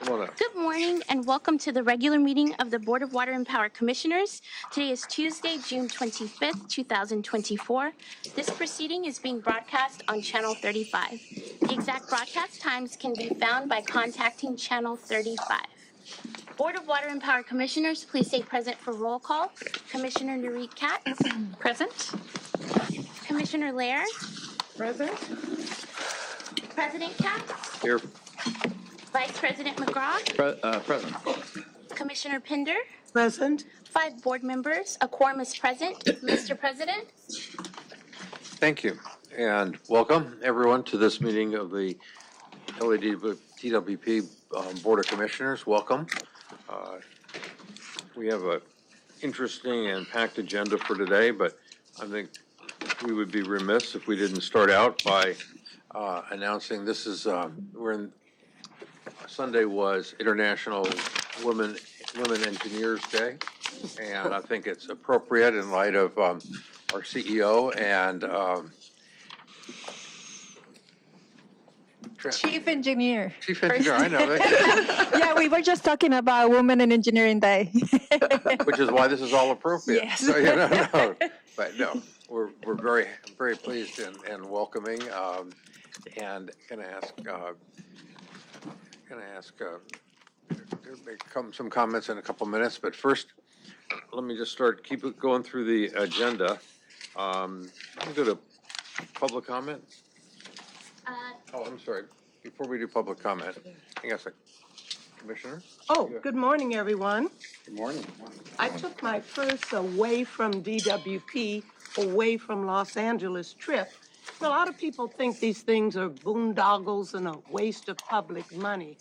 Come on up. Good morning and welcome to the regular meeting of the Board of Water and Power Commissioners. Today is Tuesday, June 25th, 2024. This proceeding is being broadcast on Channel 35. The exact broadcast times can be found by contacting Channel 35. Board of Water and Power Commissioners, please say present for roll call. Commissioner NURIT KATZ. Present. Commissioner LEHRER. Present. President KATZ. Here. Vice President MCGRAW. Present. Commissioner PINDER. Present. 5 board members. A quorum is present. Mr. President. Thank you. And welcome, everyone, to this meeting of the LEDWP Board of Commissioners. Welcome. We have an interesting and packed agenda for today, but I think we would be remiss if we didn't start out by announcing this is, Sunday was International Women Engineers Day, and I think it's appropriate in light of our CEO and Chief Engineer. Chief Engineer, I know that, Yeah, we were just talking about Women in Engineering Day. which is why this is all appropriate. Yes. So, but no, we're very pleased and welcoming, and gonna ask some comments in a couple minutes, but first, let me just keep it going through the agenda. I'm go to public comment. Oh, I'm sorry. Before we do public comment, hang on a second. Commissioner? Oh, good morning, everyone. Good morning. I took my first away from DWP, away from Los Angeles trip. A lot of people think these things are boondoggles and a waste of public money.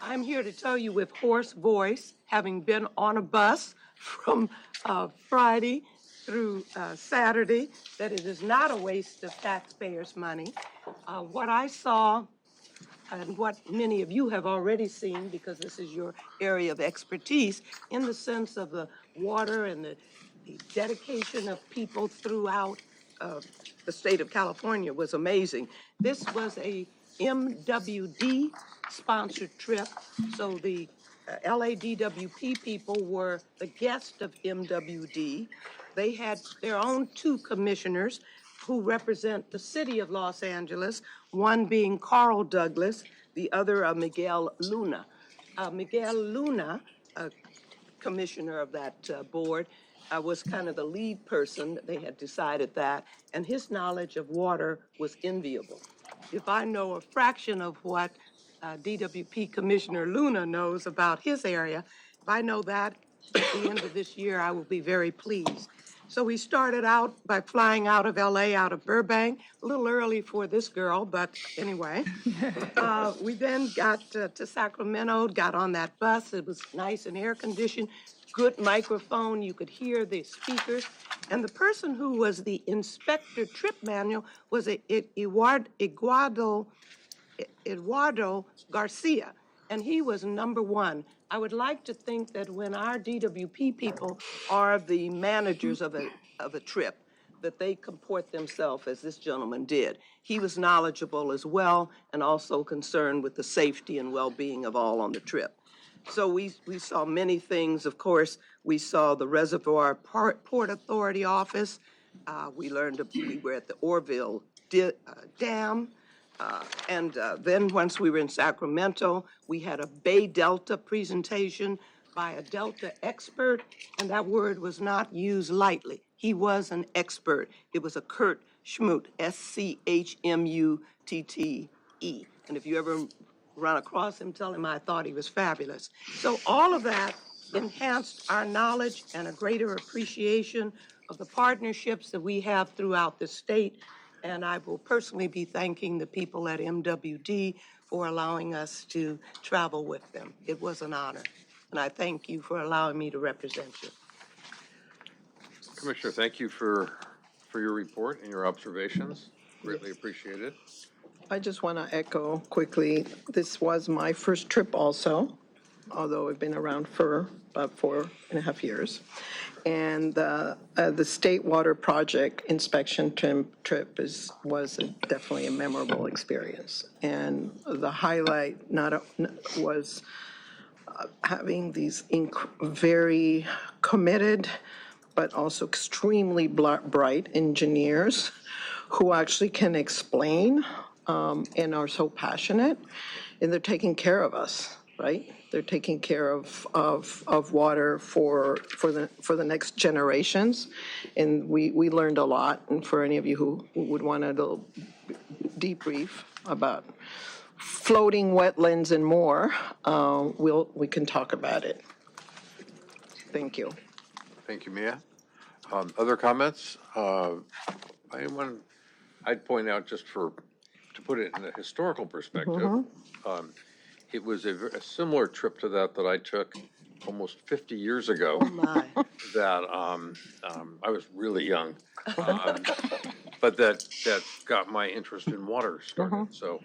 I'm here to tell you with hoarse voice, having been on a bus from Friday through Saturday, that it is not a waste of taxpayers' money. What I saw and what many of you have already seen, because this is your area of expertise, in the sense of the water and the dedication of people throughout the state of California was amazing. This was a MWD sponsored trip, so the LADWP people were the guest of MWD. They had their own 2 commissioners who represent the city of Los Angeles, one being Carl Douglas, the other Miguel Luna. Miguel Luna, commissioner of that board, was kind of the lead person. They had decided that, and his knowledge of water was enviable. If I know a fraction of what DWP Commissioner Luna knows about his area, if I know that at the end of this year, I will be very pleased. So we started out by flying out of LA, out of Burbank, a little early for this girl, but anyway. We then got to Sacramento, got on that bus. It was nice and air conditioned, good microphone. You could hear the speakers. And the person who was the inspector trip manual was Eduardo Garcia, and he was number 1. I would like to think that when our DWP people are the managers of a trip, that they comport themselves as this gentleman did. He was knowledgeable as well, and also concerned with the safety and well-being of all on the trip. So we saw many things. Of course, we saw the Reservoir Port Authority office. We learned we were at the Orville Dam. And then once we were in Sacramento, we had a Bay Delta presentation by a Delta expert, and that word was not used lightly. He was an expert. It was a Kurt Schmutte, SCHMUTTE. And if you ever run across him, tell him I thought he was fabulous. So all of that enhanced our knowledge and a greater appreciation of the partnerships that we have throughout the state. And I will personally be thanking the people at MWD for allowing us to travel with them. It was an honor. And I thank you for allowing me to represent you. Commissioner, thank you for your report and your observations. Greatly appreciated. I just want to echo quickly, this was my first trip also, although I've been around for about 4.5 years. And the State Water Project inspection trip was definitely a memorable experience. And the highlight was having these very committed, but also extremely bright engineers who actually can explain and are so passionate, and they're taking care of us, right? They're taking care of water for the next generations, and we learned a lot. And for any of you who would want a little debrief about floating wetlands and more, we can talk about it. Thank you. Thank you, Mia. Other comments? Anyone? I'd point out just to put it in a historical perspective, it was a similar trip to that I took almost 50 years ago. Oh, my. That I was really young, but that got my interest in water started. So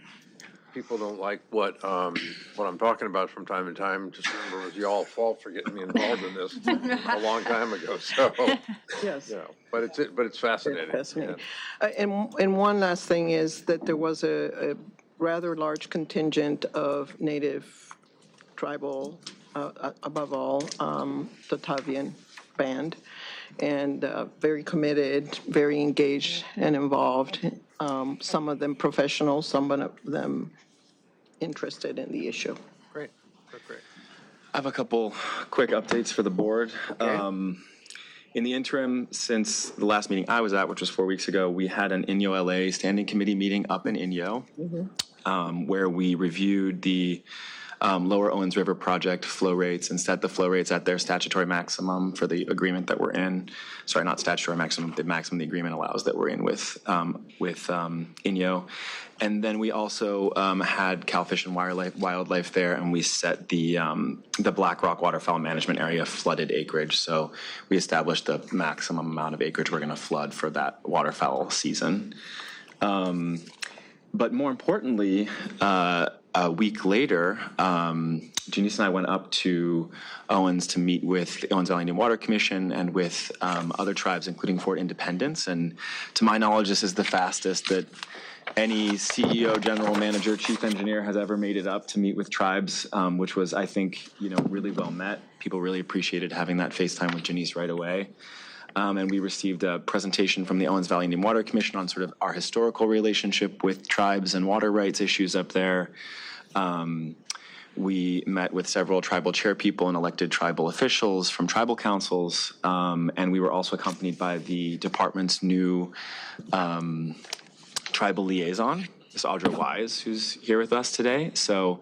people don't like what I'm talking about from time to time. Just remember, it was y'all's fault for getting me involved in this a long time ago. So Yes. yeah, but it's fascinating. Fascinating. And one last thing is that there was a rather large contingent of native tribal, above all, the Tavian band, and very committed, very engaged and involved. Some of them professional, some of them interested in the issue. Great. That's great. I have a couple quick updates for the board. In the interim, since the last meeting I was at, which was 4 weeks ago, we had an Inyo LA standing committee meeting up in Inyo, where we reviewed the Lower Owens River project flow rates and set the flow rates at their statutory maximum for the agreement that we're in. Sorry, not statutory maximum, the maximum the agreement allows that we're in with Inyo. And then we also had Calfish and Wildlife there, and we set the Black Rock Waterfowl Management Area flooded acreage. So we established the maximum amount of acreage we're going to flood for that waterfowl season. But more importantly, a week later, Janice and I went up to Owens to meet with the Owens Valley Indian Water Commission and with other tribes, including Fort Independence. And to my knowledge, this is the fastest that any CEO, general manager, chief engineer has ever made it up to meet with tribes, which was, I think, really well met. People really appreciated having that FaceTime with Janice right away. And we received a presentation from the Owens Valley Indian Water Commission on sort of our historical relationship with tribes and water rights issues up there. We met with several tribal chairpeople and elected tribal officials from tribal councils, and we were also accompanied by the department's new tribal liaison, Ms. Audra Wise, who's here with us today. So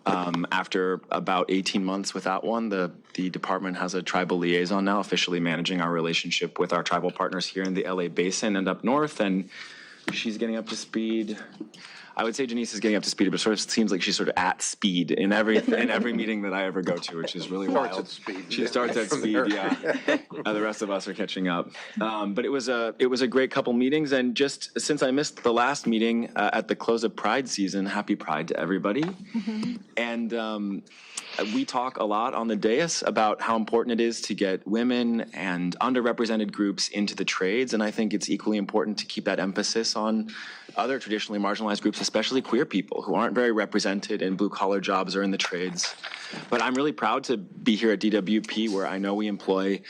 after about 18 months without one, the department has a tribal liaison now, officially managing our relationship with our tribal partners here in the LA Basin and up north, and she's getting up to speed. I would say Janice is getting up to speed, but it sort of seems like she's sort of at speed in every meeting that I ever go to, which is really wild. Starts at speed. She starts at speed, yeah. The rest of us are catching up. But it was a great couple meetings, and just since I missed the last meeting at the close of Pride season, happy Pride to everybody. And we talk a lot on the dais about how important it is to get women and underrepresented groups into the trades, and I think it's equally important to keep that emphasis on other traditionally marginalized groups, especially queer people who aren't very represented in blue-collar jobs or in the trades. But I'm really proud to be here at DWP, where I know we employ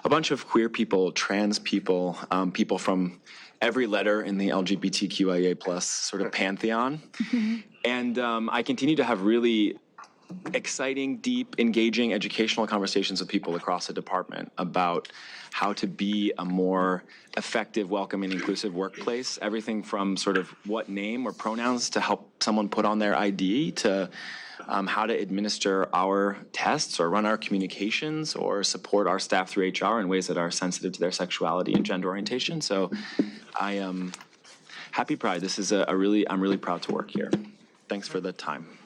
a bunch of queer people, trans people, people from every letter in the LGBTQIA plus sort of pantheon. And I continue to have really exciting, deep, engaging educational conversations with people across the department about how to be a more effective, welcoming, inclusive workplace. Everything from sort of what name or pronouns to help someone put on their ID to how to administer our tests or run our communications or support our staff through HR in ways that are sensitive to their sexuality and gender orientation. So I am happy Pride. This is I'm really proud to work here. Thanks for the time.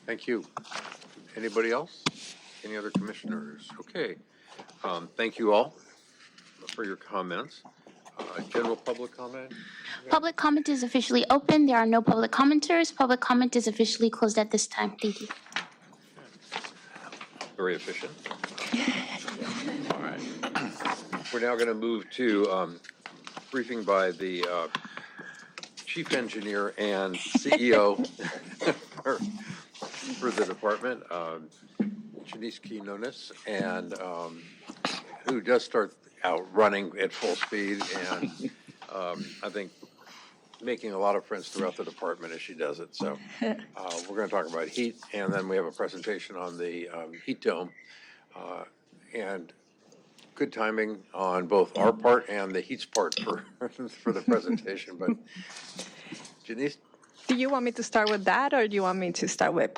Thank you. Anybody else? Any other commissioners? Okay. Thank you all for your comments. General public comment? Public comment is officially open. There are no public commenters. Public comment is officially closed at this time. Thank you. Very efficient. All right. We're now going to move to briefing by the chief engineer and CEO for the department. Janice Quinones, and who does start out running at full speed, and I think making a lot of friends throughout the department as she does it. So we're going to talk about heat, and then we have a presentation on the heat dome, and good timing on both our part and the heat's part for for the presentation. But Janice, Do you want me to start with that, or do you want me to start with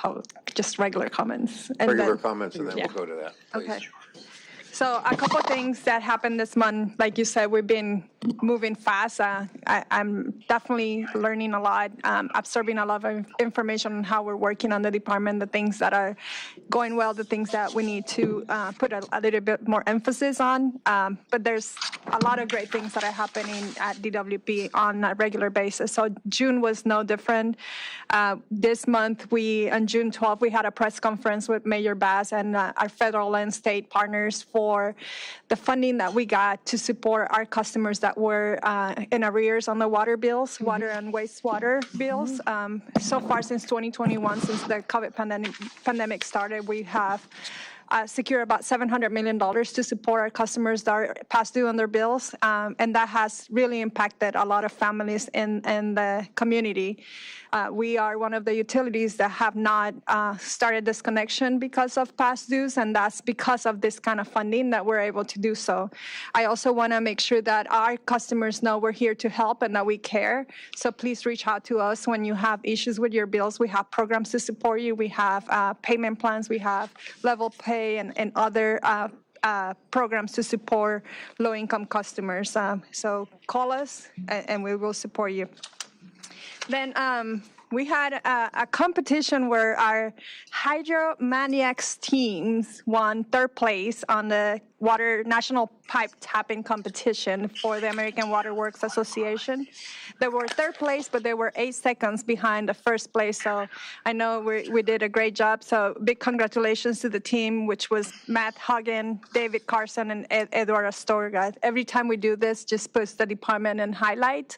just regular comments? And regular then- comments, and then Yeah. we'll go to that, please. Okay. So a couple things that happened this month, like you said, we've been moving fast. I'm definitely learning a lot, absorbing a lot of information on how we're working on the department, the things that are going well, the things that we need to put a little bit more emphasis on. But there's a lot of great things that are happening at DWP on a regular basis. So June was no different. This month, on June 12th, we had a press conference with Mayor Bass and our federal and state partners for the funding that we got to support our customers that were in arrears on the water bills, water and wastewater bills. So far since 2021, since the COVID pandemic started, we have secure about $700 million to support our customers that are past due on their bills, and that has really impacted a lot of families in the community. We are one of the utilities that have not started disconnection because of past dues, and that's because of this kind of funding that we're able to do so. I also want to make sure that our customers know we're here to help and that we care. So please reach out to us when you have issues with your bills. We have programs to support you. We have payment plans. We have level pay and other programs to support low-income customers. So call us, and we will support you. Then we had a competition where our Hydromaniacs teams won third place on the National Pipe Tapping Competition for the American Water Works Association. They were third place, but they were 8 seconds behind the first place. So I know we did a great job. So big congratulations to the team, which was Matt Hagen, David Carson, and Eduardo Astorga. Every time we do this, just puts the department in highlight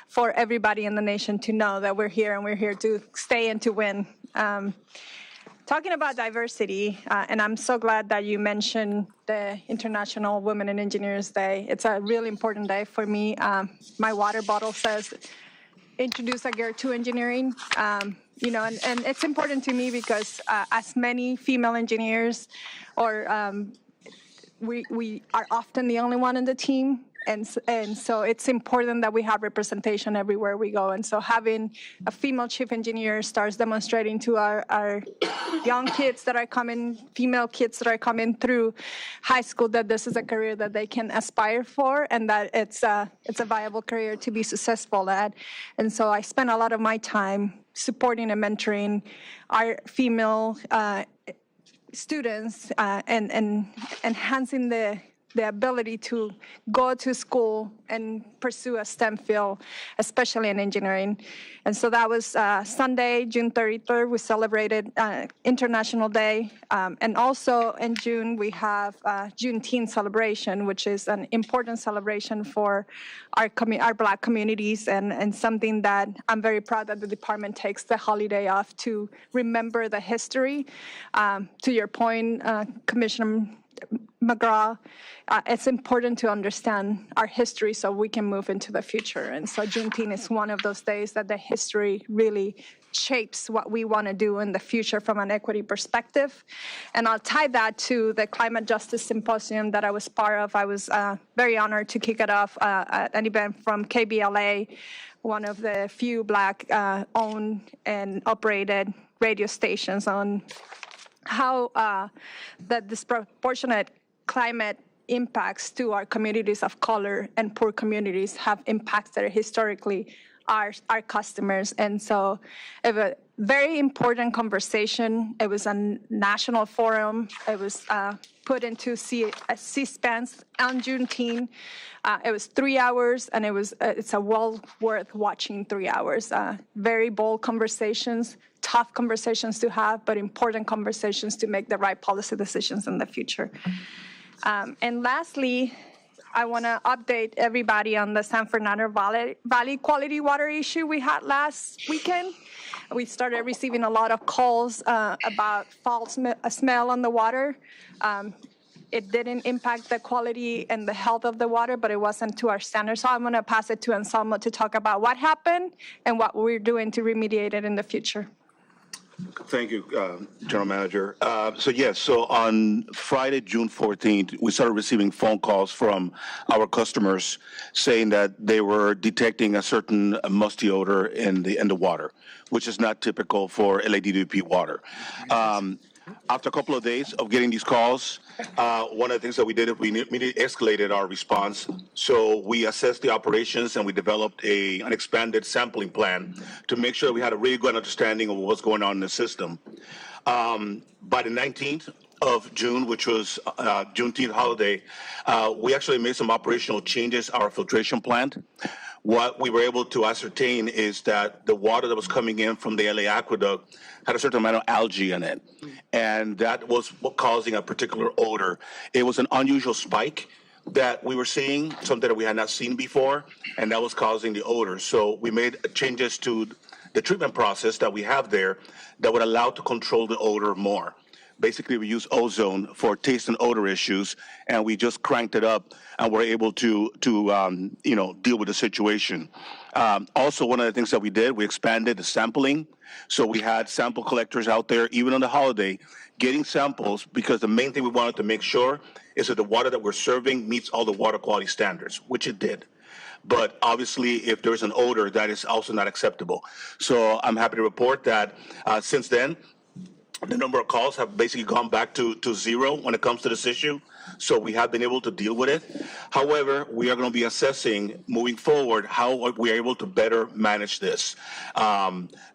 for everybody in the nation to know that we're here and we're here to stay and to win. Talking about diversity, and I'm so glad that you mentioned the International Women in Engineers Day. It's a really important day for me. My water bottle says, introduce a girl to engineering. And it's important to me because as many female engineers, we are often the only one in the team. And so it's important that we have representation everywhere we go. And so having a female chief engineer starts demonstrating to our young kids that are coming, female kids that are coming through high school, that this is a career that they can aspire for and that it's a viable career to be successful at. And so I spend a lot of my time supporting and mentoring our female students and enhancing the ability to go to school and pursue a STEM field, especially in engineering. And so that was Sunday, June 33rd, we celebrated International Day. And also in June, we have Juneteenth celebration, which is an important celebration for our Black communities and something that I'm very proud that the department takes the holiday off to remember the history. To your point, Commissioner McGraw, it's important to understand our history so we can move into the future. And so Juneteenth is one of those days that the history really shapes what we want to do in the future from an equity perspective. And I'll tie that to the Climate Justice Symposium that I was part of. I was very honored to kick it off at an event from KBLA, one of the few Black-owned and operated radio stations, on how the disproportionate climate impacts to our communities of color and poor communities have impacted historically our customers. And so it was a very important conversation. It was a national forum. It was put into C-SPAN on Juneteenth. It was 3 hours, and it's a well worth watching 3 hours. Very bold conversations, tough conversations to have, but important conversations to make the right policy decisions in the future. And lastly, I want to update everybody on the San Fernando Valley quality water issue we had last weekend. We started receiving a lot of calls about foul smell on the water. It didn't impact the quality and the health of the water, but it wasn't to our standards. So I'm going to pass it to Anselmo to talk about what happened and what we're doing to remediate it in the future. Thank you, General Manager. So on Friday, June 14th, we started receiving phone calls from our customers saying that they were detecting a certain musty odor in the water, which is not typical for LADWP water. After a couple of days of getting these calls, one of the things that we did is we immediately escalated our response. So we assessed the operations and we developed an expanded sampling plan to make sure that we had a really good understanding of what's going on in the system. By the 19th of June, which was Juneteenth holiday, we actually made some operational changes our filtration plant. What we were able to ascertain is that the water that was coming in from the LA aqueduct had a certain amount of algae in it, and that was causing a particular odor. It was an unusual spike that we were seeing, something that we had not seen before, and that was causing the odor. So we made changes to the treatment process that we have there that would allow to control the odor more. Basically, we use ozone for taste and odor issues, and we just cranked it up, and we're able to deal with the situation. Also, one of the things that we did, we expanded the sampling. So we had sample collectors out there, even on the holiday, getting samples, because the main thing we wanted to make sure is that the water that we're serving meets all the water quality standards, which it did. But obviously, if there's an odor, that is also not acceptable. So I'm happy to report that since then, the number of calls have basically gone back to zero when it comes to this issue. So we have been able to deal with it. However, we are going to be assessing moving forward how we are able to better manage this.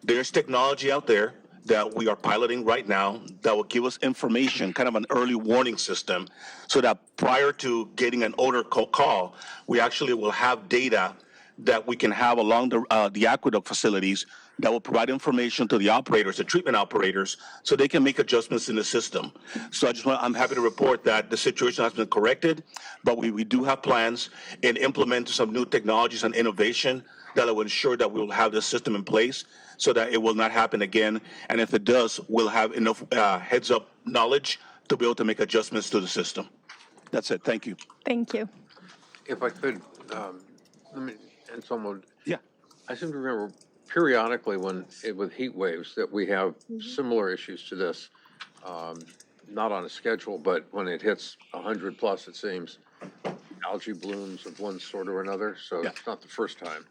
There's technology out there that we are piloting right now that will give us information, kind of an early warning system, so that prior to getting an odor call, we actually will have data that we can have along the aqueduct facilities that will provide information to the operators, the treatment operators, so they can make adjustments in the system. So I'm happy to report that the situation has been corrected, but we do have plans in implementing some new technologies and innovation that will ensure that we will have this system in place so that it will not happen again. And if it does, we'll have enough heads-up knowledge to be able to make adjustments to the system. That's it. Thank you. Thank you. If I could, let me, and someone, Yeah. I seem to remember periodically with heat waves that we have similar issues to this, not on a schedule, but when it hits 100 plus, it seems, algae blooms of one sort or another. So Yeah. It's not the first time.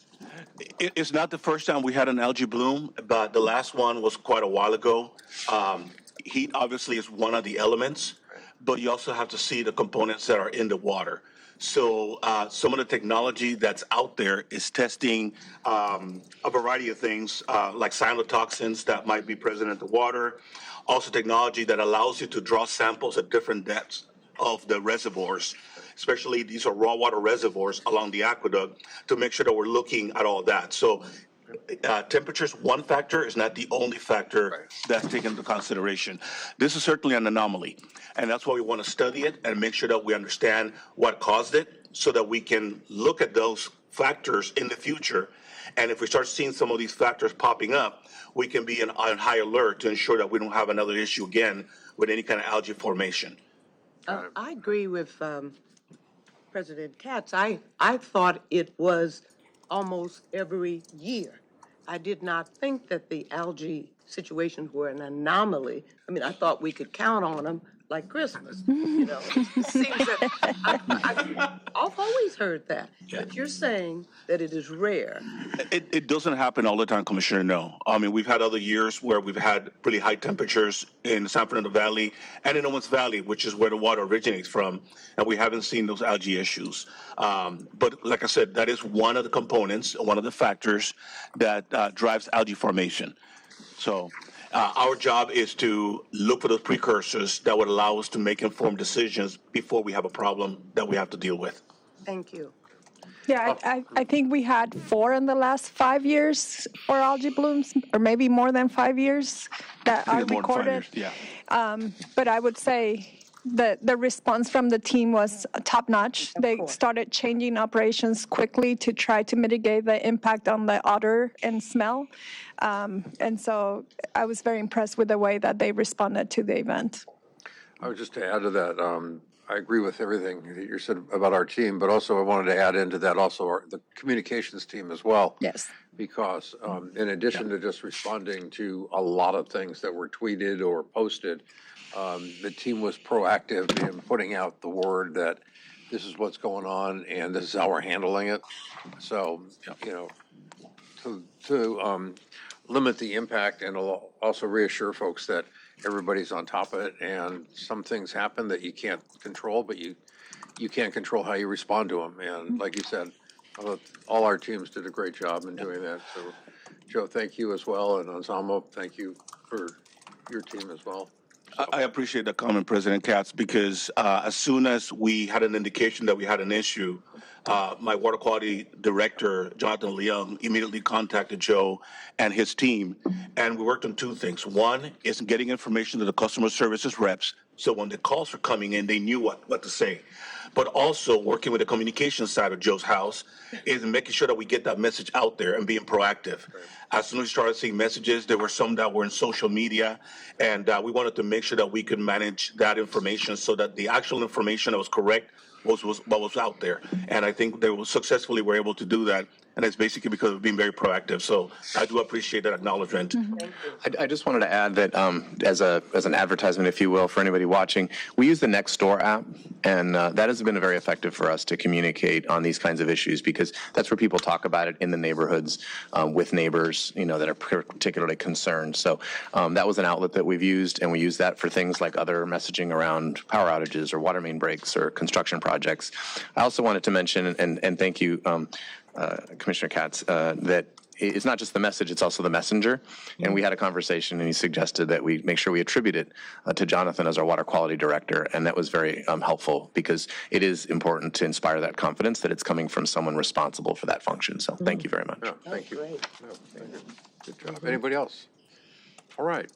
It's not the first time we had an algae bloom, but the last one was quite a while ago. Heat obviously is one of the elements, but you also have to see the components that are in the water. So some of the technology that's out there is testing a variety of things like cyanotoxins that might be present in the water. Also technology that allows you to draw samples at different depths of the reservoirs, especially these are raw water reservoirs along the aqueduct, to make sure that we're looking at all that. So temperature is one factor, is not the only factor that's taken into consideration. This is certainly an anomaly, and that's why we want to study it and make sure that we understand what caused it so that we can look at those factors in the future. And if we start seeing some of these factors popping up, we can be on high alert to ensure that we don't have another issue again with any kind of algae formation. I agree with President KATZ. I thought it was almost every year. I did not think that the algae situations were an anomaly. I mean, I thought we could count on them like Christmas. You know, it seems that I've always heard that. But you're saying that it is rare. It doesn't happen all the time, Commissioner, no. I mean, we've had other years where we've had pretty high temperatures in the San Fernando Valley and in Owens Valley, which is where the water originates from, and we haven't seen those algae issues. But like I said, that is one of the components, one of the factors that drives algae formation. So our job is to look for those precursors that would allow us to make informed decisions before we have a problem that we have to deal with. Thank you. Yeah, I think we had 4 in the last 5 years for algae blooms, or maybe more than 5 years that are More than 5 recorded. years, yeah. But I would say the response from the team was top-notch. They started changing operations quickly to try to mitigate the impact on the odor and smell. And so I was very impressed with the way that they responded to the event. I would just to add to that, I agree with everything that you said about our team, but also I wanted to add into that also the communications team as well. Yes. Because in addition to just responding to a lot of things that were tweeted or posted, the team was proactive in putting out the word that this is what's going on and this is how we're handling it. So, you know, to limit the impact and also reassure folks that everybody's on top of it, and some things happen that you can't control, but you can't control how you respond to them. And like you said, all our teams did a great job in doing that. So, Joe, thank you as well, and Anselmo, thank you for your team as well. I appreciate the comment, President KATZ, because as soon as we had an indication that we had an issue, my water quality director, Jonathan Leung, immediately contacted Joe and his team, and we worked on two things. One is getting information to the customer services reps, so when the calls were coming in, they knew what to say. But also working with the communication side of Joe's house is making sure that we get that message out there and being proactive. Right. As soon as we started seeing messages, there were some that were in social media, and we wanted to make sure that we could manage that information so that the actual information that was correct was what was out there. And I think they successfully were able to do that. And it's basically because of being very proactive. So I do appreciate that acknowledgement. Mm-hmm. I just wanted to add that as an advertisement, if you will, for anybody watching, we use the Nextdoor app, and that has been very effective for us to communicate on these kinds of issues, because that's where people talk about it in the neighborhoods with neighbors, you know, that are particularly concerned. So that was an outlet that we've used, and we use that for things like other messaging around power outages or water main breaks or construction projects. I also wanted to mention, and thank you, Commissioner KATZ, that it's not just the message, it's also the messenger. And we had a conversation, and he suggested that we make sure we attribute it to Jonathan as our water quality director. And that was very helpful, because it is important to inspire that confidence that it's coming from someone responsible for that function. So thank you very much. No, thank you. No, thank you. Good job. Anybody else? All right,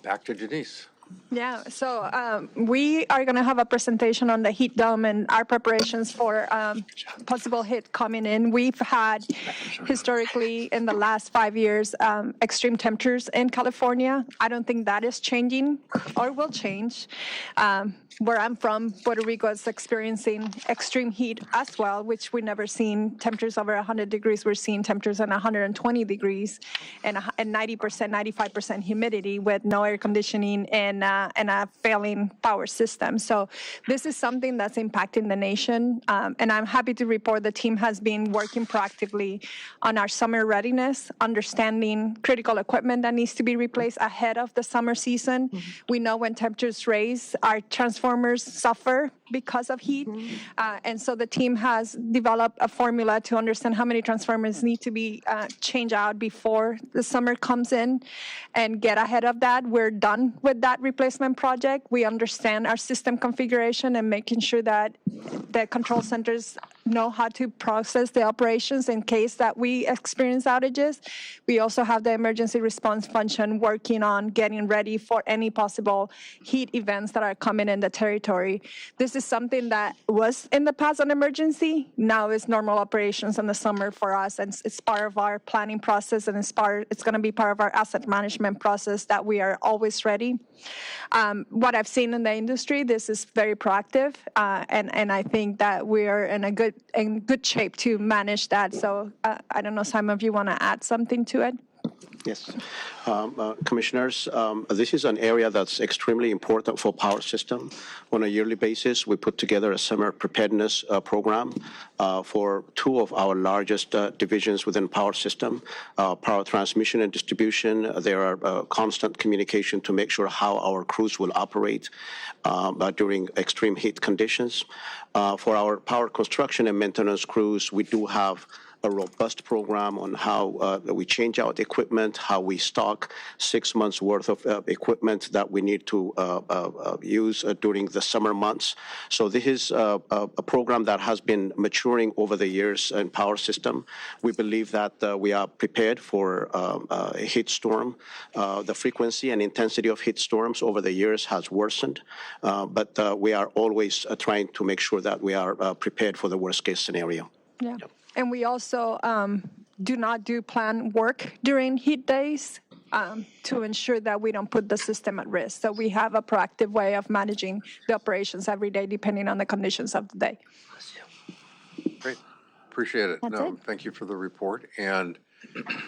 back to Janice. Yeah, so we are going to have a presentation on the heat dome and our preparations for possible hit coming in. We've had historically in the last 5 years extreme temperatures in California. I don't think that is changing or will change. Where I'm from, Puerto Rico is experiencing extreme heat as well, which we never seen temperatures over 100 degrees. We're seeing temperatures in 120 and 90%, 95% humidity with no air conditioning and a failing power system. So this is something that's impacting the nation. And I'm happy to report the team has been working proactively on our summer readiness, understanding critical equipment that needs to be replaced ahead of the summer season. Mm-hmm. We know when temperatures raise, our transformers suffer because of heat. And so the team has developed a formula to understand how many transformers need to be changed out before the summer comes in and get ahead of that. We're done with that replacement project. We understand our system configuration and making sure that the control centers know how to process the operations in case that we experience outages. We also have the emergency response function working on getting ready for any possible heat events that are coming in the territory. This is something that was in the past an emergency. Now it's normal operations in the summer for us, and it's part of our planning process, and it's going to be part of our asset management process that we are always ready. What I've seen in the industry, this is very proactive, and I think that we are in good shape to manage that. So I don't know, Simon, if you want to add something to it. Yes. Commissioners, this is an area that's extremely important for power system. On a yearly basis, we put together a summer preparedness program for two of our largest divisions within power system, power transmission and distribution. There are constant communication to make sure how our crews will operate during extreme heat conditions. For our power construction and maintenance crews, we do have a robust program on how we change out equipment, how we stock 6 months worth of equipment that we need to use during the summer months. So this is a program that has been maturing over the years in power system. We believe that we are prepared for a heat storm. The frequency and intensity of heat storms over the years has worsened, but we are always trying to make sure that we are prepared for the worst case scenario. Yeah. And we also do not do planned work during heat days to ensure that we don't put the system at risk. So we have a proactive way of managing the operations every day depending on the conditions of the day. Great. Appreciate it. That's it. Thank you for the report. And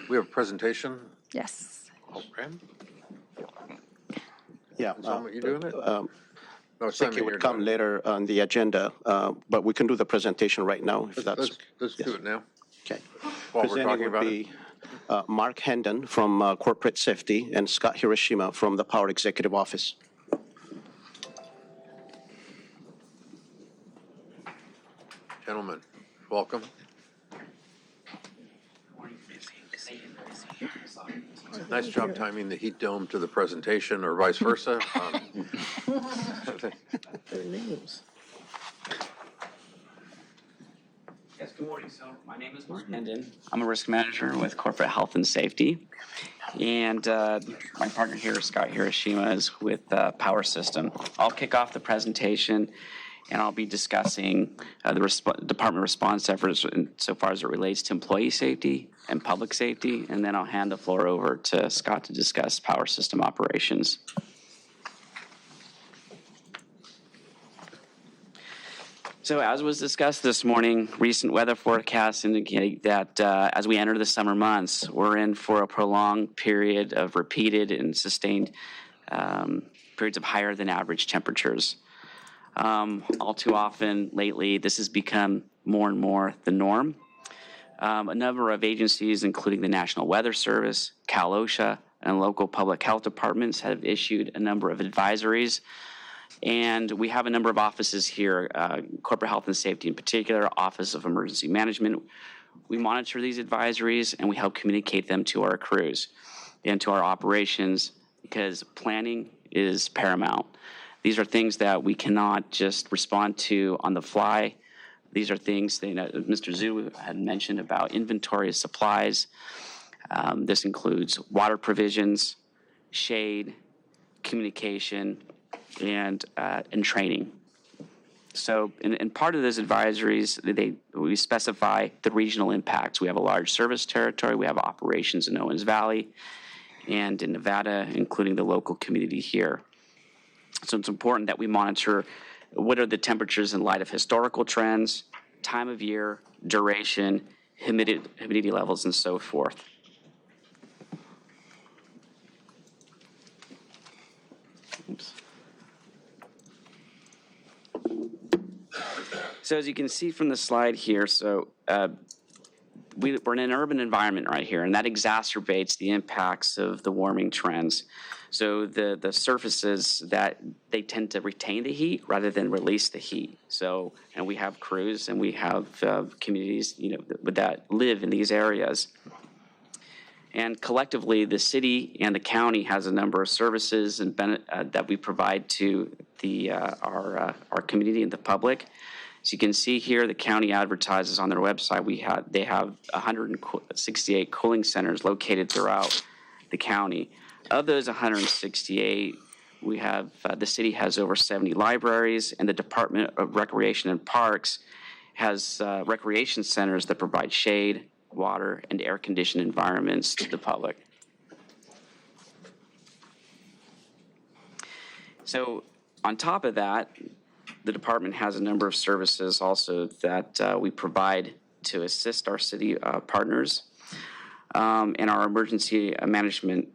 we have a presentation. Yes. Okay. Yeah. Is that what you're doing it? No, I it's think not me it you're would come doing it. later on the agenda, but we can do the presentation right now if that's. Let's do it now. Okay. While we're Presenting talking would about it. be Mark Hendon from Corporate Safety and Scott Hiroshima from the Power Executive Office. Gentlemen, welcome. Nice job timing the heat dome to the presentation or vice versa. Their names. Yes, good morning. So my name is Mark Hendon. I'm a risk manager with Corporate Health and Safety. And my partner here, Scott Hiroshima, is with Power System. I'll kick off the presentation, and I'll be discussing the department response efforts so far as it relates to employee safety and public safety, and then I'll hand the floor over to Scott to discuss Power System operations. So as was discussed this morning, recent weather forecasts indicate that as we enter the summer months, we're in for a prolonged period of repeated and sustained periods of higher than average temperatures. All too often lately, this has become more and more the norm. A number of agencies, including the National Weather Service, Cal OSHA, and local public health departments have issued a number of advisories. And we have a number of offices here, Corporate Health and Safety in particular, Office of Emergency Management. We monitor these advisories and we help communicate them to our crews and to our operations because planning is paramount. These are things that we cannot just respond to on the fly. These are things that Mr. Zhu had mentioned about inventory of supplies. This includes water provisions, shade, communication, and training. So in part of those advisories, we specify the regional impacts. We have a large service territory. We have operations in Owens Valley and in Nevada, including the local community here. So it's important that we monitor what are the temperatures in light of historical trends, time of year, duration, humidity levels, and so forth. Oops. So as you can see from the slide here, we're in an urban environment right here, and that exacerbates the impacts of the warming trends. So the surfaces that they tend to retain the heat rather than release the heat. So, and we have crews and we have communities, that live in these areas. And collectively, the city and the county has a number of services and that we provide to our community and the public. As you can see here, the county advertises on their website. They have 168 cooling centers located throughout the county. Of those 168, we have the city has over 70 libraries, and the Department of Recreation and Parks has recreation centers that provide shade, water, and air-conditioned environments to the public. So on top of that, the department has a number of services also that we provide to assist our city partners in our emergency management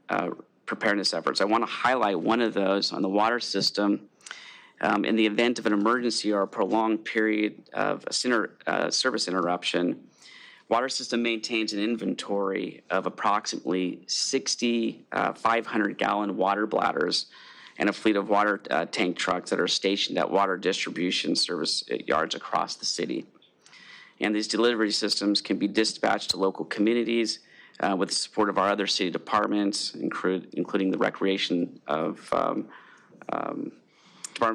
preparedness efforts. I want to highlight one of those on the water system. In the event of an emergency or a prolonged period of a service interruption, water system maintains an inventory of approximately 60 500-gallon water bladders and a fleet of water tank trucks that are stationed at water distribution service yards across the city. And these delivery systems can be dispatched to local communities with the support of our other city departments, including the Department of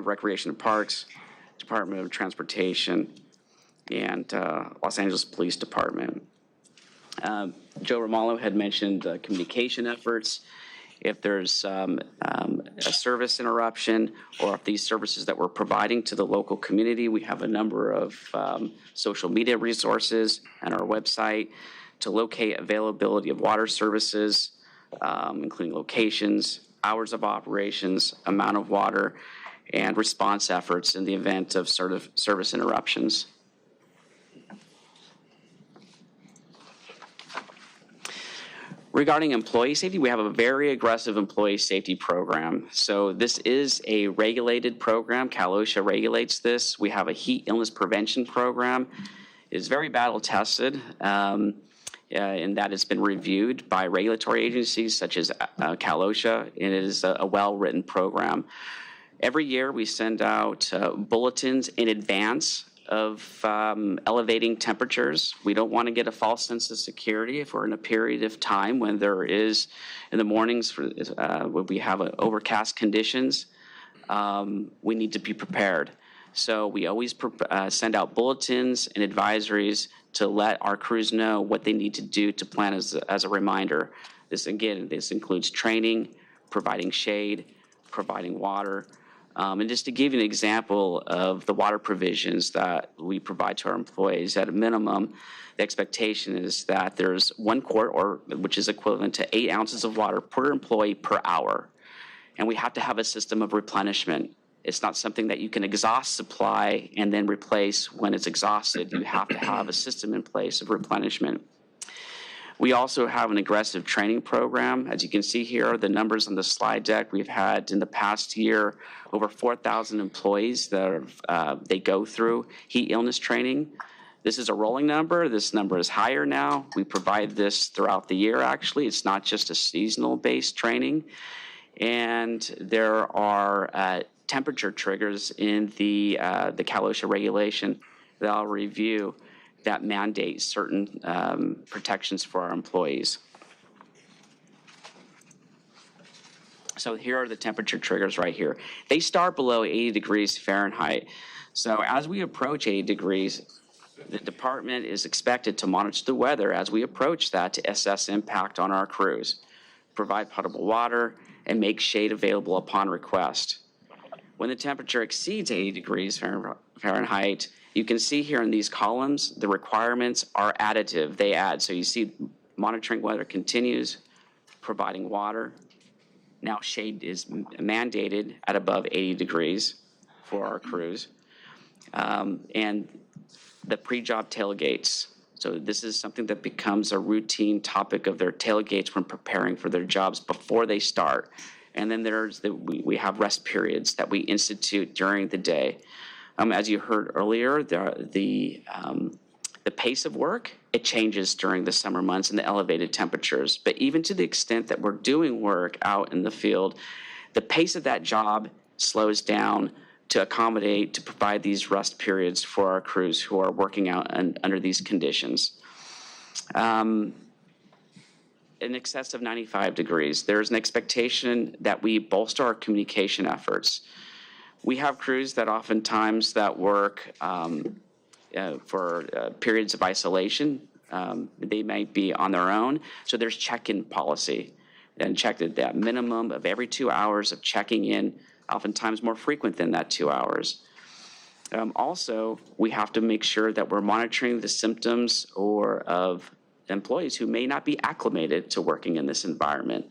Recreation and Parks, Department of Transportation, and Los Angeles Police Department. Joe Romalo had mentioned communication efforts. If there's a service interruption, or if these services that we're providing to the local community, we have a number of social media resources and our website to locate availability of water services, including locations, hours of operations, amount of water, and response efforts in the event of service interruptions. Regarding employee safety, we have a very aggressive employee safety program. So this is a regulated program. Cal/OSHA regulates this. We have a heat illness prevention program. It is very battle tested, and that has been reviewed by regulatory agencies such as Cal/OSHA, and it is a well-written program. Every year we send out bulletins in advance of elevating temperatures. We don't want to get a false sense of security if we're in a period of time when there is, in the mornings, when we have overcast conditions, we need to be prepared. So we always send out bulletins and advisories to let our crews know what they need to do to plan as a reminder. This includes training, providing shade, providing water. And just to give you an example of the water provisions that we provide to our employees, at a minimum, the expectation is that there's 1 quart, which is equivalent to 8 ounces of water per employee per hour. And we have to have a system of replenishment. It's not something that you can exhaust supply and then replace when it's exhausted. You have to have a system in place of replenishment. We also have an aggressive training program. As you can see here, the numbers on the slide deck, we've had in the past year over 4,000 employees that they go through heat illness training. This is a rolling number. This number is higher now. We provide this throughout the year, actually. It's not just a seasonal-based training. And there are temperature triggers in the Cal/OSHA regulation that I'll review that mandate certain protections for our employees. So here are the temperature triggers right here. They start below 80 degrees Fahrenheit. So as we approach 80 degrees, the department is expected to monitor the weather as we approach that to assess impact on our crews, provide potable water, and make shade available upon request. When the temperature exceeds 80 degrees Fahrenheit, you can see here in these columns, the requirements are additive. They add. So you see monitoring weather continues, providing water. Now shade is mandated at above 80 degrees for our crews. And the pre-job tailgates. So this is something that becomes a routine topic of their tailgates when preparing for their jobs before they start. And then we have rest periods that we institute during the day. As you heard earlier, the pace of work, it changes during the summer months and the elevated temperatures. But even to the extent that we're doing work out in the field, the pace of that job slows down to accommodate, to provide these rest periods for our crews who are working out under these conditions. In excess of 95 degrees, there's an expectation that we bolster our communication efforts. We have crews that oftentimes that work for periods of isolation. They might be on their own. So there's check-in policy and checked at that minimum of every 2 hours of checking in, oftentimes more frequent than that 2 hours. Also, we have to make sure that we're monitoring the symptoms of employees who may not be acclimated to working in this environment.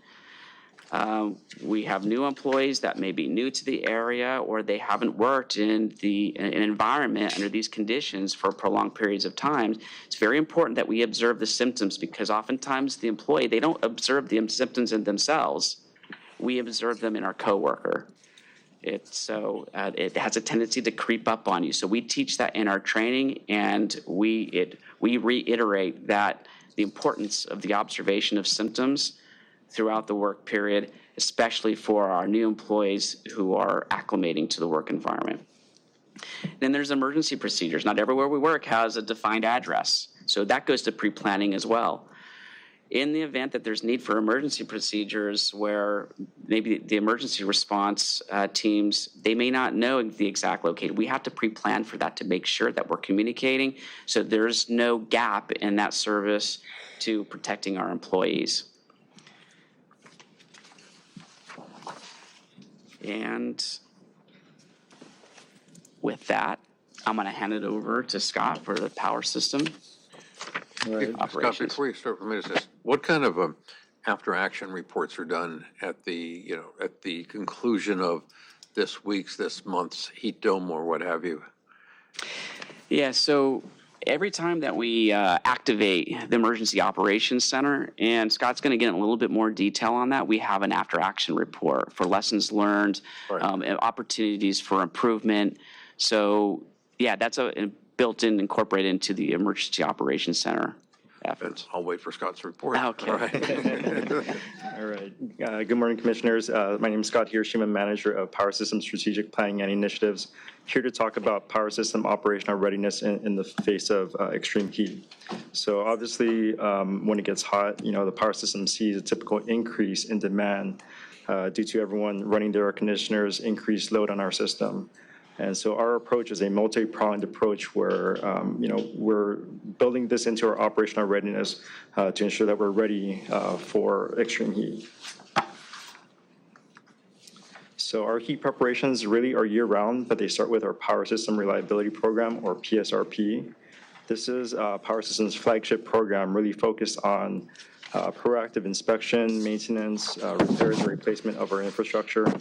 We have new employees that may be new to the area, or they haven't worked in an environment under these conditions for prolonged periods of time. It's very important that we observe the symptoms, because oftentimes the employee, they don't observe the symptoms in themselves. We observe them in our coworker. It has a tendency to creep up on you. So we teach that in our training, and we reiterate that the importance of the observation of symptoms throughout the work period, especially for our new employees who are acclimating to the work environment. Then there's emergency procedures. Not everywhere we work has a defined address. So that goes to pre-planning as well. In the event that there's need for emergency procedures where maybe the emergency response teams, they may not know the exact location. We have to pre-plan for that to make sure that we're communicating so there's no gap in that service to protecting our employees. And with that, I'm going to hand it over to Scott for the power system. Scott, before you start, what kind of after-action reports are done at the, at the conclusion of this month's heat dome or what have you? Yeah, so every time that we activate the Emergency Operations Center, and Scott's going to get in a little bit more detail on that, we have an after-action report for lessons learned, and opportunities for improvement. So, yeah, that's built-in, incorporated into the Emergency Operations Center efforts. I'll wait for Scott's report. Okay. All right. All right. Good morning, Commissioners. My name is Scott Hiroshima, Manager of Power System Strategic Planning and Initiatives, here to talk about power system operational readiness in the face of extreme heat. So obviously, when it gets hot, the power system sees a typical increase in demand due to everyone running their air conditioners, increased load on our system. And so our approach is a multi-pronged approach where, we're building this into our operational readiness to ensure that we're ready for extreme heat. So our heat preparations really are year-round, but they start with our Power System Reliability Program, or PSRP. This is Power System's flagship program, really focused on proactive inspection, maintenance, repairs, and replacement of our infrastructure.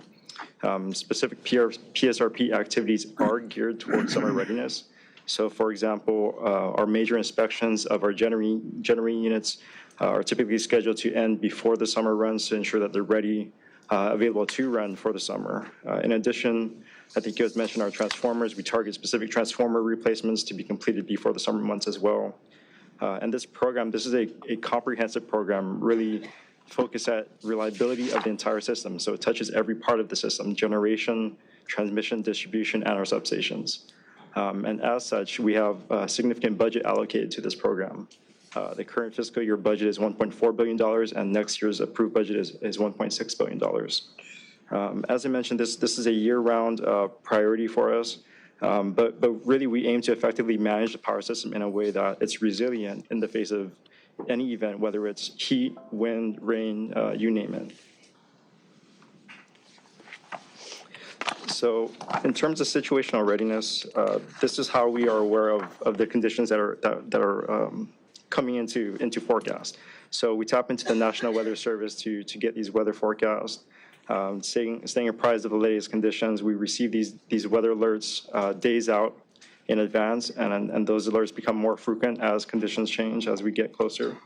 Specific PSRP activities are geared towards summer readiness. So, for example, our major inspections of our generating units are typically scheduled to end before the summer runs to ensure that they're ready, available to run for the summer. In addition, I think you guys mentioned our transformers. We target specific transformer replacements to be completed before the summer months as well. And this program, this is a comprehensive program, really focus at reliability of the entire system. So it touches every part of the system: generation, transmission, distribution, and our substations. And as such, we have a significant budget allocated to this program. The current fiscal year budget is $1.4 billion, and next year's approved budget is $1.6 billion. As I mentioned, this is a year-round priority for us, but really we aim to effectively manage the power system in a way that it's resilient in the face of any event, whether it's heat, wind, rain, you name it. So in terms of situational readiness, this is how we are aware of the conditions that are coming into forecast. So we tap into the National Weather Service to get these weather forecasts, staying apprised of the latest conditions. We receive these weather alerts days out in advance, and those alerts become more frequent as conditions change as we get closer.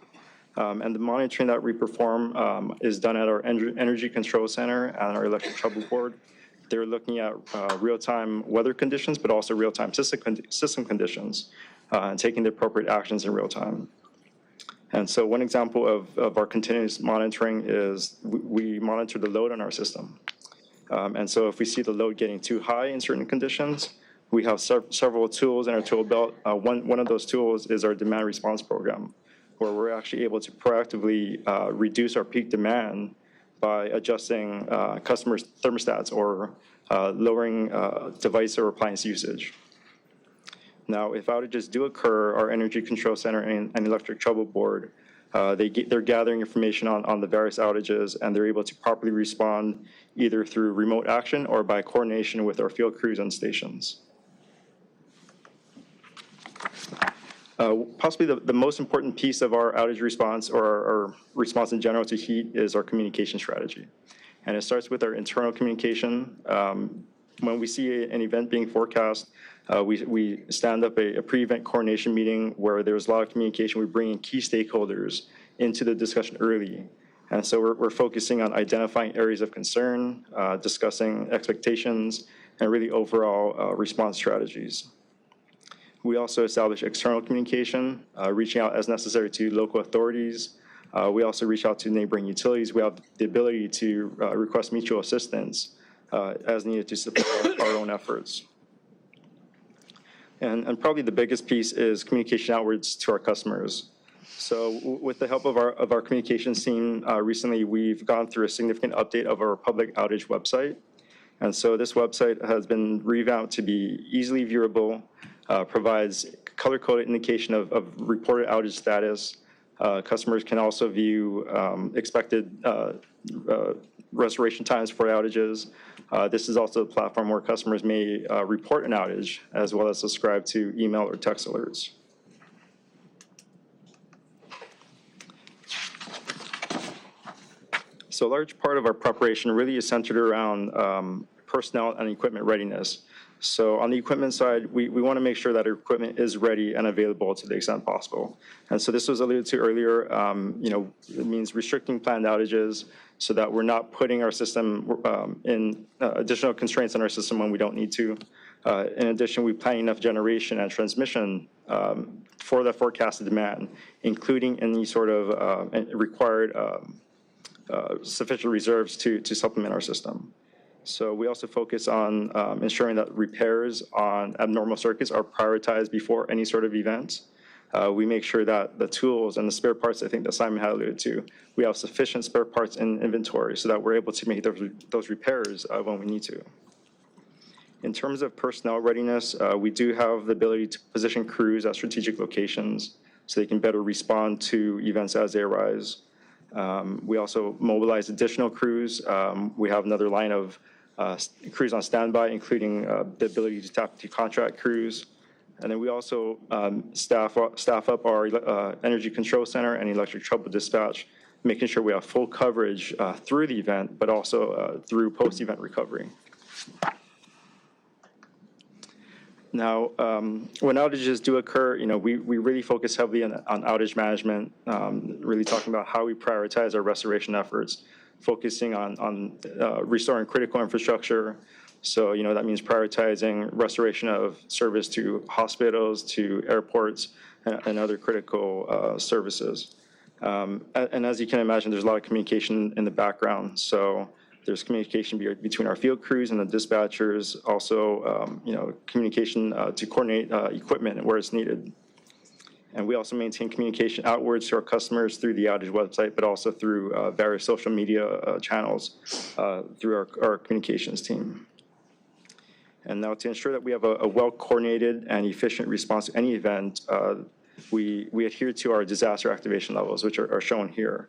And the monitoring that we perform is done at our Energy Control Center and our Electric Trouble Board. They're looking at real-time weather conditions, but also real-time system conditions, and taking the appropriate actions in real time. And so one example of our continuous monitoring is we monitor the load on our system. And so if we see the load getting too high in certain conditions, we have several tools in our tool belt. One of those tools is our demand response program, where we're actually able to proactively reduce our peak demand by adjusting customers' thermostats or lowering device or appliance usage. Now, if outages do occur, our Energy Control Center and Electric Trouble Board, they're gathering information on the various outages, and they're able to properly respond either through remote action or by coordination with our field crews and stations. Possibly the most important piece of our outage response, or our response in general to heat, is our communication strategy. And it starts with our internal communication. When we see an event being forecast, we stand up a pre-event coordination meeting where there's a lot of communication. We bring in key stakeholders into the discussion early. And so we're focusing on identifying areas of concern, discussing expectations, and really overall response strategies. We also establish external communication, reaching out as necessary to local authorities. We also reach out to neighboring utilities. We have the ability to request mutual assistance as needed to support our own efforts. And probably the biggest piece is communication outwards to our customers. So with the help of our communications team, recently we've gone through a significant update of our public outage website. And so this website has been revamped to be easily viewable, provides color-coded indication of reported outage status. Customers can also view expected restoration times for outages. This is also a platform where customers may report an outage as well as subscribe to email or text alerts. So a large part of our preparation really is centered around personnel and equipment readiness. So on the equipment side, we want to make sure that our equipment is ready and available to the extent possible. And so this was alluded to earlier, it means restricting planned outages so that we're not putting our system in additional constraints on our system when we don't need to. In addition, we plan enough generation and transmission for the forecasted demand, including any sort of required sufficient reserves to supplement our system. So we also focus on ensuring that repairs on abnormal circuits are prioritized before any sort of event. We make sure that the tools and the spare parts, I think that Simon had alluded to, we have sufficient spare parts in inventory so that we're able to make those repairs when we need to. In terms of personnel readiness, we do have the ability to position crews at strategic locations so they can better respond to events as they arise. We also mobilize additional crews. We have another line of crews on standby, including the ability to tap into contract crews. And then we also staff up our energy control center and electric trouble dispatch, making sure we have full coverage through the event, but also through post-event recovery. Now, when outages do occur, we really focus heavily on outage management, really talking about how we prioritize our restoration efforts, focusing on restoring critical infrastructure. So, that means prioritizing restoration of service to hospitals, to airports, and other critical services. And as you can imagine, there's a lot of communication in the background. So there's communication between our field crews and the dispatchers, also, communication to coordinate equipment and where it's needed. And we also maintain communication outwards to our customers through the outage website, but also through various social media channels through our communications team. And now to ensure that we have a well-coordinated and efficient response to any event, we adhere to our disaster activation levels, which are shown here.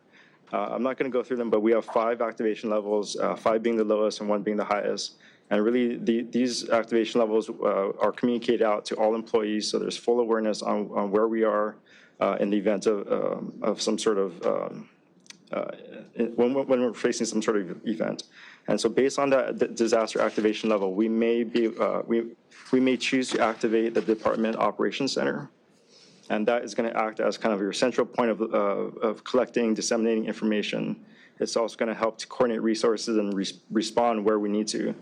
I'm not going to go through them, but we have 5 activation levels, 5 being the lowest and 1 being the highest. And really, these activation levels are communicated out to all employees, so there's full awareness on where we are in the event of some sort of, when we're facing some sort of event. And so based on that disaster activation level, we may choose to activate the Department Operations Center. And that is going to act as kind of your central point of collecting, disseminating information. It's also going to help to coordinate resources and respond where we need to.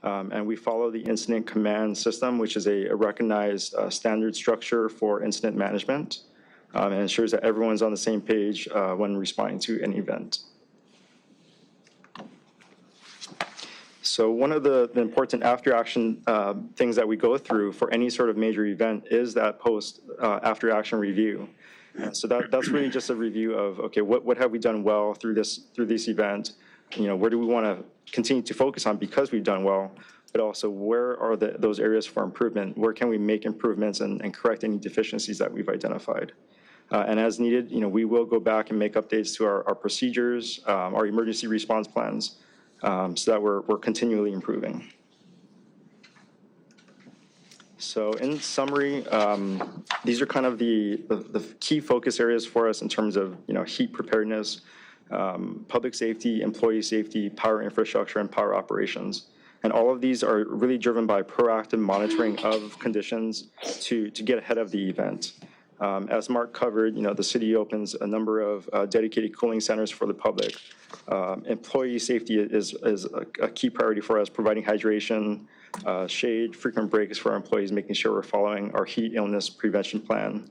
And we follow the incident command system, which is a recognized standard structure for incident management, and ensures that everyone's on the same page when responding to an event. So one of the important after-action things that we go through for any sort of major event is that after-action review. And so that's really just a review of, okay, what have we done well through this event? Where do we want to continue to focus on because we've done well, but also where are those areas for improvement? Where can we make improvements and correct any deficiencies that we've identified? And as needed, we will go back and make updates to our procedures, our emergency response plans, so that we're continually improving. So in summary, these are kind of the key focus areas for us in terms of heat preparedness, public safety, employee safety, power infrastructure, and power operations. And all of these are really driven by proactive monitoring of conditions to get ahead of the event. As Mark covered, the city opens a number of dedicated cooling centers for the public. Employee safety is a key priority for us, providing hydration, shade, frequent breaks for our employees, making sure we're following our heat illness prevention plan.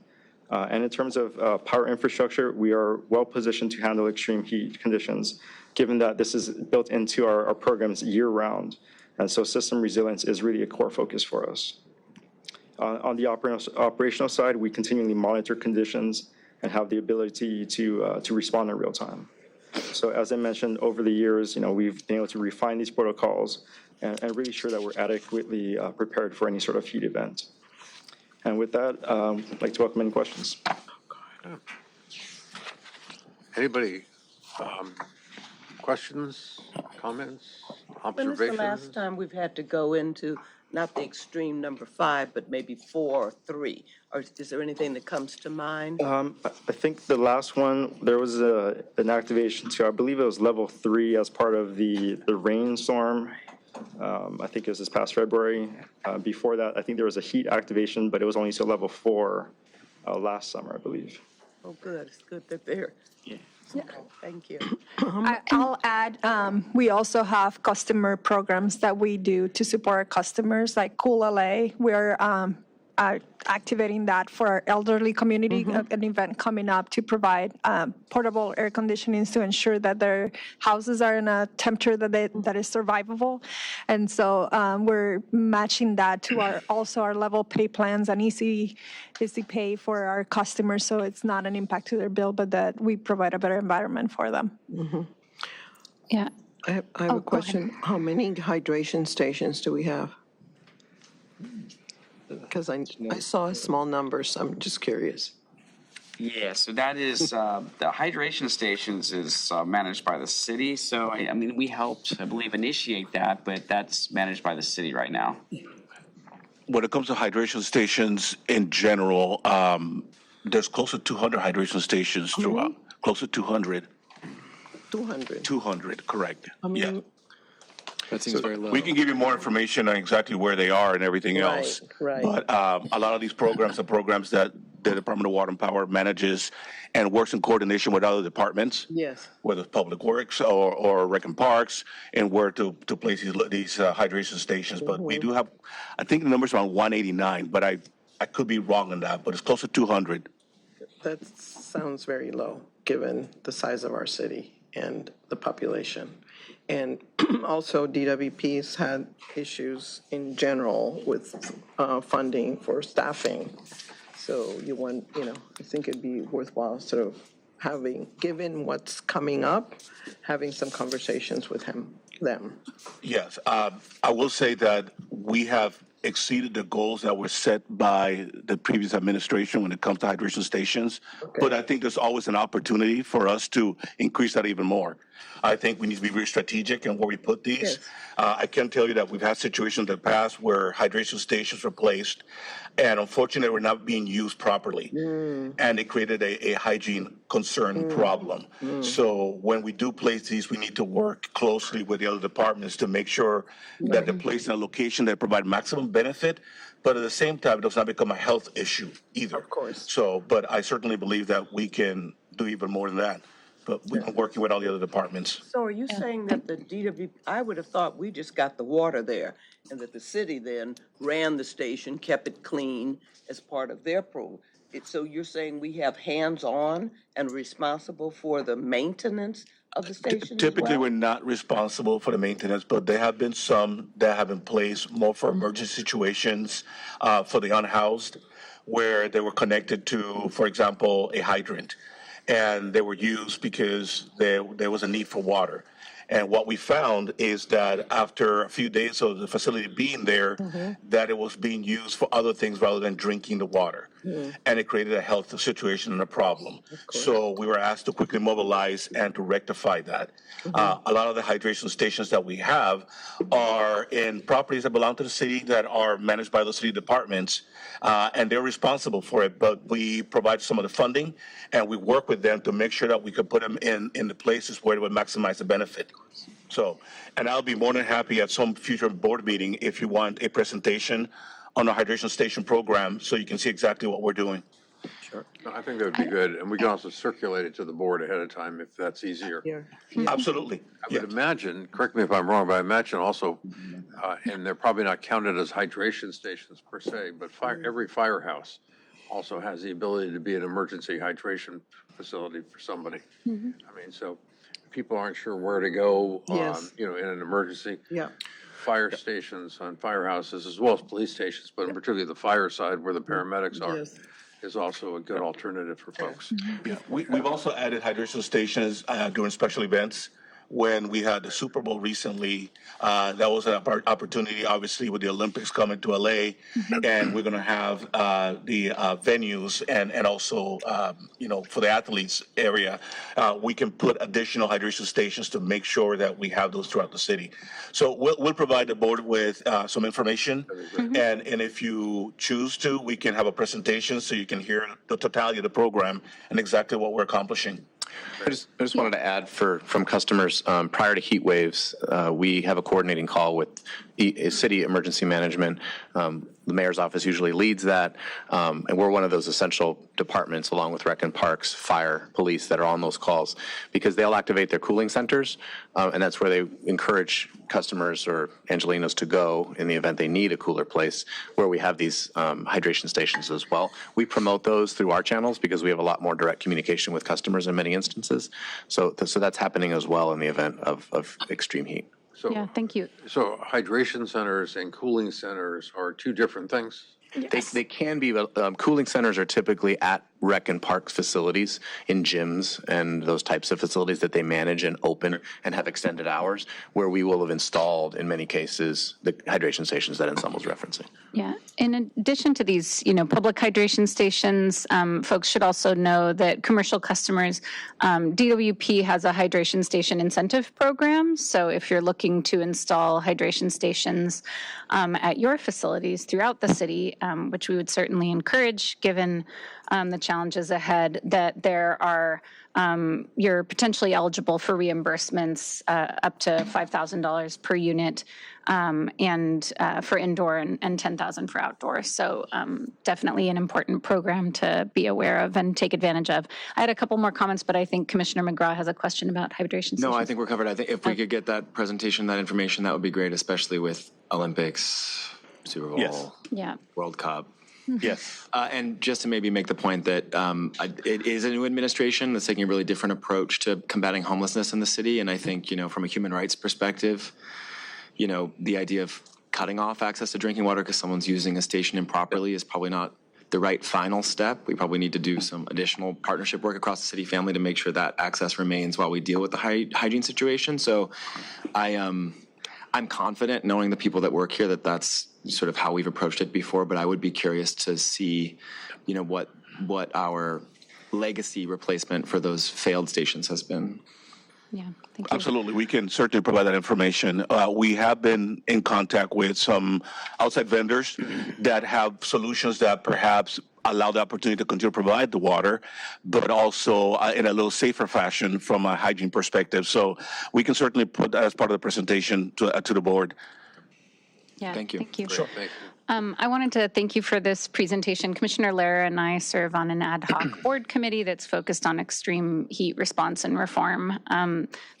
And in terms of power infrastructure, we are well positioned to handle extreme heat conditions, given that this is built into our programs year round. And so system resilience is really a core focus for us. On the operational side, we continually monitor conditions and have the ability to respond in real time. So as I mentioned, over the years, we've been able to refine these protocols and really ensure that we're adequately prepared for any sort of heat event. And with that, I'd like to welcome any questions. Anybody, questions, comments, When is the observations? last time we've had to go into, not the extreme number 5, but maybe 4 or 3? Or is there anything that comes to mind? I think the last one, there was an activation to, I believe it was level 3 as part of the rainstorm. I think it was this past February. Before that, I think there was a heat activation, but it was only to level 4 last summer, I believe. Oh, good. It's good that they're. Yeah. Thank you. I'll add, we also have customer programs that we do to support our customers, like Cool LA. We're activating that for our elderly community, an event coming up to provide portable air conditionings to ensure that their houses are in a temperature that is survivable. And so we're matching that to our level pay plans and easy pay for our customers, so it's not an impact to their bill, but that we provide a better environment for them. Yeah. I have a question. How many hydration stations do we have? Because I saw a small number, so I'm just curious. Yeah, so that is, the hydration stations is managed by the city. So, I mean, we helped, I believe, initiate that, but that's managed by the city right now. When it comes to hydration stations in general, there's close to 200 hydration stations throughout. Close to 200. 200. 200, correct. I mean, Yeah. That seems very low. We can give you more information on exactly where they are and everything else. Right. But a lot of these programs are programs that the Department of Water and Power manages and works in coordination with other departments. Yes. Whether it's Public Works or Rec and Parks, and where to place these hydration stations. But we do have, I think the number's around 189, but I could be wrong on that, but it's close to 200. That sounds very low, given the size of our city and the population. And also DWP's had issues in general with funding for staffing. So I think it'd be worthwhile sort of given what's coming up, having some conversations with them. Yes, I will say that we have exceeded the goals that were set by the previous administration when it comes to hydration stations. Okay. But I think there's always an opportunity for us to increase that even more. I think we need to be very strategic in where we put these. Yes. I can tell you that we've had situations in the past where hydration stations were placed, and unfortunately, were not being used properly, and it created a hygiene concern problem. So when we do place these, we need to work closely with the other departments to make sure that they're placed in a location that provide maximum benefit, but at the same time, it does not become a health issue either. Of course. So, but I certainly believe that we can do even more than that. But we've been working with all the other departments. So are you saying that the DWP, I would have thought we just got the water there, and that the city then ran the station, kept it clean as part of their program? So you're saying we have hands-on and responsible for the maintenance of the station? Typically, we're not responsible for the maintenance, but there have been some that have been placed more for emergency situations, for the unhoused, where they were connected to, for example, a hydrant. And they were used because there was a need for water. And what we found is that after a few days of the facility being there, that it was being used for other things rather than drinking the water. And it created a health situation and a problem. So we were asked to quickly mobilize and to rectify that. A lot of the hydration stations that we have are in properties that belong to the city that are managed by the city departments, and they're responsible for it. But we provide some of the funding, and we work with them to make sure that we could put them in the places where it would maximize the benefit. So, and I'll be more than happy at some future board meeting if you want a presentation on the hydration station program so you can see exactly what we're doing. Sure. No, I think that would be good. And we can also circulate it to the board ahead of time if that's easier. Absolutely. I would imagine, correct me if I'm wrong, but I imagine also, and they're probably not counted as hydration stations per se, but every firehouse also has the ability to be an emergency hydration facility for somebody. I mean, so people aren't sure where to go, Yes. in an emergency. Yeah. fire stations on firehouses as well as police stations, but particularly the fire side where the paramedics are, Yes. is also a good alternative for folks. Yeah, we've also added hydration stations during special events. When we had the Super Bowl recently, that was an opportunity, obviously, with the Olympics coming to LA, and we're going to have the venues and also, for the athletes area, we can put additional hydration stations to make sure that we have those throughout the city. So we'll provide the board with some information, and if you choose to, we can have a presentation so you can hear the totality of the program and exactly what we're accomplishing. I just wanted to add from customers, prior to heat waves, we have a coordinating call with city emergency management. The mayor's office usually leads that, and we're one of those essential departments along with Rec and Parks, Fire, Police that are on those calls because they'll activate their cooling centers, and that's where they encourage customers or Angelenos to go in the event they need a cooler place where we have these hydration stations as well. We promote those through our channels because we have a lot more direct communication with customers in many instances. So that's happening as well in the event of extreme heat. So, Yeah, thank you. So hydration centers and cooling centers are two different things? They can be, but cooling centers are typically at Rec and Parks facilities in gyms and those types of facilities that they manage and open and have extended hours, where we will have installed, in many cases, the hydration stations that Anselm was referencing. Yeah. In addition to these, public hydration stations, folks should also know that commercial customers, DWP has a hydration station incentive program. So if you're looking to install hydration stations at your facilities throughout the city, which we would certainly encourage given the challenges ahead, that there are, you're potentially eligible for reimbursements up to $5,000 per unit and for indoor and $10,000 for outdoor. So definitely an important program to be aware of and take advantage of. I had a couple more comments, but I think Commissioner McGraw has a question about hydration stations. No, I think we're covered. I think if we could get that presentation, that information, that would be great, especially with Olympics, Super Bowl, Yes. Yeah. World Cup. Yes. And just to maybe make the point that it is a new administration that's taking a really different approach to combating homelessness in the city. And I think, from a human rights perspective, the idea of cutting off access to drinking water because someone's using a station improperly is probably not the right final step. We probably need to do some additional partnership work across the city family to make sure that access remains while we deal with the hygiene situation. So I'm confident, knowing the people that work here, that that's sort of how we've approached it before, but I would be curious to see, what our legacy replacement for those failed stations has been. Yeah, thank you. Absolutely. We can certainly provide that information. We have been in contact with some outside vendors that have solutions that perhaps allow the opportunity to continue to provide the water, but also in a little safer fashion from a hygiene perspective. So we can certainly put that as part of the presentation to the board. Yeah, Thank you. Thank you. Sure. Thank you. I wanted to thank you for this presentation. Commissioner LEHRER and I serve on an ad hoc board committee that's focused on extreme heat response and reform.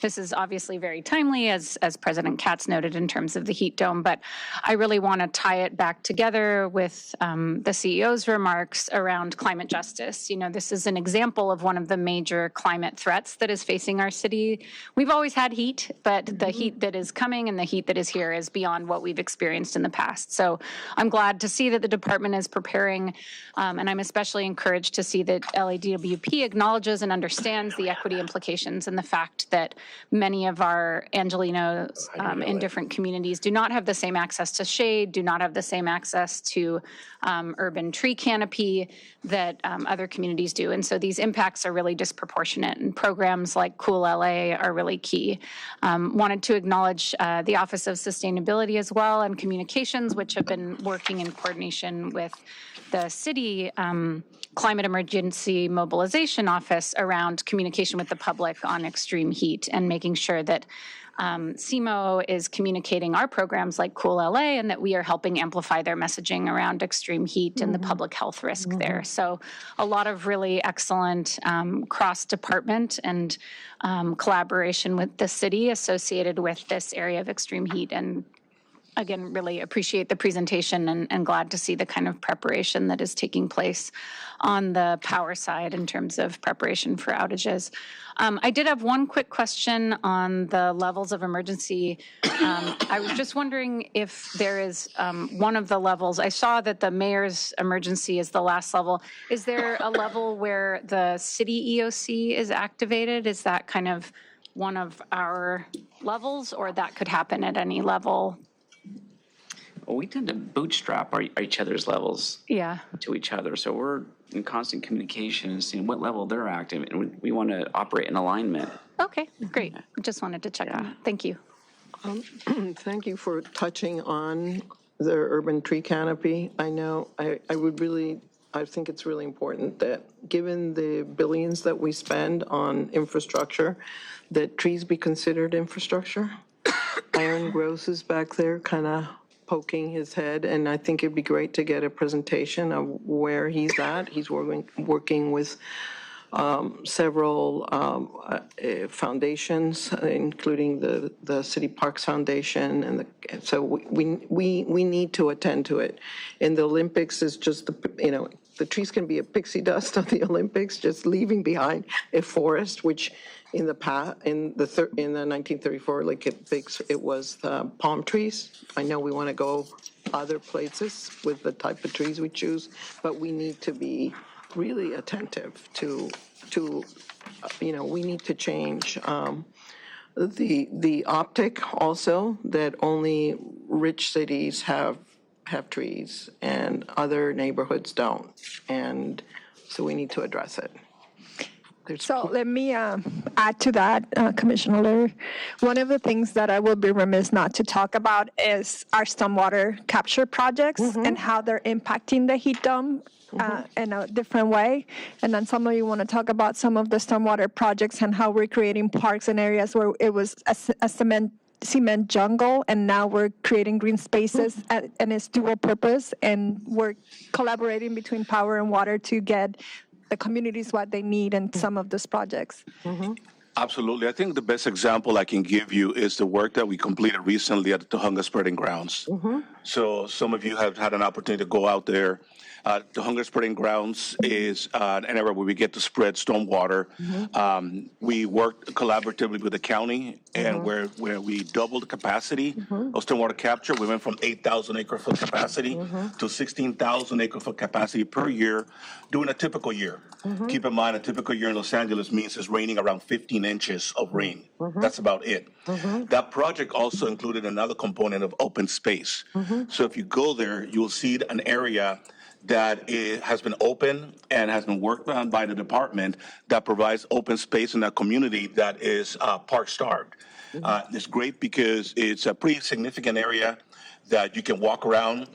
This is obviously very timely, as President KATZ noted, in terms of the heat dome, but I really want to tie it back together with the CEO's remarks around climate justice. This is an example of one of the major climate threats that is facing our city. We've always had heat, but the heat that is coming and the heat that is here is beyond what we've experienced in the past. So I'm glad to see that the department is preparing, and I'm especially encouraged to see that LADWP acknowledges and understands the equity implications and the fact that many of our Angelenos in different communities do not have the same access to shade, do not have the same access to urban tree canopy that other communities do. And so these impacts are really disproportionate, and programs like Cool LA are really key. Wanted to acknowledge the Office of Sustainability as well and Communications, which have been working in coordination with the city climate emergency mobilization office around communication with the public on extreme heat and making sure that CMO is communicating our programs like Cool LA and that we are helping amplify their messaging around extreme heat and the public health risk there. So a lot of really excellent cross-department and collaboration with the city associated with this area of extreme heat, and again, really appreciate the presentation and glad to see the kind of preparation that is taking place on the power side in terms of preparation for outages. I did have one quick question on the levels of emergency. I was just wondering if there is one of the levels, I saw that the mayor's emergency is the last level. Is there a level where the city EOC is activated? Is that kind of one of our levels, or that could happen at any level? Well, we tend to bootstrap each other's levels Yeah. to each other. So we're in constant communication and seeing what level they're active, and we want to operate in alignment. Okay, great. Just wanted to check on that. Thank you. Thank you for touching on the urban tree canopy. I know, I think it's really important that, given the billions that we spend on infrastructure, that trees be considered infrastructure. Aaron Gross is back there kind of poking his head, and I think it'd be great to get a presentation of where he's at. He's working with several foundations, including the City Parks Foundation, and so we need to attend to it. In the Olympics, is just the trees can be a pixie dust of the Olympics, just leaving behind a forest, which in the 1934 Olympics it was palm trees. I know we want to go other places with the type of trees we choose, but we need to be really attentive to we need to change the optic also, that only rich cities have trees and other neighborhoods don't, and so we need to address it. So let me add to that, Commissioner Lehr. One of the things that I will be remiss not to talk about is our stormwater capture projects and how they're impacting the heat dome in a different way. And then some of you want to talk about some of the stormwater projects and how we're creating parks and areas where it was a cement jungle, and now we're creating green spaces, and it's dual purpose, and we're collaborating between power and water to get the communities what they need in some of these projects. Absolutely. I think the best example I can give you is the work that we completed recently at the Tujunga Spreading Grounds. So some of you have had an opportunity to go out there. The Tujunga Spreading Grounds is an area where we get to spread stormwater. We worked collaboratively with the county, and where we doubled the capacity of stormwater capture. We went from 8,000 acre-foot capacity to 16,000 acre-foot capacity per year during a typical year. Keep in mind, a typical year in Los Angeles means it's raining around 15 inches of rain. That's about it. That project also included another component of open space. So if you go there, you'll see an area that has been open and has been worked on by the department that provides open space in that community that is park starved. It's great because it's a pretty significant area that you can walk around.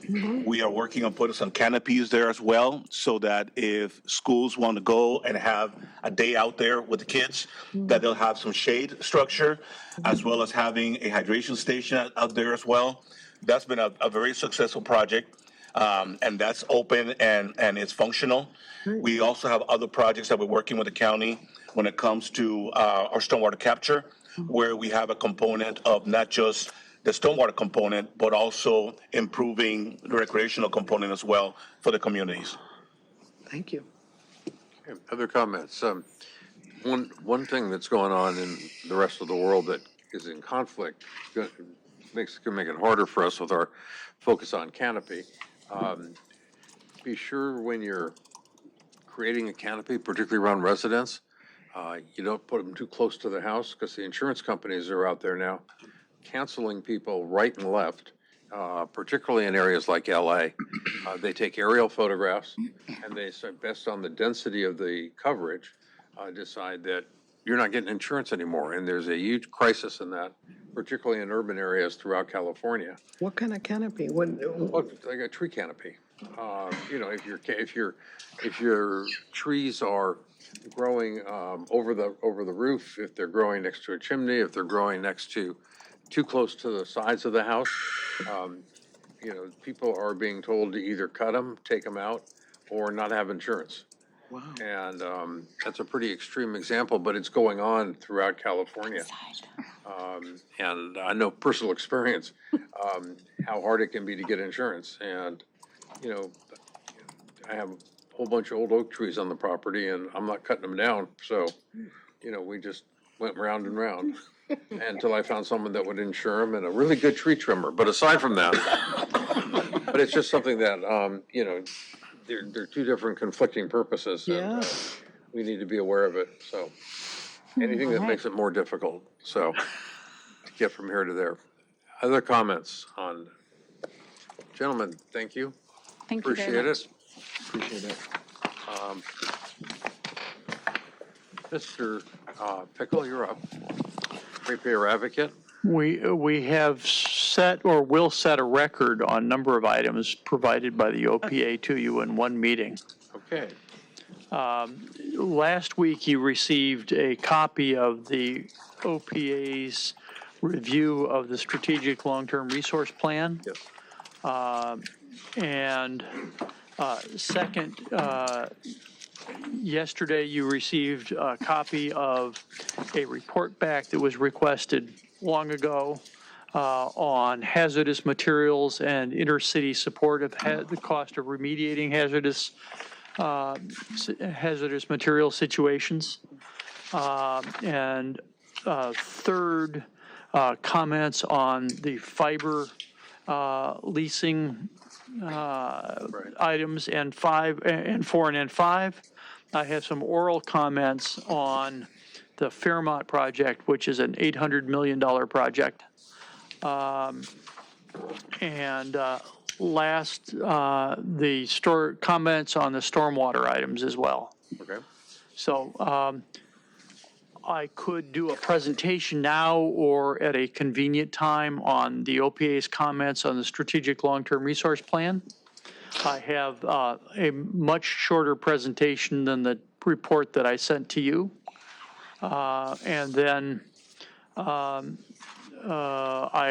We are working on putting some canopies there as well, so that if schools want to go and have a day out there with the kids, that they'll have some shade structure, as well as having a hydration station out there as well. That's been a very successful project. And that's open and it's functional. We also have other projects that we're working with the county when it comes to our stormwater capture, where we have a component of not just the stormwater component, but also improving the recreational component as well for the communities. Thank you. Okay, other comments? One thing that's going on in the rest of the world that is in conflict can make it harder for us with our focus on canopy. Be sure when you're creating a canopy, particularly around residents, you don't put them too close to the house, because the insurance companies are out there now canceling people right and left, particularly in areas like LA. They take aerial photographs, and they say, based on the density of the coverage, decide that you're not getting insurance anymore. And there's a huge crisis in that, particularly in urban areas throughout California. What kind of canopy? Like a tree canopy. If your trees are growing over the roof, if they're growing next to a chimney, if they're growing too close to the sides of the house, people are being told to either cut them, take them out, or not have insurance. Wow. And that's a pretty extreme example, but it's going on throughout California. And I know personal experience, how hard it can be to get insurance. And, you know, I have a whole bunch of old oak trees on the property and I'm not cutting them down. So, you know, we just went round and round until I found someone that would insure them and a really good tree trimmer. But aside from that, but it's just something that, you know, they're two different conflicting purposes. And, we need to be aware of it. So anything that makes it more difficult. So get from here to there. Other comments on, gentlemen, thank you. Thank you very much. Appreciate it. Mr. Pickle, you're up. Ratepayer advocate. We have set or will set a record on number of items provided by the OPA to you in one meeting. Okay. Last week, you received a copy of the OPA's review of the Strategic Long-Term Resource Plan. Yes. And second, yesterday you received a copy of a report back that was requested long ago on hazardous materials and intercity support of the cost of remediating hazardous material situations. And third, comments on the fiber leasing items, and 4 and N5. I have some oral comments on the Fairmont project, which is an $800 million project. And last, the comments on the stormwater items as well. Okay. So I could do a presentation now or at a convenient time on the OPA's comments on the Strategic Long-Term Resource Plan. I have a much shorter presentation than the report that I sent to you. And then I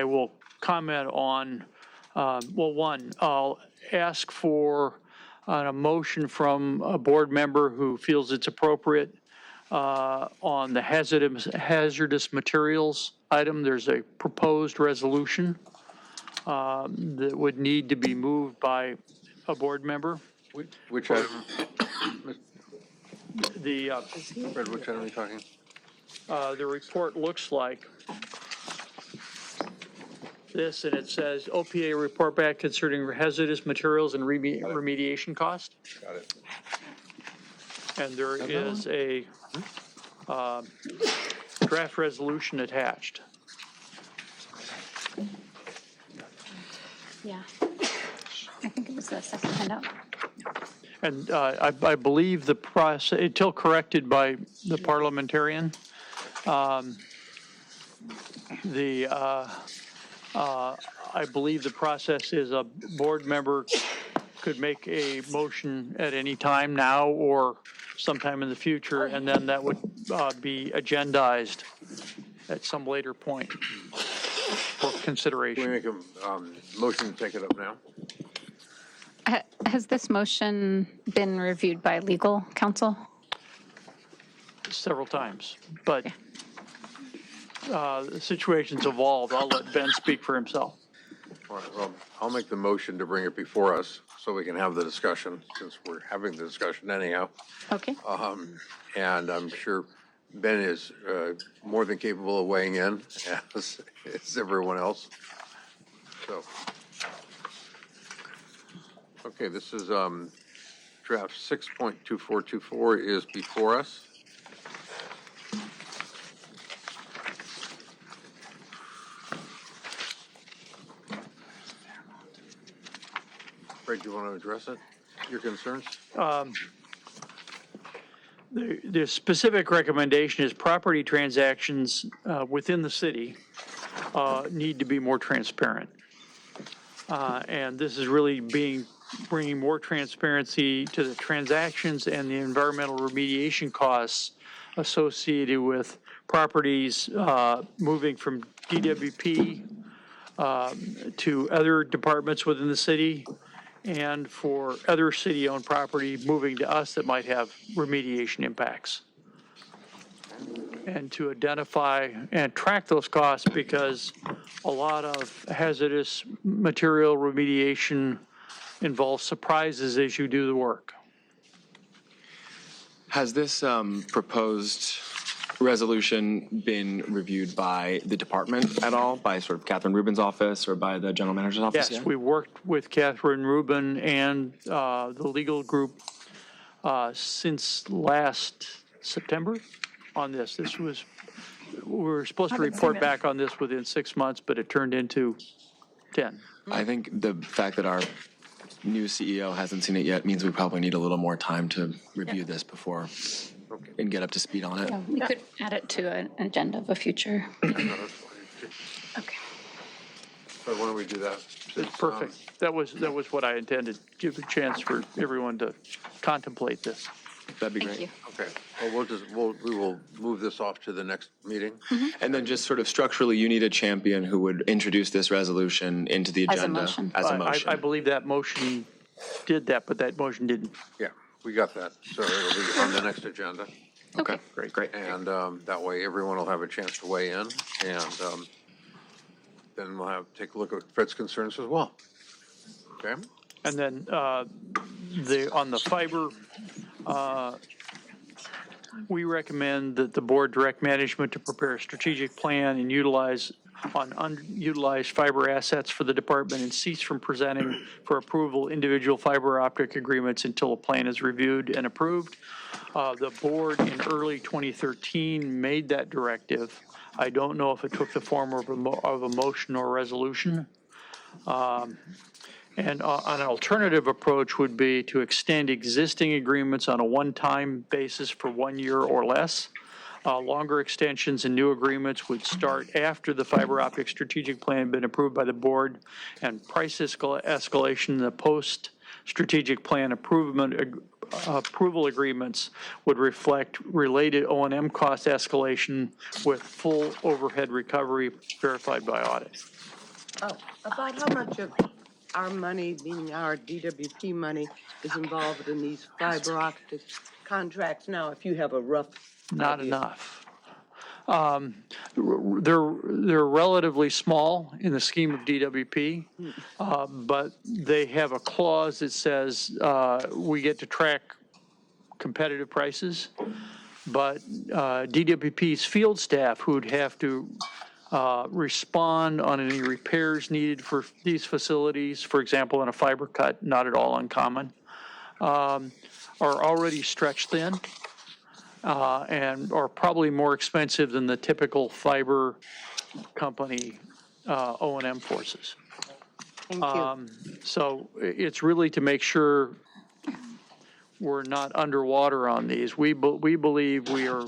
will comment on, well, one, I'll ask for a motion from a board member who feels it's appropriate on the hazardous materials item. There's a proposed resolution that would need to be moved by a board member. Which item? The Fred, which item are you talking? the report looks like this, and it says OPA report back concerning hazardous materials and remediation cost. Got it. And there is a draft resolution attached. Yeah. I think it was the second handout. And I believe the process, until corrected by the parliamentarian, I believe the process is a board member could make a motion at any time now or sometime in the future, and then that would be agendized at some later point for consideration. Can we make a motion to take it up now? Has this motion been reviewed by legal counsel? Several times, but the situation's evolved. I'll let Ben speak for himself. All right, well, I'll make the motion to bring it before us so we can have the discussion, since we're having the discussion anyhow. Okay. And I'm sure Ben is more than capable of weighing in, as everyone else. So, okay, this is draft 6.2424 is before us. Fred, do you want to address it, your concerns? The specific recommendation is property transactions within the city need to be more transparent. And this is really bringing more transparency to the transactions and the environmental remediation costs associated with properties moving from DWP to other departments within the city, and for other city-owned property moving to us that might have remediation impacts. and to identify and track those costs, because a lot of hazardous material remediation involves surprises as you do the work. Has this proposed resolution been reviewed by the department at all, by sort of Catherine Rubin's office or by the general manager's office? Yes, we worked with Catherine Rubin and the legal group since last September on this. We were supposed to report back on this within 6 months, but it turned into 10. I think the fact that our new CEO hasn't seen it yet means we probably need a little more time to review this before and get up to speed on it. Yeah, we could add it to an agenda of a future. Okay. So why don't we do that? It's perfect. That was what I intended. Give a chance for everyone to contemplate this. That'd be Thank great. you. Okay, well, we will move this off to the next meeting. And then just sort of structurally, you need a champion who would introduce this resolution into the As a agenda. motion. As a motion. I believe that motion did that, but that motion didn't. Yeah, we got that, so it'll be on the next agenda. Okay, great. And that way, everyone will have a chance to weigh in, and then we'll take a look at Fred's concerns as well. Okay? And then on the fiber, we recommend that the board direct management to prepare a strategic plan and utilize on unutilized fiber assets for the department and cease from presenting for approval individual fiber optic agreements until a plan is reviewed and approved. The board in early 2013 made that directive. I don't know if it took the form of a motion or resolution. And an alternative approach would be to extend existing agreements on a one-time basis for 1 year or less. Longer extensions and new agreements would start after the fiber optic strategic plan had been approved by the board, and price escalation in the post-strategic plan approval agreements would reflect related O&M cost escalation with full overhead recovery verified by audit. About how much of our money, meaning our DWP money, is involved in these fiber optic contracts now, if you have a rough Not idea? enough. They're relatively small in the scheme of DWP, but they have a clause that says we get to track competitive prices, but DWP's field staff who'd have to respond on any repairs needed for these facilities, for example, in a fiber cut, not at all uncommon, are already stretched thin. And are probably more expensive than the typical fiber company O&M forces. Thank you. So it's really to make sure we're not underwater on these. We believe we are,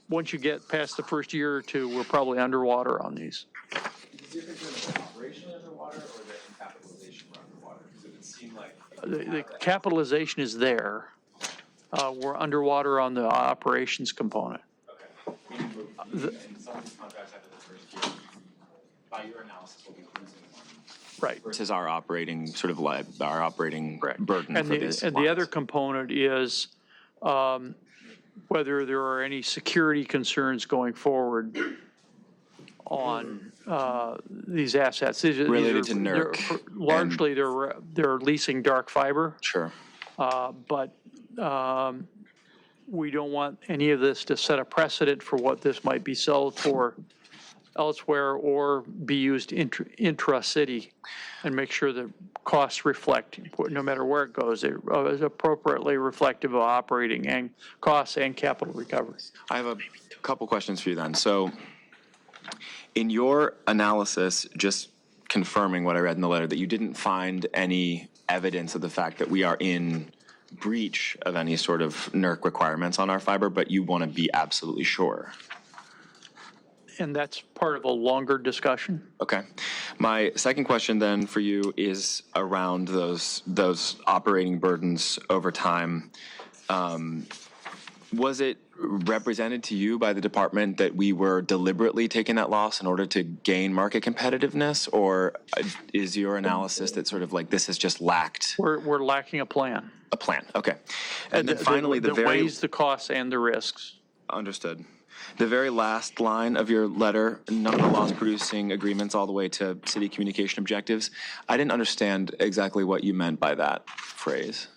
once you get past the first year or two, we're probably underwater on these. Is it operationally underwater or the capitalization underwater? Because it would seem like The capitalization is there. We're underwater on the operations component. Okay. And some of these contracts after the first year, by your analysis, will be losing money. Right. Versus our operating sort of our operating burden And for these the other component is whether there are any security concerns going forward on these assets. These related to NURIT. Largely, they're leasing dark fiber. Sure. But we don't want any of this to set a precedent for what this might be sold for elsewhere or be used intra-city, and make sure the costs reflect, no matter where it goes, it is appropriately reflective of operating and costs and capital recovery. I have a couple questions for you then. So in your analysis, just confirming what I read in the letter, that you didn't find any evidence of the fact that we are in breach of any sort of NERC requirements on our fiber, but you want to be absolutely sure. And that's part of a longer discussion. Okay. My second question then for you is around those operating burdens over time. Was it represented to you by the department that we were deliberately taking that loss in order to gain market competitiveness, or is your analysis that sort of like this has just lacked? We're lacking a plan. A plan, okay. And then finally, the very weighs the costs and the risks. understood. The very last line of your letter, none of the loss-producing agreements all the way to city communication objectives. I didn't understand exactly what you meant by that phrase.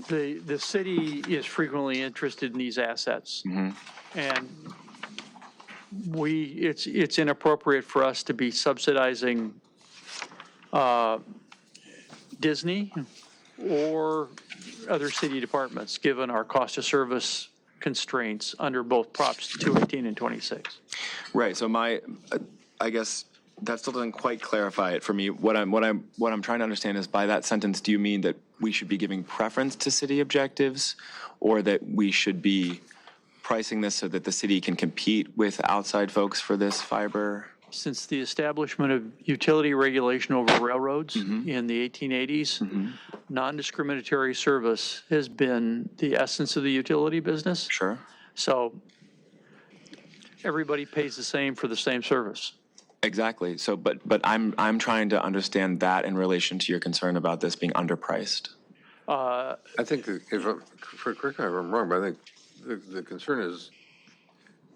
The city is frequently interested in these assets. And it's inappropriate for us to be subsidizing Disney or other city departments, given our cost of service constraints under both Props 218 and 26. Right. So I guess that still doesn't quite clarify it for me. What I'm trying to understand is, by that sentence, do you mean that we should be giving preference to city objectives, or that we should be pricing this so that the city can compete with outside folks for this fiber? Since the establishment of utility regulation over railroads in the 1880s, non-discriminatory service has been the essence of the utility business. Sure. So everybody pays the same for the same service. Exactly. So, but I'm trying to understand that in relation to your concern about this being underpriced. I think that correct me if I'm wrong, but I think the concern is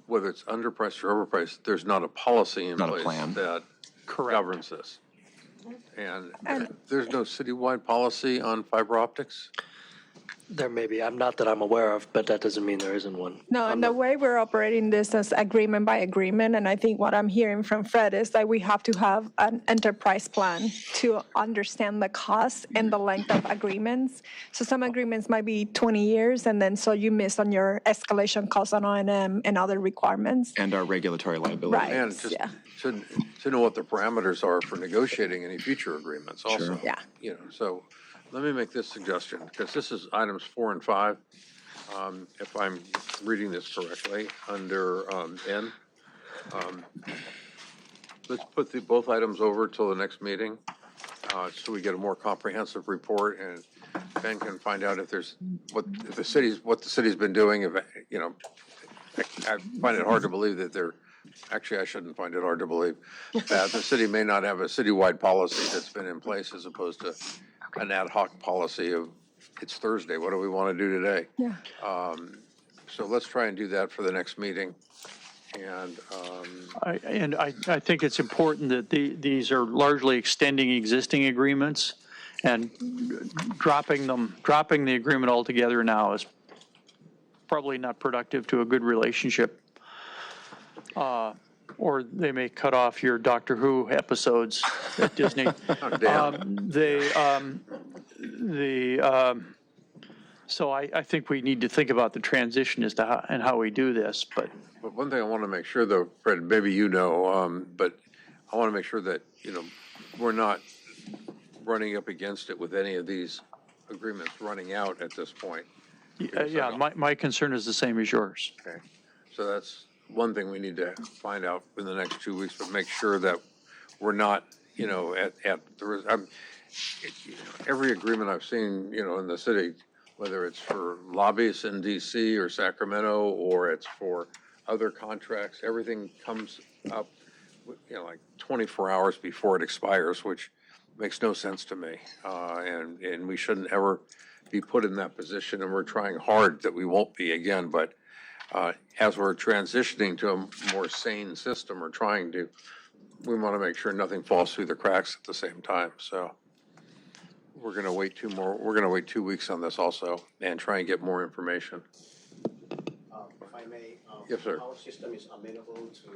whether it's underpriced or overpriced, there's not a policy in place that governs this. And there's no citywide policy on fiber optics? There may be. Not that I'm aware of, but that doesn't mean there isn't one. No, and the way we're operating this is agreement by agreement, and I think what I'm hearing from Fred is that we have to have an enterprise plan to understand the cost and the length of agreements. So some agreements might be 20 years, and then so you miss on your escalation costs on O&M and other requirements. And our regulatory liability. Right. And just to know what the parameters are for negotiating any future agreements also. Sure. Yeah. You know, so let me make this suggestion, because this is items 4 and 5. If I'm reading this correctly, under N, let's put both items over till the next meeting, so we get a more comprehensive report, and Ben can find out if there's what the city's been doing. If you know, I find it hard to believe that they're. Actually, I shouldn't find it hard to believe that the city may not have a citywide policy that's been in place, as opposed to an ad hoc policy of, it's Thursday, what do we want to do today? Yeah. So let's try and do that for the next meeting. And I think it's important that these are largely extending existing agreements, and dropping the agreement altogether now is probably not productive to a good relationship. Or they may cut off your Doctor Who episodes at Disney. So I think we need to think about the transition as to how we do this. But one thing I want to make sure, though, Fred, maybe you know, but I want to make sure that, you know, we're not running up against it with any of these agreements running out at this point. Yeah, my concern is the same as yours. Okay, so that's one thing we need to find out in the next 2 weeks, but make sure that we're not, you know, every agreement I've seen, you know, in the city, whether it's for lobbyists in DC or Sacramento, or it's for other contracts, everything comes up, you know, like 24 hours before it expires, which makes no sense to me. And we shouldn't ever be put in that position, and we're trying hard that we won't be again, but as we're transitioning to a more sane system, or trying to, we want to make sure nothing falls through the cracks at the same time. So we're going to wait 2 weeks on this also, and try and get more information. If I may, Yes, sir. Our system is amenable to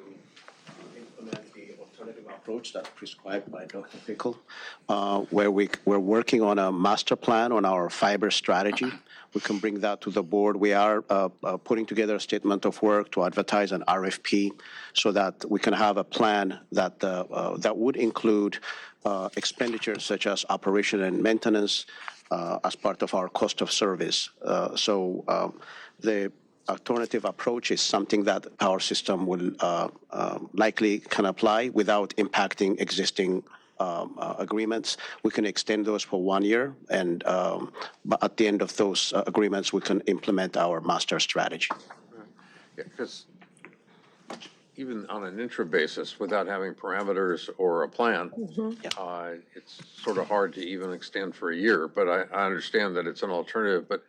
implement the alternative approach that's prescribed by Dr. Pickle, where we're working on a master plan on our fiber strategy. We can bring that to the board. We are putting together a statement of work to advertise an RFP, so that we can have a plan that that would include expenditures such as operation and maintenance as part of our cost of service. The alternative approach is something that our system will likely can apply without impacting existing agreements. We can extend those for 1 year, and but at the end of those agreements, we can implement our master strategy. Yeah, because, even on an intra basis, without having parameters or a plan, it's sort of hard to even extend for a year, but I understand that it's an alternative, but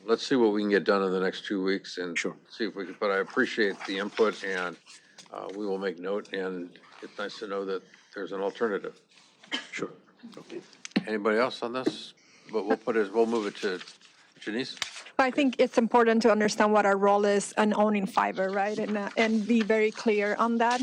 let's see what we can get done in the next 2 weeks and see if we can, but I appreciate the input and we will make note, and it's nice to know that there's an alternative. Sure. Okay. Anybody else on this? But we'll move it to Janice. I think it's important to understand what our role is in owning fiber, right? And be very clear on that.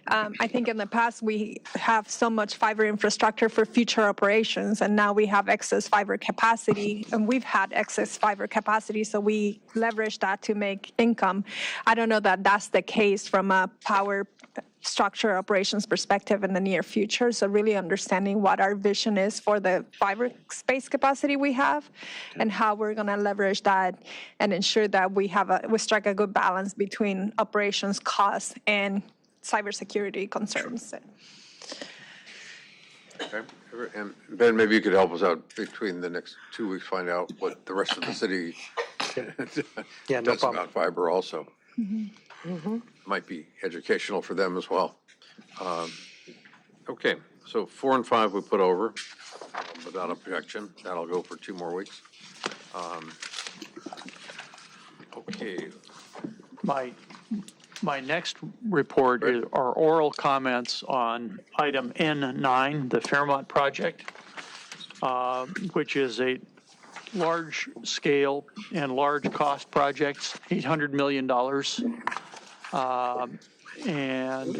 I think in the past, we have so much fiber infrastructure for future operations, and now we have excess fiber capacity, and we've had excess fiber capacity, so we leverage that to make income. I don't know that that's the case from a power structure operations perspective in the near future. So really understanding what our vision is for the fiber space capacity we have and how we're going to leverage that and ensure that we strike a good balance between operations costs and cybersecurity concerns. Okay. And Ben, maybe you could help us out between the next 2 weeks, find out what the rest of the city does about fiber also. Might be educational for them as well. Okay, so 4 and 5 we put over without objection. That'll go for 2 more weeks. Okay. My next report are oral comments on item N9, the Fairmont project, which is a large-scale and large-cost projects, $800 million, and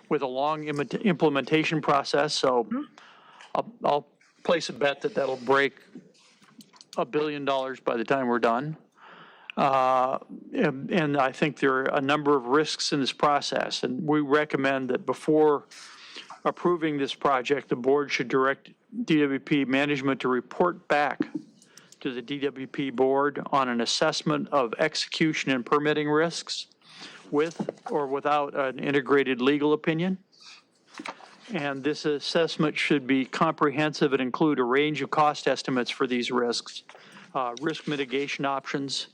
with a long implementation process. So I'll place a bet that that'll break $1 billion by the time we're done. And I think there are a number of risks in this process, and we recommend that before approving this project, the board should direct DWP management to report back to the DWP board on an assessment of execution and permitting risks with or without an integrated legal opinion. And this assessment should be comprehensive and include a range of cost estimates for these risks, risk mitigation options,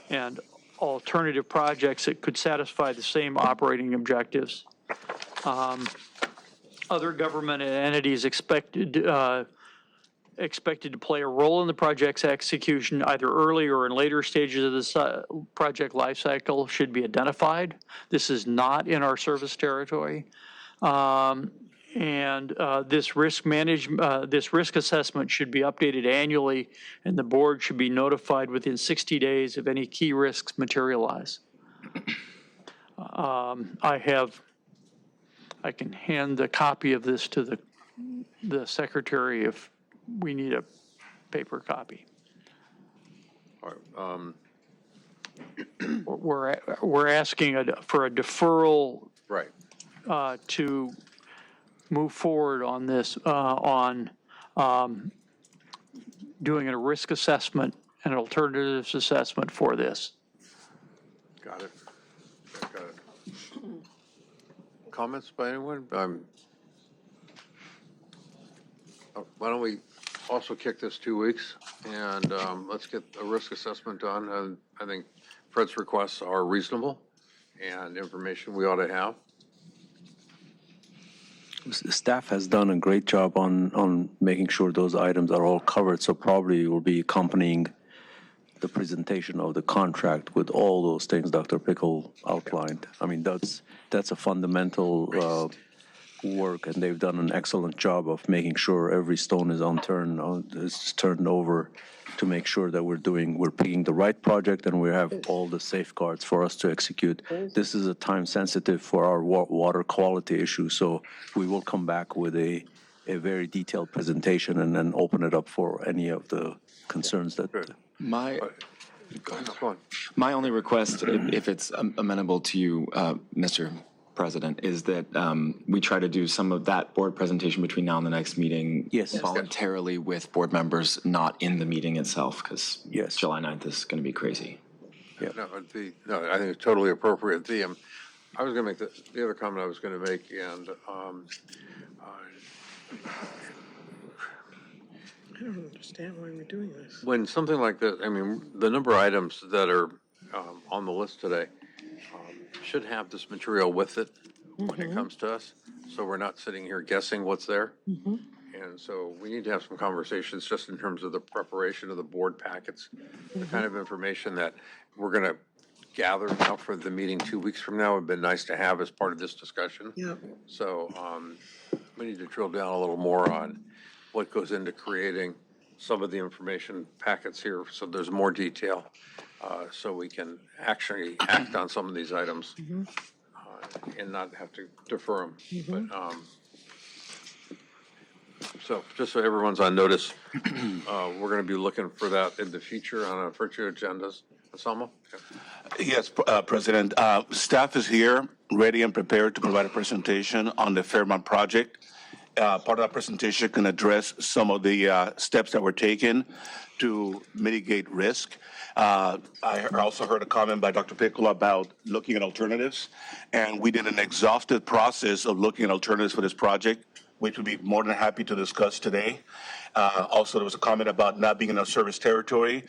and alternative projects that could satisfy the same operating objectives. Other government entities expected to play a role in the project's execution, either early or in later stages of the project lifecycle, should be identified. This is not in our service territory. This risk assessment should be updated annually, and the board should be notified within 60 days if any key risks materialize. I can hand a copy of this to the secretary if we need a paper copy. All right, we're asking for a deferral, right, to move forward on this, doing a risk assessment and an alternatives assessment for this. Got it. Got it. Comments by anyone? Why don't we also kick this 2 weeks and let's get a risk assessment done. And I think Fred's requests are reasonable and information we ought to have. Staff has done a great job on making sure those items are all covered, so probably will be accompanying the presentation of the contract with all those things Dr. Pickle outlined. I mean, that's a fundamental work, and they've done an excellent job of making sure every stone is turned over to make sure that we're picking the right project and we have all the safeguards for us to execute. This is a time sensitive for our water quality issue, so we will come back with a very detailed presentation and then open it up for any of the concerns that. My only request, if it's amenable to you, Mr. President, is that we try to do some of that board presentation between now and the next meeting voluntarily with board members not in the meeting itself, because July 9th is going to be crazy. Yeah. No, I think it's totally appropriate. I was going to make the other comment I was going to make, and I don't understand why we're doing this. when something like this, I mean, the number of items that are on the list today, should have this material with it when it comes to us, so we're not sitting here guessing what's there. And so we need to have some conversations just in terms of the preparation of the board packets, the kind of information that we're going to gather now for the meeting 2 weeks from now would be nice to have as part of this discussion. Yeah. So we need to drill down a little more on what goes into creating some of the information packets here, so there's more detail, so we can actually act on some of these items and not have to defer them. But so just so everyone's on notice, we're going to be looking for that in the future on our future agendas. Anselmo? Yes, President. Staff is here, ready and prepared to provide a presentation on the Fairmont project. Part of that presentation can address some of the steps that were taken to mitigate risk. I also heard a comment by Dr. Piccolo about looking at alternatives, and we did an exhaustive process of looking at alternatives for this project, which we'd be more than happy to discuss today. Also, there was a comment about not being in a service territory.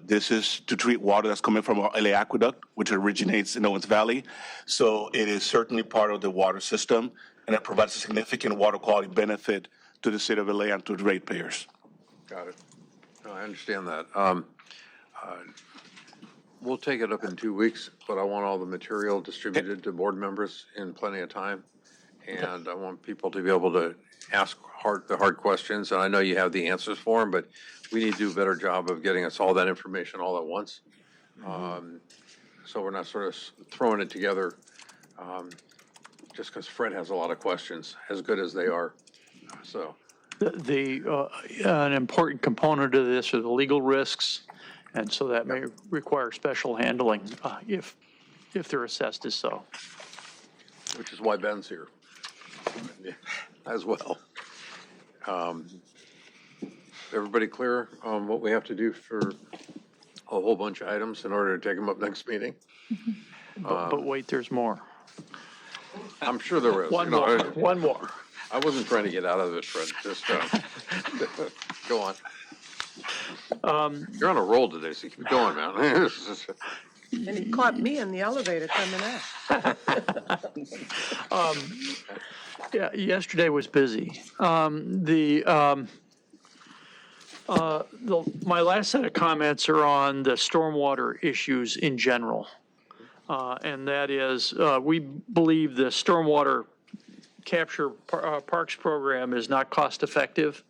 This is to treat water that's coming from our LA aqueduct, which originates in Owens Valley. So it is certainly part of the water system, and it provides a significant water quality benefit to the city of LA and to the ratepayers. Got it. No, I understand that. We'll take it up in 2 weeks, but I want all the material distributed to board members in plenty of time. And I want people to be able to ask the hard questions. And I know you have the answers for them, but we need to do a better job of getting us all that information all at once. So we're not sort of throwing it together just because Fred has a lot of questions, as good as they are. So an important component of this are the legal risks, and so that may require special handling if they're assessed as so. Which is why Ben's here as well. Everybody clear on what we have to do for a whole bunch of items in order to take them up next meeting? But wait, there's more. I'm sure there is. One more. I wasn't trying to get out of it, Fred. Just go on. You're on a roll today, so keep going, man. And he caught me in the elevator coming out. Yeah, yesterday was busy. My last set of comments are on the stormwater issues in general. And that is, we believe the stormwater capture parks program is not cost effective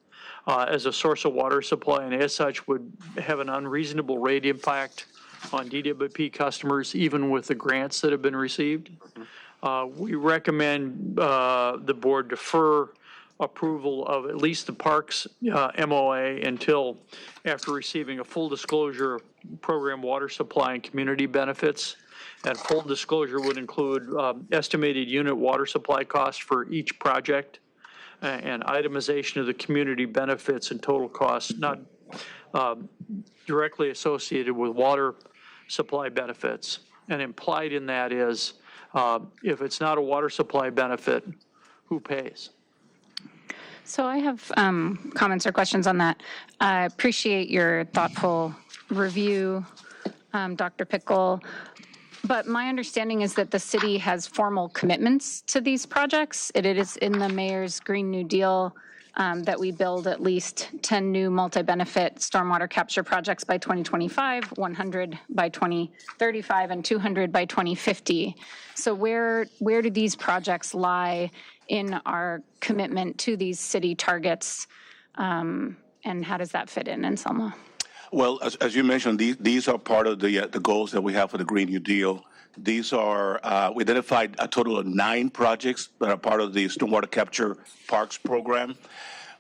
as a source of water supply, and as such would have an unreasonable rate impact on DWP customers, even with the grants that have been received. We recommend the board defer approval of at least the parks MOA until after receiving a full disclosure of program water supply and community benefits. And full disclosure would include estimated unit water supply costs for each project and itemization of the community benefits and total costs not directly associated with water supply benefits. And implied in that is if it's not a water supply benefit, who pays? So I have comments or questions on that. I appreciate your thoughtful review, Dr. Pickle. But my understanding is that the city has formal commitments to these projects. It is in the mayor's Green New Deal that we build at least 10 new multi-benefit stormwater capture projects by 2025, 100 by 2035, and 200 by 2050. So where do these projects lie in our commitment to these city targets, and how does that fit in Anselmo? Well, as you mentioned, these are part of the goals that we have for the Green New Deal. These are, we identified a total of 9 projects that are part of the Stormwater Capture Parks program.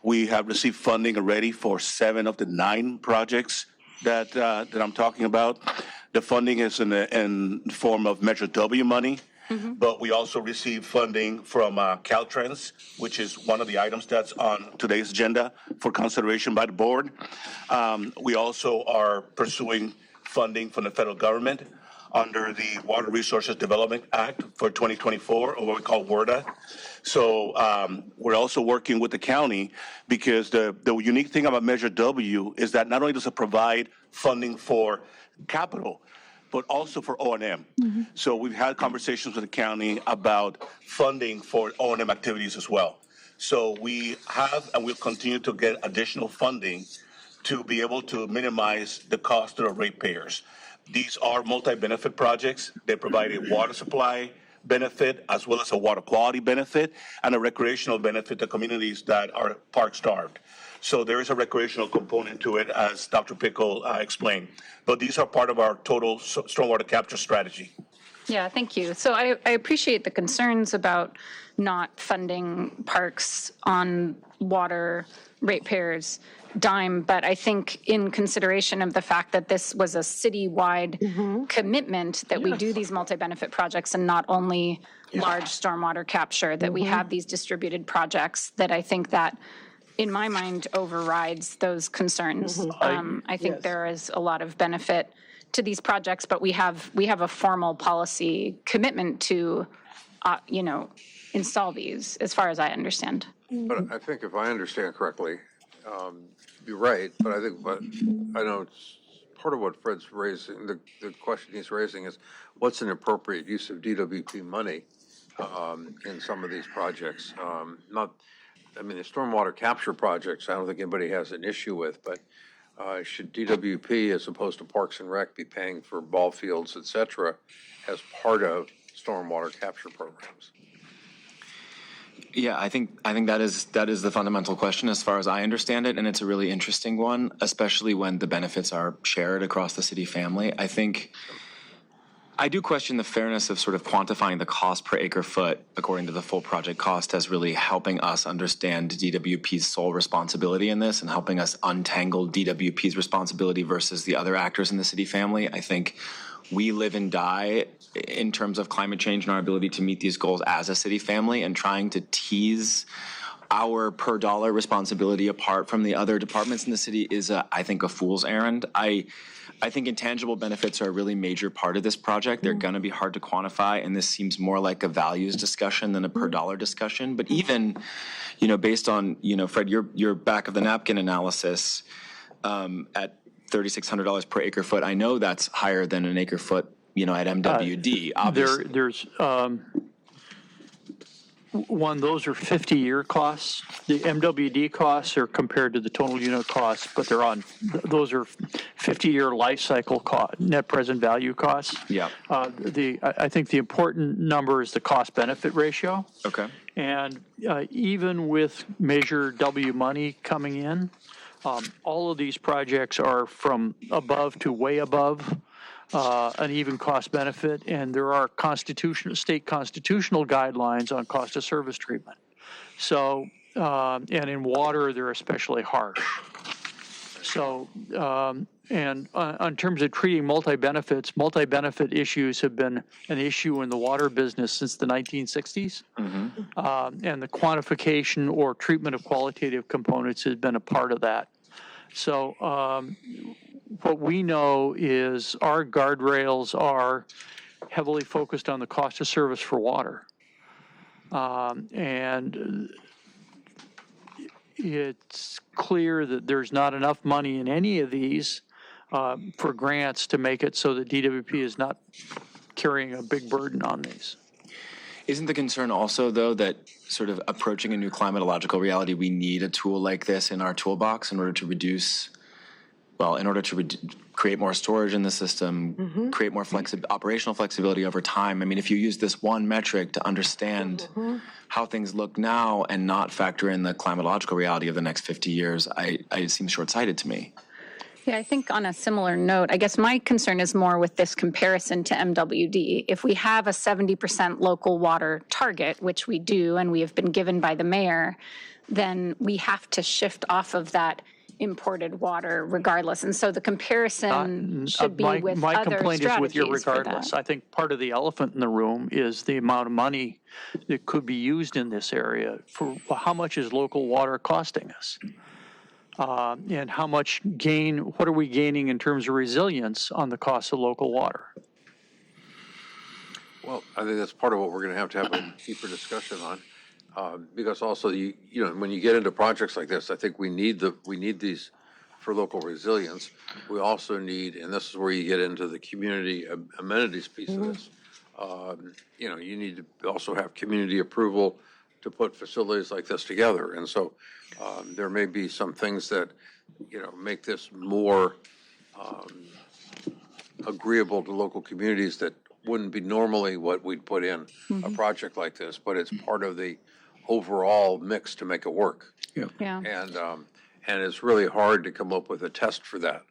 We have received funding already for 7 of the 9 projects that I'm talking about. The funding is in the form of Measure W money. But we also received funding from Caltrans, which is one of the items that's on today's agenda for consideration by the board. We also are pursuing funding from the federal government under the Water Resources Development Act for 2024, or what we call WRDA. So we're also working with the county because the unique thing about Measure W is that not only does it provide funding for capital, but also for O&M. So we've had conversations with the county about funding for O&M activities as well. So we have and will continue to get additional funding to be able to minimize the cost to the ratepayers. These are multi-benefit projects. They provide a water supply benefit as well as a water quality benefit and a recreational benefit to communities that are park starved. So there is a recreational component to it, as Dr. Pickle explained. But these are part of our total stormwater capture strategy. Yeah, thank you. So I appreciate the concerns about not funding parks on water ratepayers' dime, but I think in consideration of the fact that this was a citywide commitment that we do these multi-benefit projects and not only large stormwater capture, that we have these distributed projects, that I think that, in my mind, overrides those concerns. I think there is a lot of benefit to these projects, but we have a formal policy commitment to, install these, as far as I understand. But I think if I understand correctly, you're right, but I know it's part of what Fred's raising, the question he's raising is, what's an appropriate use of DWP money in some of these projects? The stormwater capture projects, I don't think anybody has an issue with, but should DWP, as opposed to Parks and Rec, be paying for ball fields, et cetera, as part of stormwater capture programs? Yeah, I think that is the fundamental question as far as I understand it, and it's a really interesting one, especially when the benefits are shared across the city family. I do question the fairness of sort of quantifying the cost per acre foot according to the full project cost as really helping us understand DWP's sole responsibility in this and helping us untangle DWP's responsibility versus the other actors in the city family. I think we live and die in terms of climate change and our ability to meet these goals as a city family, and trying to tease our per dollar responsibility apart from the other departments in the city is, I think, a fool's errand. I think intangible benefits are a really major part of this project. They're going to be hard to quantify, and this seems more like a values discussion than a per dollar discussion. But even, based on, Fred, your back of the napkin analysis at $3,600 per acre foot, I know that's higher than an acre foot, at MWD. Obviously. There's those are 50-year costs. The MWD costs are compared to the total unit costs, but those are 50-year life cycle net present value costs. Yeah. I think the important number is the cost benefit ratio. Okay. And even with Measure W money coming in, all of these projects are from above to way above an even cost benefit, and there are state constitutional guidelines on cost of service treatment. So, and in water, they're especially harsh. So, and in terms of treating multi-benefit issues have been an issue in the water business since the 1960s. And the quantification or treatment of qualitative components has been a part of that. So, what we know is our guardrails are heavily focused on the cost of service for water. And it's clear that there's not enough money in any of these for grants to make it so that DWP is not carrying a big burden on these. Isn't the concern also, though, that sort of approaching a new climatological reality, we need a tool like this in our toolbox in order to create more storage in the system, create more operational flexibility over time? I mean, if you use this one metric to understand how things look now and not factor in the climatological reality of the next 50 years, it seems short-sighted to me. Yeah, I think on a similar note, I guess my concern is more with this comparison to MWD. If we have a 70% local water target, which we do, and we have been given by the mayor, then we have to shift off of that imported water regardless. And so the comparison should be with my other complaint is with your strategies for regardless. that. I think part of the elephant in the room is the amount of money that could be used in this area. For how much is local water costing us? And how much what are we gaining in terms of resilience on the cost of local water? Well, I think that's part of what we're going to have a deeper discussion on, because also when you get into projects like this, I think we need these for local resilience, we also need, and this is where you get into the community amenities piece of this, you know, you need to also have community approval to put facilities like this together. And so there may be some things that, you know, make this more agreeable to local communities that wouldn't be normally what we'd put in a project like this, but it's part of the overall mix to make it work. Yeah. And it's really hard to come up with a test for that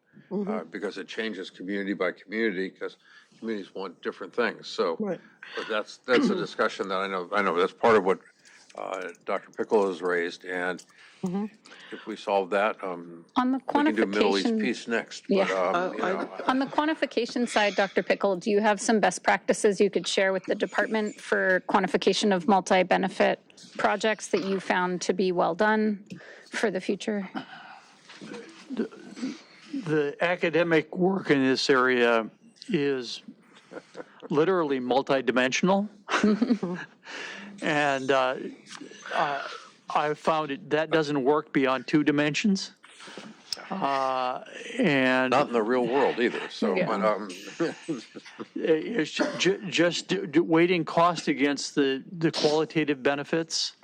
because it changes community by community because communities want different things. So, but that's a discussion that I know that's part of what Dr. Pickle has raised, and if we solve that, On the we can do Middle East quantification, piece next. Yeah. But, you know, on the quantification side, Dr. Pickle, do you have some best practices you could share with the department for quantification of multi-benefit projects that you found to be well done for the future? The academic work in this area is literally multidimensional. And I've found that doesn't work beyond 2 dimensions. And not in the real world either. So, it's just weighting cost against the qualitative benefits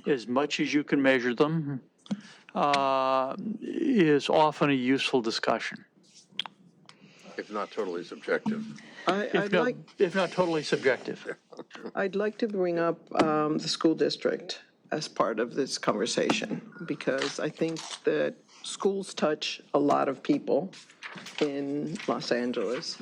as much as you can measure them is often a useful discussion. if not totally subjective. If not totally subjective. I'd like to bring up the school district as part of this conversation, because I think that schools touch a lot of people in Los Angeles.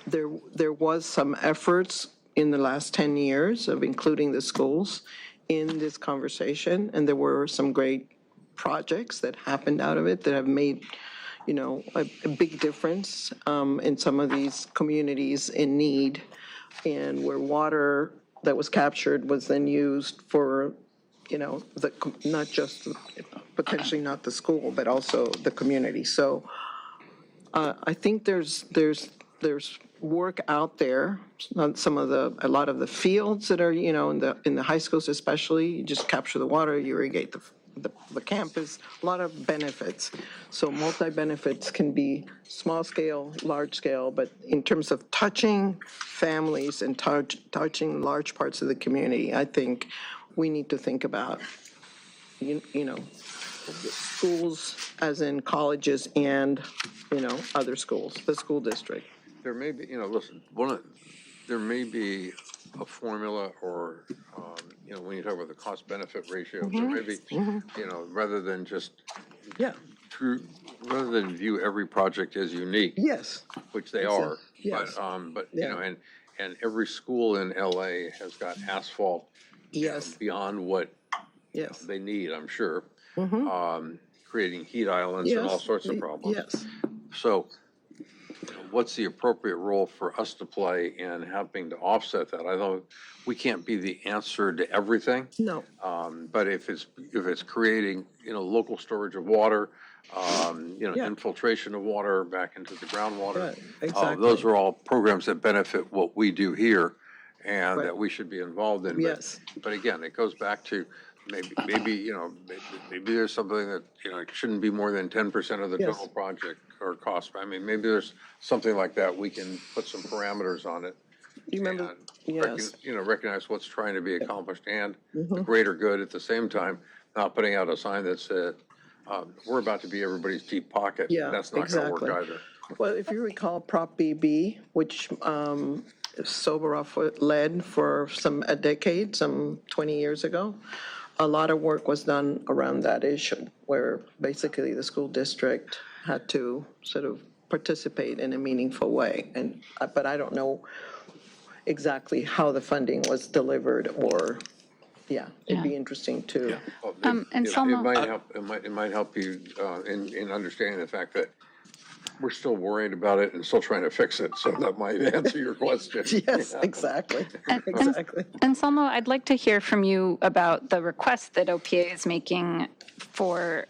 There was some efforts in the last 10 years of including the schools in this conversation, and there were some great projects that happened out of it that have made, you know, a big difference in some of these communities in need, and where water that was captured was then used for, you know, not just potentially not the school, but also the community. So I think there's work out there. A lot of the fields that are, you know, in the high schools especially, you just capture the water, you irrigate the campus, a lot of benefits. So multi-benefits can be small scale, large scale, but in terms of touching families and touching large parts of the community, I think we need to think about, you know, schools as in colleges and, you know, other schools, the school district. There may be, you know, listen, there may be a formula or, you know, when you talk about the cost-benefit ratio, there may be, you know, rather than just, rather than view every project as unique. Yes. Which they are. Yes. But you know, and every school in LA has got asphalt beyond what they need, I'm sure. Creating heat islands and all sorts of problems. Yes. So what's the appropriate role for us to play in helping to offset that? I know we can't be the answer to everything. No. But if it's creating, you know, local storage of water, you know, infiltration of water back into the groundwater, those are all programs that benefit what we do here and that we should be involved in. Yes. But again, it goes back to maybe you know, maybe there's something that, you know, it shouldn't be more than 10% of the total project or cost. I mean, maybe there's something like that. We can put some parameters on it. You remember? Yes. You know, recognize what's trying to be accomplished and the greater good at the same time, not putting out a sign that said, we're about to be everybody's deep pocket. Yeah, that's not going to work either. Well, if you recall Prop BB, which Soboroff led for a decade, some 20 years ago, a lot of work was done around that issue, where basically the school district had to sort of participate in a meaningful way. But I don't know exactly how the funding was delivered, or it'd be interesting to. And it might help you in understanding the fact that we're still worried about it and still trying to fix it. So that might answer your question. Yes, exactly. And Salmo, I'd like to hear from you about the request that OPA is making for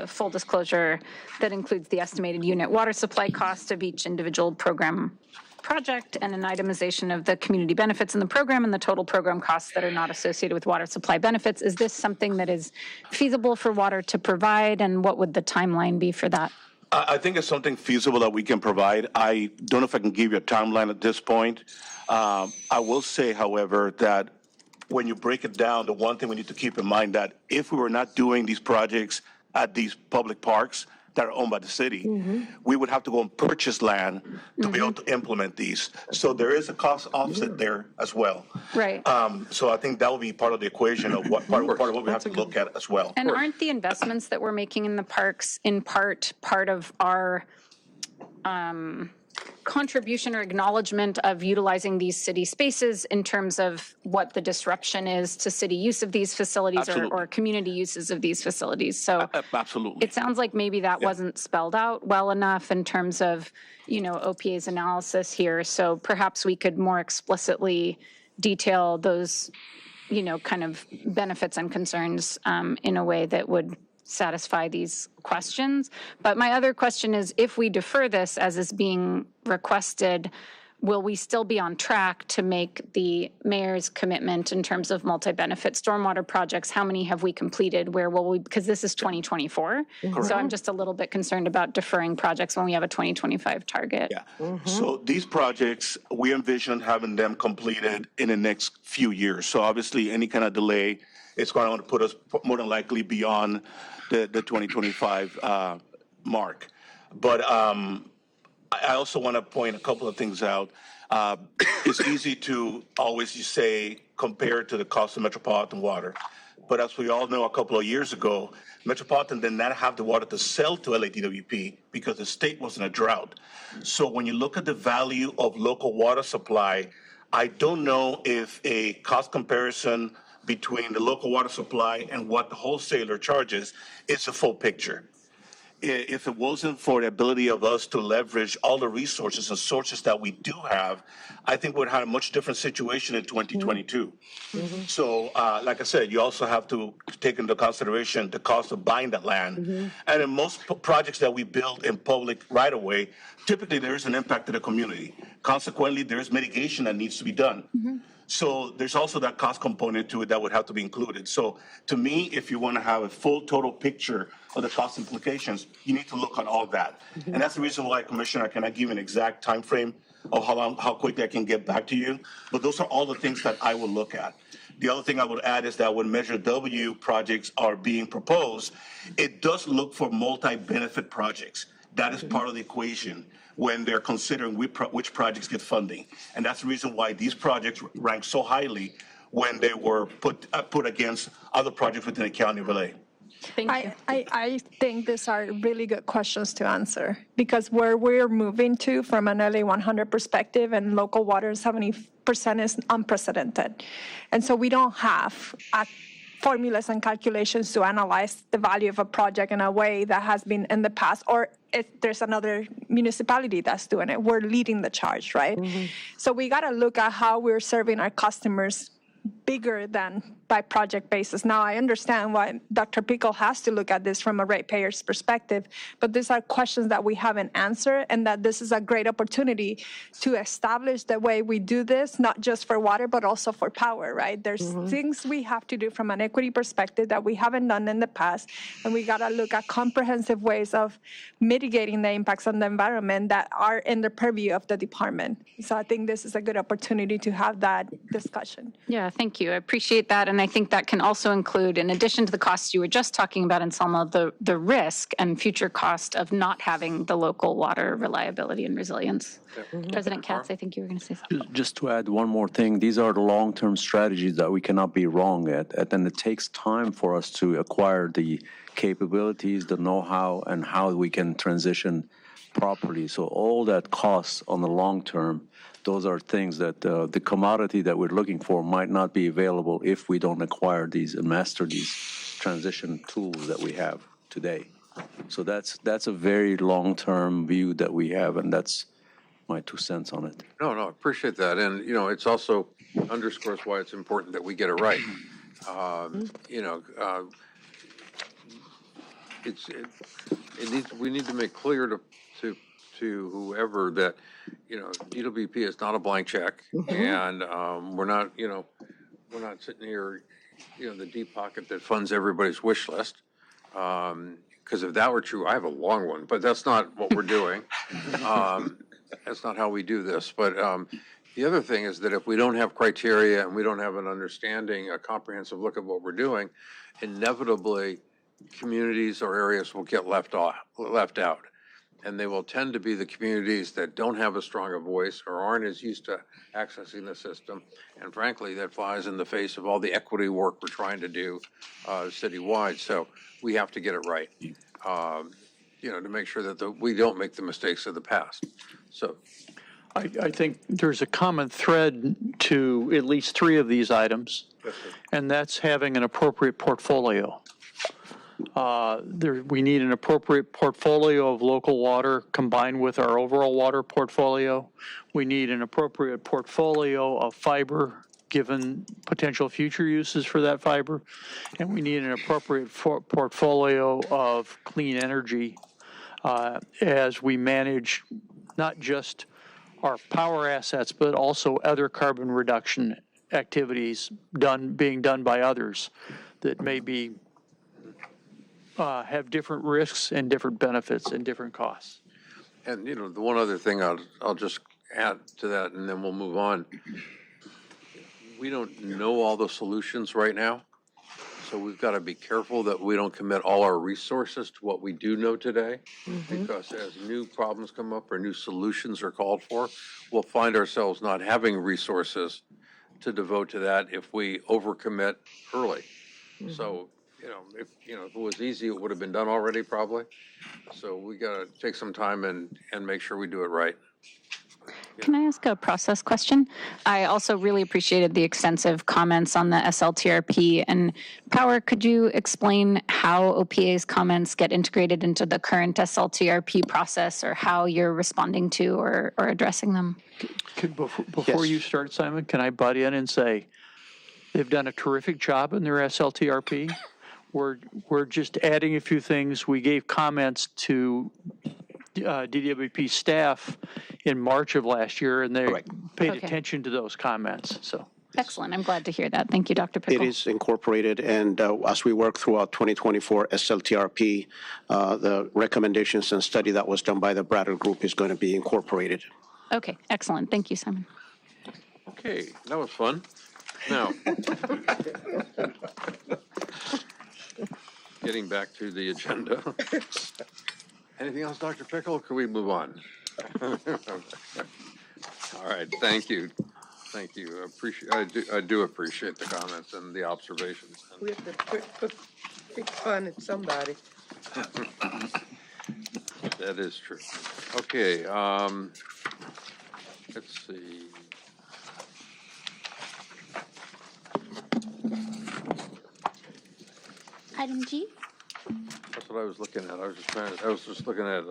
full disclosure that includes the estimated unit water supply cost of each individual program project and an itemization of the community benefits in the program and the total program costs that are not associated with water supply benefits. Is this something that is feasible for water to provide, and what would the timeline be for that? I think it's something feasible that we can provide. I don't know if I can give you a timeline at this point. I will say, however, that when you break it down, the one thing we need to keep in mind that if we were not doing these projects at these public parks that are owned by the city, we would have to go and purchase land to be able to implement these. So there is a cost offset there as well. Right. So I think that will be part of the equation of what part of what we have to look at as well. And aren't the investments that we're making in the parks in part of our contribution or acknowledgement of utilizing these city spaces in terms of what the disruption is to city use of these facilities or community uses of these facilities? So absolutely. It sounds like maybe that wasn't spelled out well enough in terms of, OPA's analysis here. So perhaps we could more explicitly detail those, kind of benefits and concerns in a way that would satisfy these questions. But my other question is, if we defer this as is being requested, will we still be on track to make the mayor's commitment in terms of multi-benefit stormwater projects? How many have we completed? Where will we, because this is 2024. So I'm just a little bit concerned about deferring projects when we have a 2025 target. Yeah. So these projects, we envision having them completed in the next few years. So obviously any kind of delay, it's going to put us more than likely beyond the 2025 mark. But I also want to point a couple of things out. It's easy to always say compare to the cost of Metropolitan Water. But as we all know, a couple of years ago, Metropolitan did not have the water to sell to LADWP because the state was in a drought. So when you look at the value of local water supply, I don't know if a cost comparison between the local water supply and what the wholesaler charges is a full picture. If it wasn't for the ability of us to leverage all the resources and sources that we do have, I think we'd have a much different situation in 2022. So, like I said, you also have to take into consideration the cost of buying that land. And in most projects that we build in public right-of-way, typically there is an impact to the community. Consequently, there is mitigation that needs to be done. So there's also that cost component to it that would have to be included. So to me, if you want to have a full total picture of the cost implications, you need to look at all that. And that's the reason why, Commissioner, I cannot give an exact time frame of how quickly I can get back to you. But those are all the things that I will look at. The other thing I would add is that when Measure W projects are being proposed, it does look for multi-benefit projects. That is part of the equation when they're considering which projects get funding. And that's the reason why these projects rank so highly when they were put against other projects within the county of LA. Thank you. I think these are really good questions to answer, because where we're moving to from an LA 100 perspective and local water 70% is unprecedented. And so we don't have formulas and calculations to analyze the value of a project in a way that has been in the past, or if there's another municipality that's doing it. We're leading the charge, right? So we got to look at how we're serving our customers bigger than by project basis. Now, I understand why Dr. Pickle has to look at this from a ratepayer's perspective, but these are questions that we haven't answered, and that this is a great opportunity to establish the way we do this, not just for water, but also for power, right? There's things we have to do from an equity perspective that we haven't done in the past, and we got to look at comprehensive ways of mitigating the impacts on the environment that are in the purview of the department. So I think this is a good opportunity to have that discussion. Yeah, thank you. I appreciate that. And I think that can also include, in addition to the costs you were just talking about, Anselmo, the risk and future cost of not having the local water reliability and resilience. President KATZ, I think you were going to say something. Just to add one more thing, these are the long-term strategies that we cannot be wrong at. And it takes time for us to acquire the capabilities, the know-how, and how we can transition properly. So all that costs on the long term, those are things that the commodity that we're looking for might not be available if we don't acquire these and master these transition tools that we have today. So that's a very long-term view that we have, and that's my 2 cents on it. No, I appreciate that. And, it's also underscores why it's important that we get it right. We need to make clear to whoever that, DWP is not a blank check, and we're not sitting here, the deep pocket that funds everybody's wish list. Because if that were true, I have a long one, but that's not what we're doing. That's not how we do this. But the other thing is that if we don't have criteria and we don't have an understanding, a comprehensive look at what we're doing, inevitably communities or areas will get left out. And they will tend to be the communities that don't have as strong a voice or aren't as used to accessing the system. And frankly, that flies in the face of all the equity work we're trying to do citywide. So we have to get it right, to make sure that we don't make the mistakes of the past. So I think there's a common thread to at least 3 of these items, and that's having an appropriate portfolio. We need an appropriate portfolio of local water combined with our overall water portfolio. We need an appropriate portfolio of fiber given potential future uses for that fiber. And we need an appropriate portfolio of clean energy as we manage not just our power assets, but also other carbon reduction activities being done by others that may be have different risks and different benefits and different costs. And, the one other thing I'll just add to that, and then we'll move on. We don't know all the solutions right now, so we've got to be careful that we don't commit all our resources to what we do know today, because as new problems come up or new solutions are called for, we'll find ourselves not having resources to devote to that if we overcommit early. So, if it was easy, it would have been done already probably. So we got to take some time and make sure we do it right. Can I ask a process question? I also really appreciated the extensive comments on the SLTRP and power. Could you explain how OPA's comments get integrated into the current SLTRP process, or how you're responding to or addressing them? Before you start, Simon, can I butt in and say they've done a terrific job in their SLTRP? We're just adding a few things. We gave comments to DWP staff in March of last year, and they paid attention to those comments. So excellent. I'm glad to hear that. Thank you, Dr. Pickle. It is incorporated, and as we work throughout 2024 SLTRP, the recommendations and study that was done by the Bradder Group is going to be incorporated. Okay, excellent. Thank you, Simon. Okay, that was fun. Now, getting back to the agenda. Anything else, Dr. Pickle, or can we move on? All right, thank you. Thank you. I do appreciate the comments and the observations. We have to pick fun at somebody. That is true. Okay, let's see. Item G. That's what I was looking at. I was just looking at,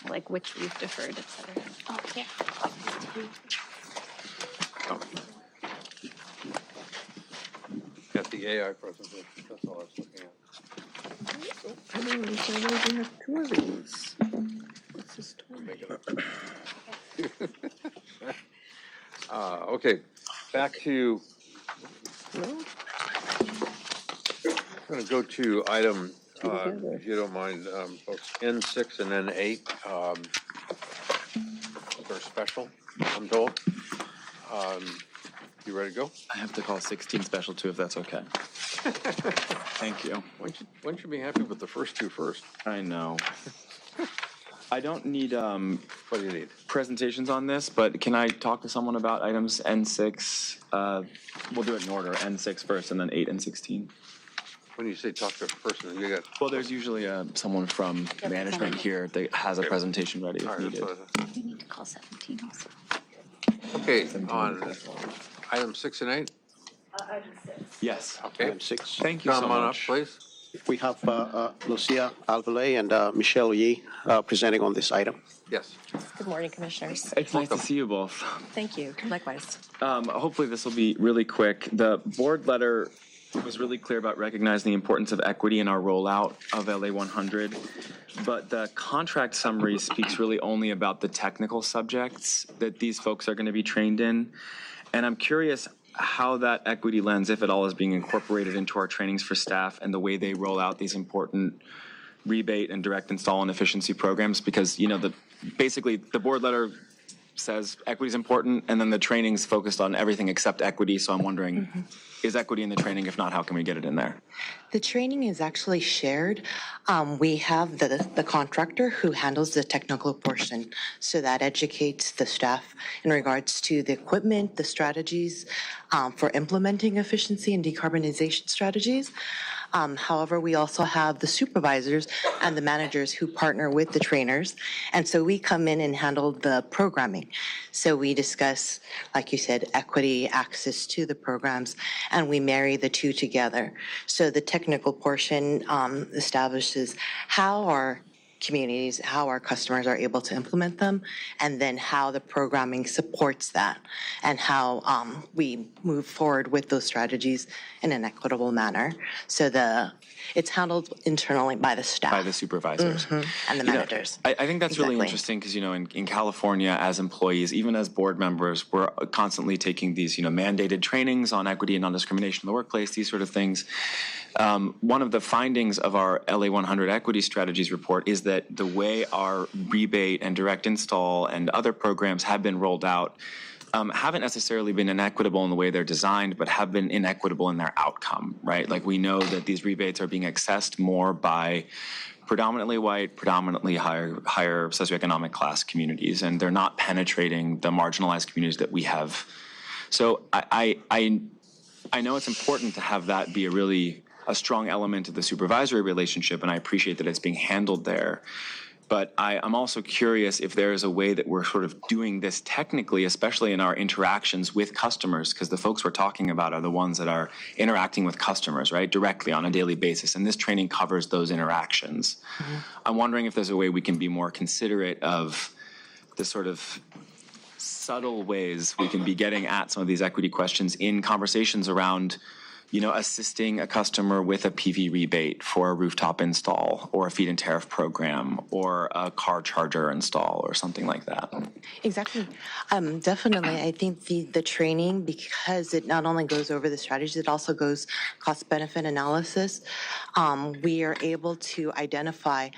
Like which we've deferred, et cetera. Oh, yeah. At the AI presentation. That's all I was looking at. I don't understand why we have 2 of these. What's this Okay, back to, I'm going to go to item, if you don't mind, folks, N6 and N8. They're special, I'm told. You ready to go? I have to call 16 special too, if that's okay. Thank you. Why don't you be happy with the first 2 first? I know. I don't need What do you need? presentations on this, but can I talk to someone about items N6? We'll do it in order, N6 first and then 8 and 16. When you say talk to a person, you got... Well, there's usually someone from management here that has a presentation ready if needed. We need to call 17 also. Okay, on item 6 and 8? Yes. Okay. Item 6. Thank you so Come on up, much. please. We have Lucia Alvarez and Michelle Yee presenting on this item. Yes. Good morning, Commissioners. It's nice to see you both. Thank you. Likewise. Hopefully this will be really quick. The board letter was really clear about recognizing the importance of equity in our rollout of LA 100, but the contract summary speaks really only about the technical subjects that these folks are going to be trained in. And I'm curious how that equity lens, if at all, is being incorporated into our trainings for staff and the way they roll out these important rebate and direct install and efficiency programs, because, you know, basically the board letter says equity is important, and then the training's focused on everything except equity. So I'm wondering, is equity in the training? If not, how can we get it in there? The training is actually shared. We have the contractor who handles the technical portion, so that educates the staff in regards to the equipment, the strategies for implementing efficiency and decarbonization strategies. However, we also have the supervisors and the managers who partner with the trainers. And so we come in and handle the programming. So we discuss, like you said, equity, access to the programs, and we marry the two together. So the technical portion establishes how our communities, how our customers are able to implement them, and then how the programming supports that, and how we move forward with those strategies in an equitable manner. So it's handled internally by the staff. By the supervisors. And the managers. I think that's really interesting because, you know, in California, as employees, even as board members, we're constantly taking these, you know, mandated trainings on equity and non-discrimination in the workplace, these sort of things. One of the findings of our LA 100 equity strategies report is that the way our rebate and direct install and other programs have been rolled out haven't necessarily been inequitable in the way they're designed, but have been inequitable in their outcome, right? Like, we know that these rebates are being accessed more by predominantly white, predominantly higher socioeconomic class communities, and they're not penetrating the marginalized communities that we have. So I know it's important to have that be a strong element of the supervisory relationship, and I appreciate that it's being handled there. But I'm also curious if there is a way that we're sort of doing this technically, especially in our interactions with customers, because the folks we're talking about are the ones that are interacting with customers, right, directly on a daily basis. And this training covers those interactions. I'm wondering if there's a way we can be more considerate of the sort of subtle ways we can be getting at some of these equity questions in conversations around, you know, assisting a customer with a PV rebate for a rooftop install or a feed and tariff program or a car charger install or something like that. Exactly. Definitely. I think the training, because it not only goes over the strategies, it also goes cost-benefit analysis. We are able to identify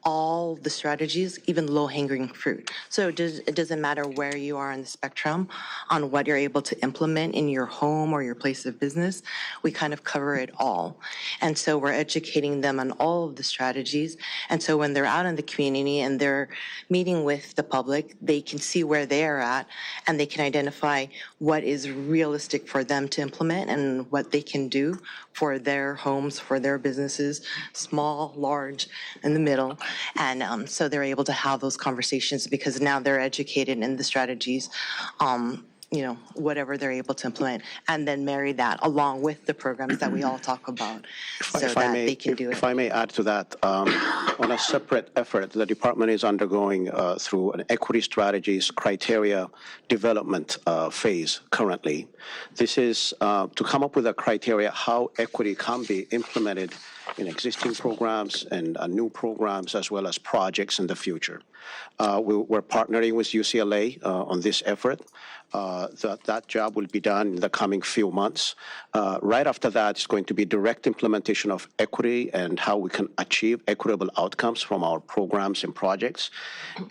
all the strategies, even low-hanging fruit. So it doesn't matter where you are in the spectrum on what you're able to implement in your home or your place of business. We kind of cover it all. And so we're educating them on all of the strategies. And so when they're out in the community and they're meeting with the public, they can see where they're at and they can identify what is realistic for them to implement and what they can do for their homes, for their businesses, small, large, in the middle. And so they're able to have those conversations because now they're educated in the strategies, you know, whatever they're able to implement, and then marry that along with the programs that we all talk about they can do it. If I may add to that, on a separate effort, the department is undergoing through an equity strategies criteria development phase currently. This is to come up with a criteria how equity can be implemented in existing programs and new programs as well as projects in the future. We're partnering with UCLA on this effort. That job will be done in the coming few months. Right after that, it's going to be direct implementation of equity and how we can achieve equitable outcomes from our programs and projects.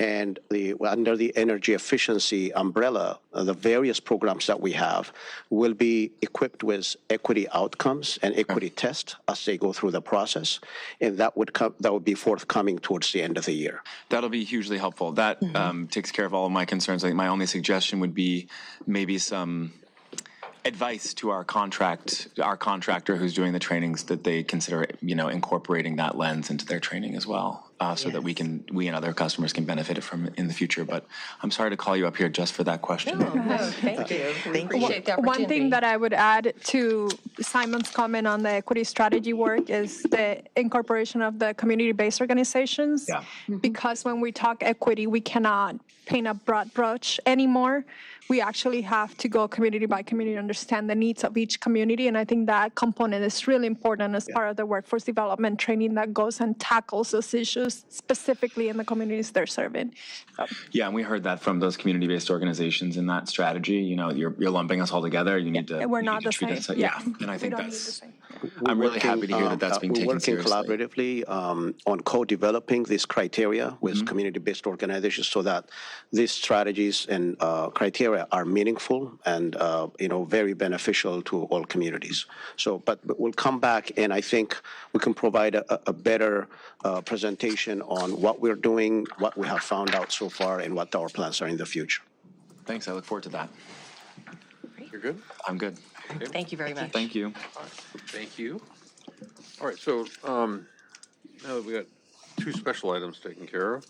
And under the energy efficiency umbrella, the various programs that we have will be equipped with equity outcomes and equity tests as they go through the process. And that would be forthcoming towards the end of the year. That'll be hugely helpful. That takes care of all of my concerns. I think my only suggestion would be maybe some advice to our contractor who's doing the trainings that they consider, you know, incorporating that lens into their training as well. so that we and other customers can benefit from it in the future. But I'm sorry to call you up here just for that question. Thank you. We appreciate the opportunity. One thing that I would add to Simon's comment on the equity strategy work is the incorporation of the community-based organizations. Yeah. Because when we talk equity, we cannot paint a broad brush anymore. We actually have to go community by community, understand the needs of each community. And I think that component is really important as part of the workforce development training that goes and tackles those issues specifically in the communities they're serving. So. Yeah, and we heard that from those community-based organizations in that strategy. You know, you're lumping us all together. You need to. We're not the treat same. us. Yeah, and I think that's. I'm really happy to hear that that's being taken We're working seriously. collaboratively on co-developing this criteria with community-based organizations so that these strategies and criteria are meaningful and very beneficial to all communities. So, but we'll come back, and I think we can provide a better presentation on what we're doing, what we have found out so far, and what our plans are in the future. Thanks. I look forward to that. You're good? I'm good. Okay. Thank you very much. Thank you. Thank you. All right, so now that we got two special items taken care of,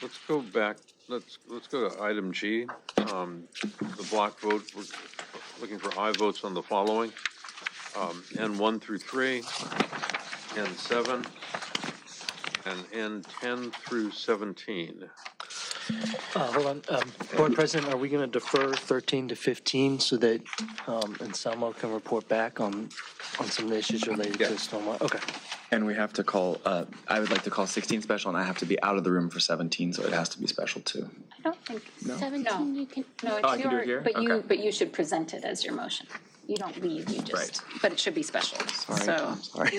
let's go back. Let's go to item G, the block vote. We're looking for aye votes on the following: N1 through 3, N7, and N10 through 17. Hold on, Board President, are we going to defer 13 to 15 so that Anselmo can report back on some of the issues related to stormwater? Okay. And we have to call, I would like to call 16 special, and I have to be out of the room for 17, so it has to be special too. I don't think. 17, you can. No, I can do it here? But you should present it as your motion. You don't leave, you just, Right. but it should be special. Sorry, So, I'm sorry.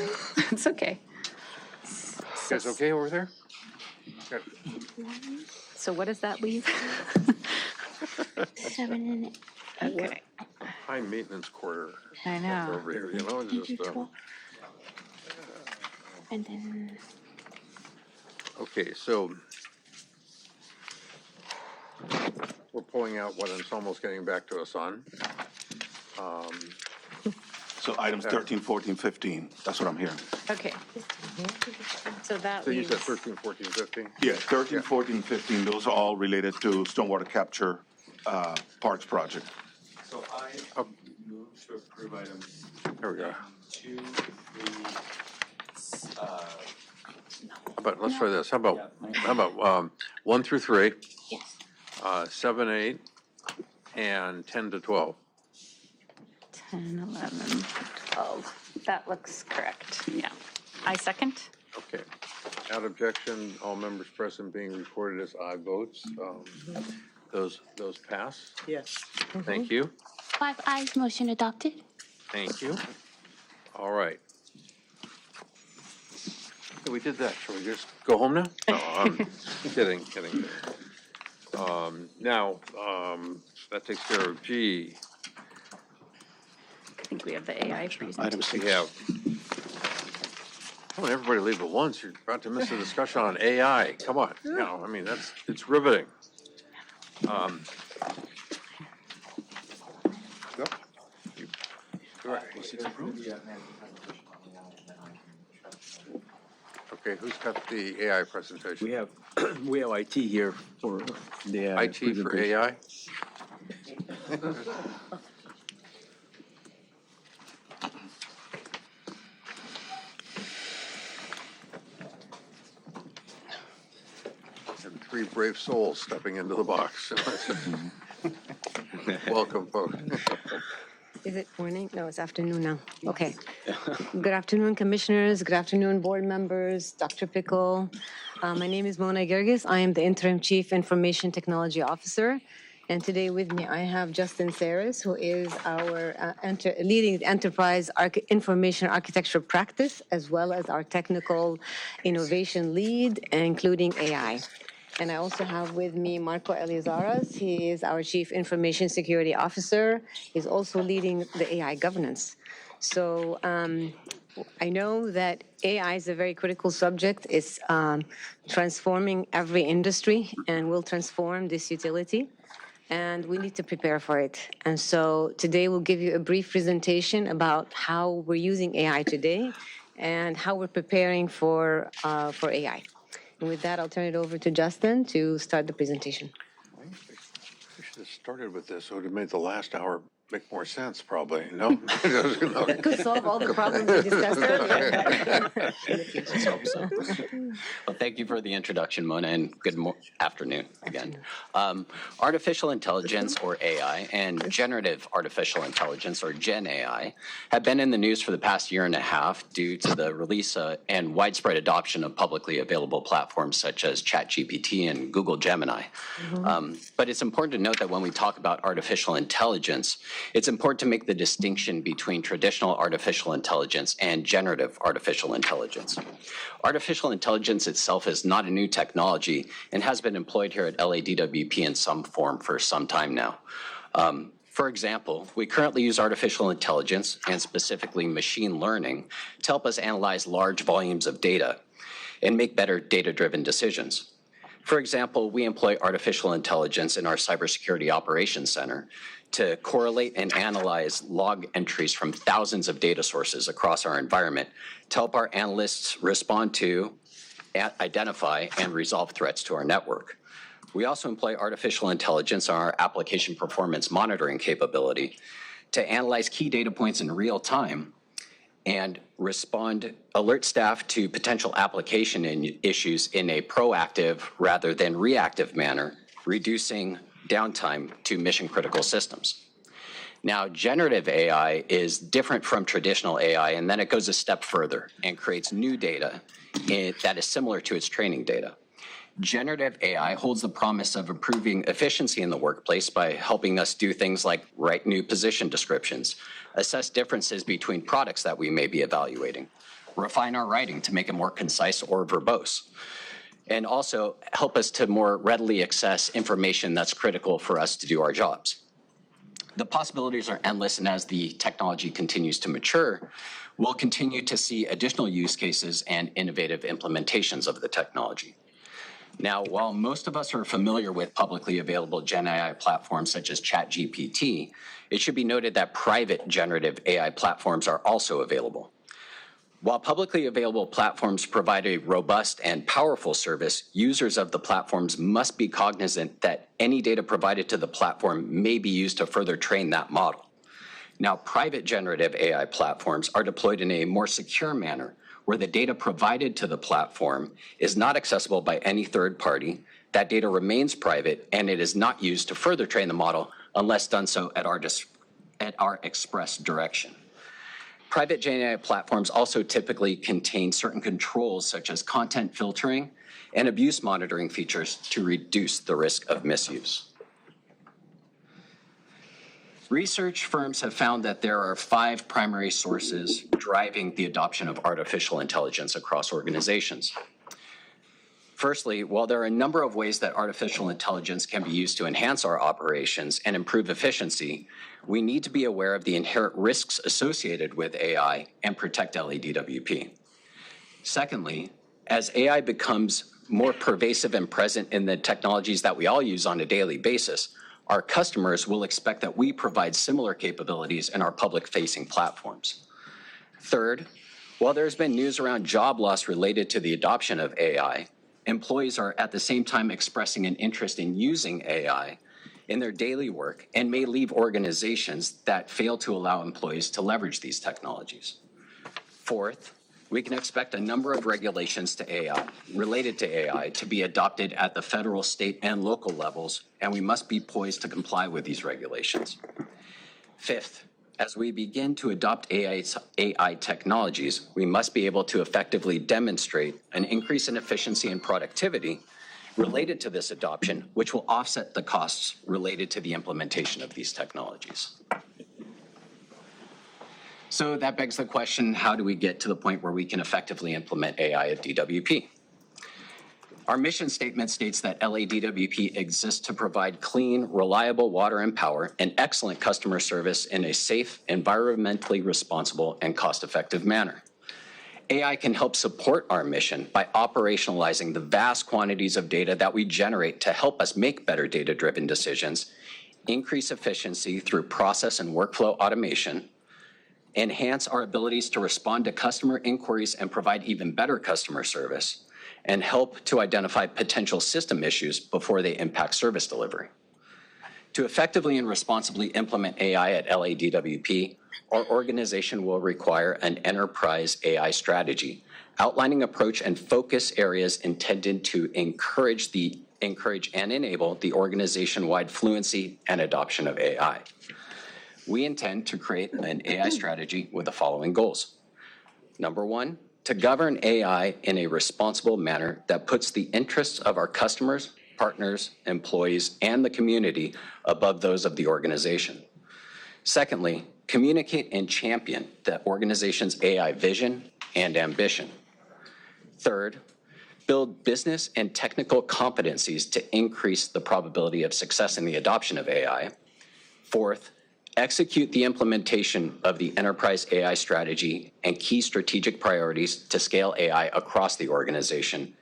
it's okay. You guys okay over there? Okay. So what does that leave? 7 and Okay. High maintenance quarter. I know. Over here, just, 12. And then okay, so we're pulling out what Anselmo's getting back to us on. So items 13, 14, 15, that's what I'm hearing. Okay. So that So you leaves. said 13, 14, 15? Yeah, 13, 14, 15, those are all related to stormwater capture parks project. So I move to approve items There we go. 2, 3, Let's try this. How about 1 through 3, yes. 7, 8, and 10 to 12? 10, 11, 12. That looks correct. Yeah. I second. Okay. Without objection, all members present being recorded as aye votes. Those pass. Yes. Thank you. 5 ayes, motion adopted. Thank you. All right. Okay, we did that. Shall we just go home now? No, I'm kidding. Now, that takes care of G. I think we have the AI presentation. Item We 6. have. Come on, everybody leave at once. You're about to miss a discussion on AI. Come on. It's riveting. Yep. Okay, who's got the AI presentation? We have IT here for the IT for presentation. AI? And 3 brave souls stepping into the box. Welcome, folks. Is it morning? No, it's afternoon now. Okay. Good afternoon, commissioners. Good afternoon, board members, Dr. Pickle. My name is Mona Gergis. I am the interim chief information technology officer. And today with me, I have Justin Saris, who is our leading enterprise information architecture practice, as well as our technical innovation lead, including AI. And I also have with me Marco Elizaras. He is our Chief Information Security Officer. He's also leading the AI governance. So I know that AI is a very critical subject. It's transforming every industry and will transform this utility. And we need to prepare for it. And so today we'll give you a brief presentation about how we're using AI today and how we're preparing for AI. And with that, I'll turn it over to Justin to start the presentation. We should have started with this, so it would have made the last hour make more sense, probably, no? It could solve all the problems we discussed earlier. Well, thank you for the introduction, Mona, and good afternoon again. Artificial intelligence, or AI, and generative artificial intelligence, or Gen AI, have been in the news for the past year and a half due to the release and widespread adoption of publicly available platforms such as ChatGPT and Google Gemini. But it's important to note that when we talk about artificial intelligence, it's important to make the distinction between traditional artificial intelligence and generative artificial intelligence. Artificial intelligence itself is not a new technology and has been employed here at LADWP in some form for some time now. For example, we currently use artificial intelligence, and specifically machine learning, to help us analyze large volumes of data and make better data-driven decisions. For example, we employ artificial intelligence in our Cybersecurity Operations Center to correlate and analyze log entries from thousands of data sources across our environment to help our analysts respond to, identify, and resolve threats to our network. We also employ artificial intelligence on our application performance monitoring capability to analyze key data points in real time and alert staff to potential application issues in a proactive rather than reactive manner, reducing downtime to mission-critical systems. Now, generative AI is different from traditional AI, and then it goes a step further and creates new data that is similar to its training data. Generative AI holds the promise of improving efficiency in the workplace by helping us do things like write new position descriptions, assess differences between products that we may be evaluating, refine our writing to make it more concise or verbose, and also help us to more readily access information that's critical for us to do our jobs. The possibilities are endless, and as the technology continues to mature, we'll continue to see additional use cases and innovative implementations of the technology. Now, while most of us are familiar with publicly available Gen AI platforms such as ChatGPT, it should be noted that private generative AI platforms are also available. While publicly available platforms provide a robust and powerful service, users of the platforms must be cognizant that any data provided to the platform may be used to further train that model. Now, private generative AI platforms are deployed in a more secure manner, where the data provided to the platform is not accessible by any third party, that data remains private, and it is not used to further train the model unless done so at our express direction. Private Gen AI platforms also typically contain certain controls such as content filtering and abuse monitoring features to reduce the risk of misuse. Research firms have found that there are 5 primary sources driving the adoption of artificial intelligence across organizations. Firstly, while there are a number of ways that artificial intelligence can be used to enhance our operations and improve efficiency, we need to be aware of the inherent risks associated with AI and protect LADWP. Secondly, as AI becomes more pervasive and present in the technologies that we all use on a daily basis, our customers will expect that we provide similar capabilities in our public-facing platforms. Third, while there's been news around job loss related to the adoption of AI, employees are at the same time expressing an interest in using AI in their daily work and may leave organizations that fail to allow employees to leverage these technologies. Fourth, we can expect a number of regulations to AI, related to AI, to be adopted at the federal, state, and local levels, and we must be poised to comply with these regulations. Fifth, as we begin to adopt AI technologies, we must be able to effectively demonstrate an increase in efficiency and productivity related to this adoption, which will offset the costs related to the implementation of these technologies. So that begs the question, how do we get to the point where we can effectively implement AI at DWP? Our mission statement states that LADWP exists to provide clean, reliable water and power and excellent customer service in a safe, environmentally responsible, and cost-effective manner. AI can help support our mission by operationalizing the vast quantities of data that we generate to help us make better data-driven decisions, increase efficiency through process and workflow automation, enhance our abilities to respond to customer inquiries and provide even better customer service, and help to identify potential system issues before they impact service delivery. To effectively and responsibly implement AI at LADWP, our organization will require an enterprise AI strategy, outlining approach and focus areas intended to encourage and enable the organization-wide fluency and adoption of AI. We intend to create an AI strategy with the following goals. Number one, to govern AI in a responsible manner that puts the interests of our customers, partners, employees, and the community above those of the organization. Secondly, communicate and champion the organization's AI vision and ambition. Third, build business and technical competencies to increase the probability of success in the adoption of AI. Fourth, execute the implementation of the enterprise AI strategy and key strategic priorities to scale AI across the organization.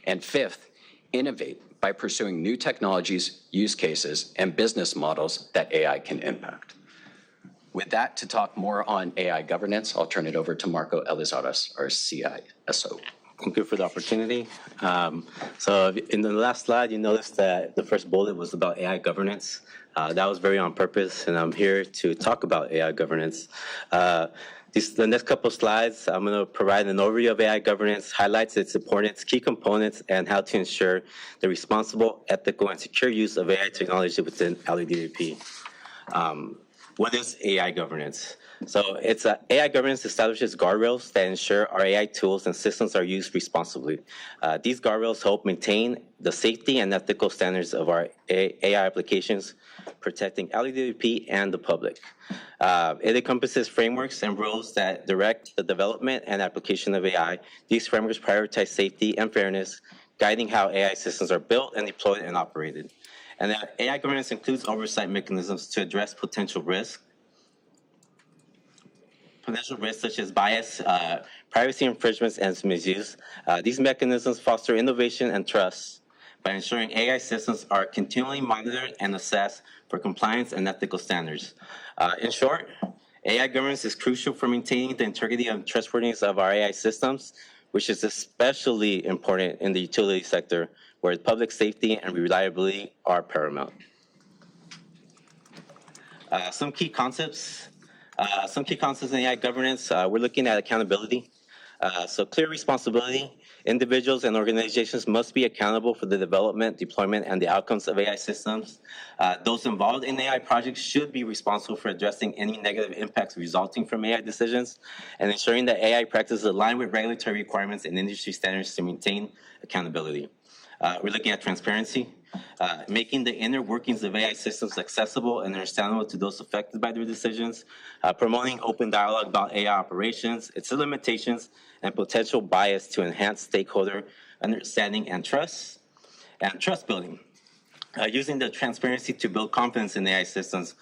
And fifth, innovate by pursuing new technologies, use cases, and business models that AI can impact. With that, to talk more on AI governance, I'll turn it over to Marco Elizares, our CISO. Thank you for the opportunity. So in the last slide, you noticed that the first bullet was about AI governance. That was very on purpose, and I'm here to talk about AI governance. The next couple slides, I'm going to provide an overview of AI governance, highlights its importance, key components, and how to ensure the responsible, ethical, and secure use of AI technology within LEDWP. What is AI governance? So AI governance establishes guardrails that ensure our AI tools and systems are used responsibly. These guardrails help maintain the safety and ethical standards of our AI applications, protecting LEDWP and the public. It encompasses frameworks and rules that direct the development and application of AI. These frameworks prioritize safety and fairness, guiding how AI systems are built and deployed and operated. And AI governance includes oversight mechanisms to address potential risks such as bias, privacy infringements, and misuse. These mechanisms foster innovation and trust by ensuring AI systems are continually monitored and assessed for compliance and ethical standards. In short, AI governance is crucial for maintaining the integrity and trustworthiness of our AI systems, which is especially important in the utility sector, where public safety and reliability are paramount. Some key concepts in AI governance, we're looking at accountability. So clear responsibility. Individuals and organizations must be accountable for the development, deployment, and the outcomes of AI systems. Those involved in AI projects should be responsible for addressing any negative impacts resulting from AI decisions and ensuring that AI practices align with regulatory requirements and industry standards to maintain accountability. We're looking at transparency. Making the inner workings of AI systems accessible and understandable to those affected by their decisions, promoting open dialogue about AI operations, its limitations, and potential bias to enhance stakeholder understanding and trust building. Using the transparency to build confidence in AI systems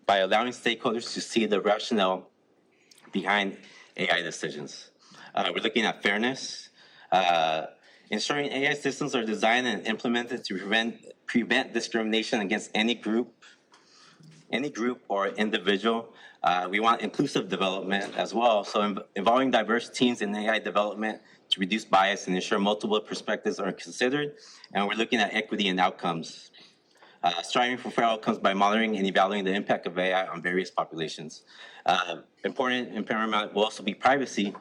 by allowing stakeholders to see the rationale behind AI decisions. We're looking at fairness. Ensuring AI systems are designed and implemented to prevent discrimination against any group or individual. We want inclusive development as well, so involving diverse teams in AI development to reduce bias and ensure multiple perspectives are considered. And we're looking at equity and outcomes. Striving for fair outcomes by monitoring and evaluating the impact of AI on various populations. Important and paramount will also be privacy,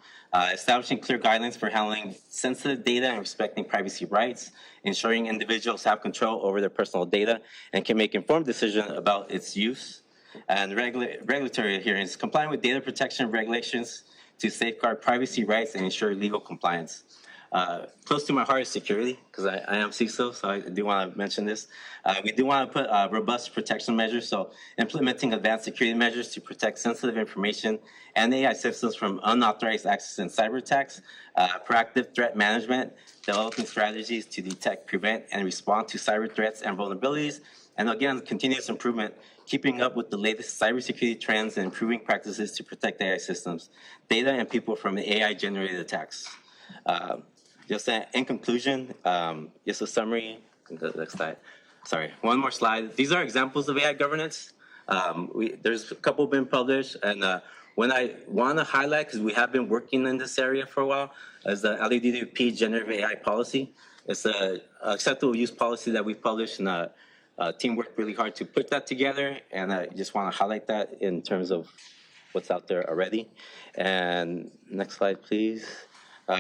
establishing clear guidelines for handling sensitive data and respecting privacy rights, ensuring individuals have control over their personal data and can make informed decisions about its use, and regulatory adherence, complying with data protection regulations to safeguard privacy rights and ensure legal compliance. Close to my heart is security, because I am CISO, so I do want to mention this. We do want to put robust protection measures, so implementing advanced security measures to protect sensitive information and AI systems from unauthorized access and cyber attacks, proactive threat management, developing strategies to detect, prevent, and respond to cyber threats and vulnerabilities, and again, continuous improvement, keeping up with the latest cybersecurity trends and improving practices to protect AI systems, data, and people from AI-generated attacks. Just in conclusion, just a summary. The next slide. Sorry, one more slide. These are examples of AI governance. There's a couple been published, and When I want to highlight, because we have been working in this area for a while, is the LEDWP generative AI policy. It's a acceptable use policy that we published, and team worked really hard to put that together. And I just want to highlight that in terms of what's out there already. And next slide, please.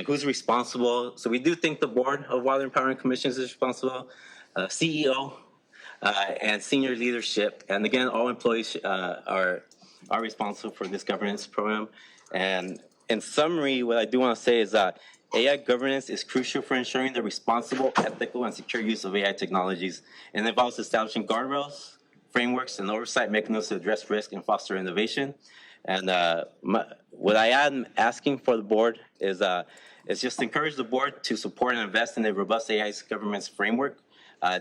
Who's responsible? So we do think the Board of Water Empowerment Commissions is responsible, CEO, and senior leadership. And again, all employees are responsible for this governance program. And in summary, what I do want to say is that AI governance is crucial for ensuring the responsible, ethical, and secure use of AI technologies. And it involves establishing guardrails, frameworks, and oversight mechanisms to address risk and foster innovation. And what I am asking for the board is just encourage the board to support and invest in a robust AI governance framework.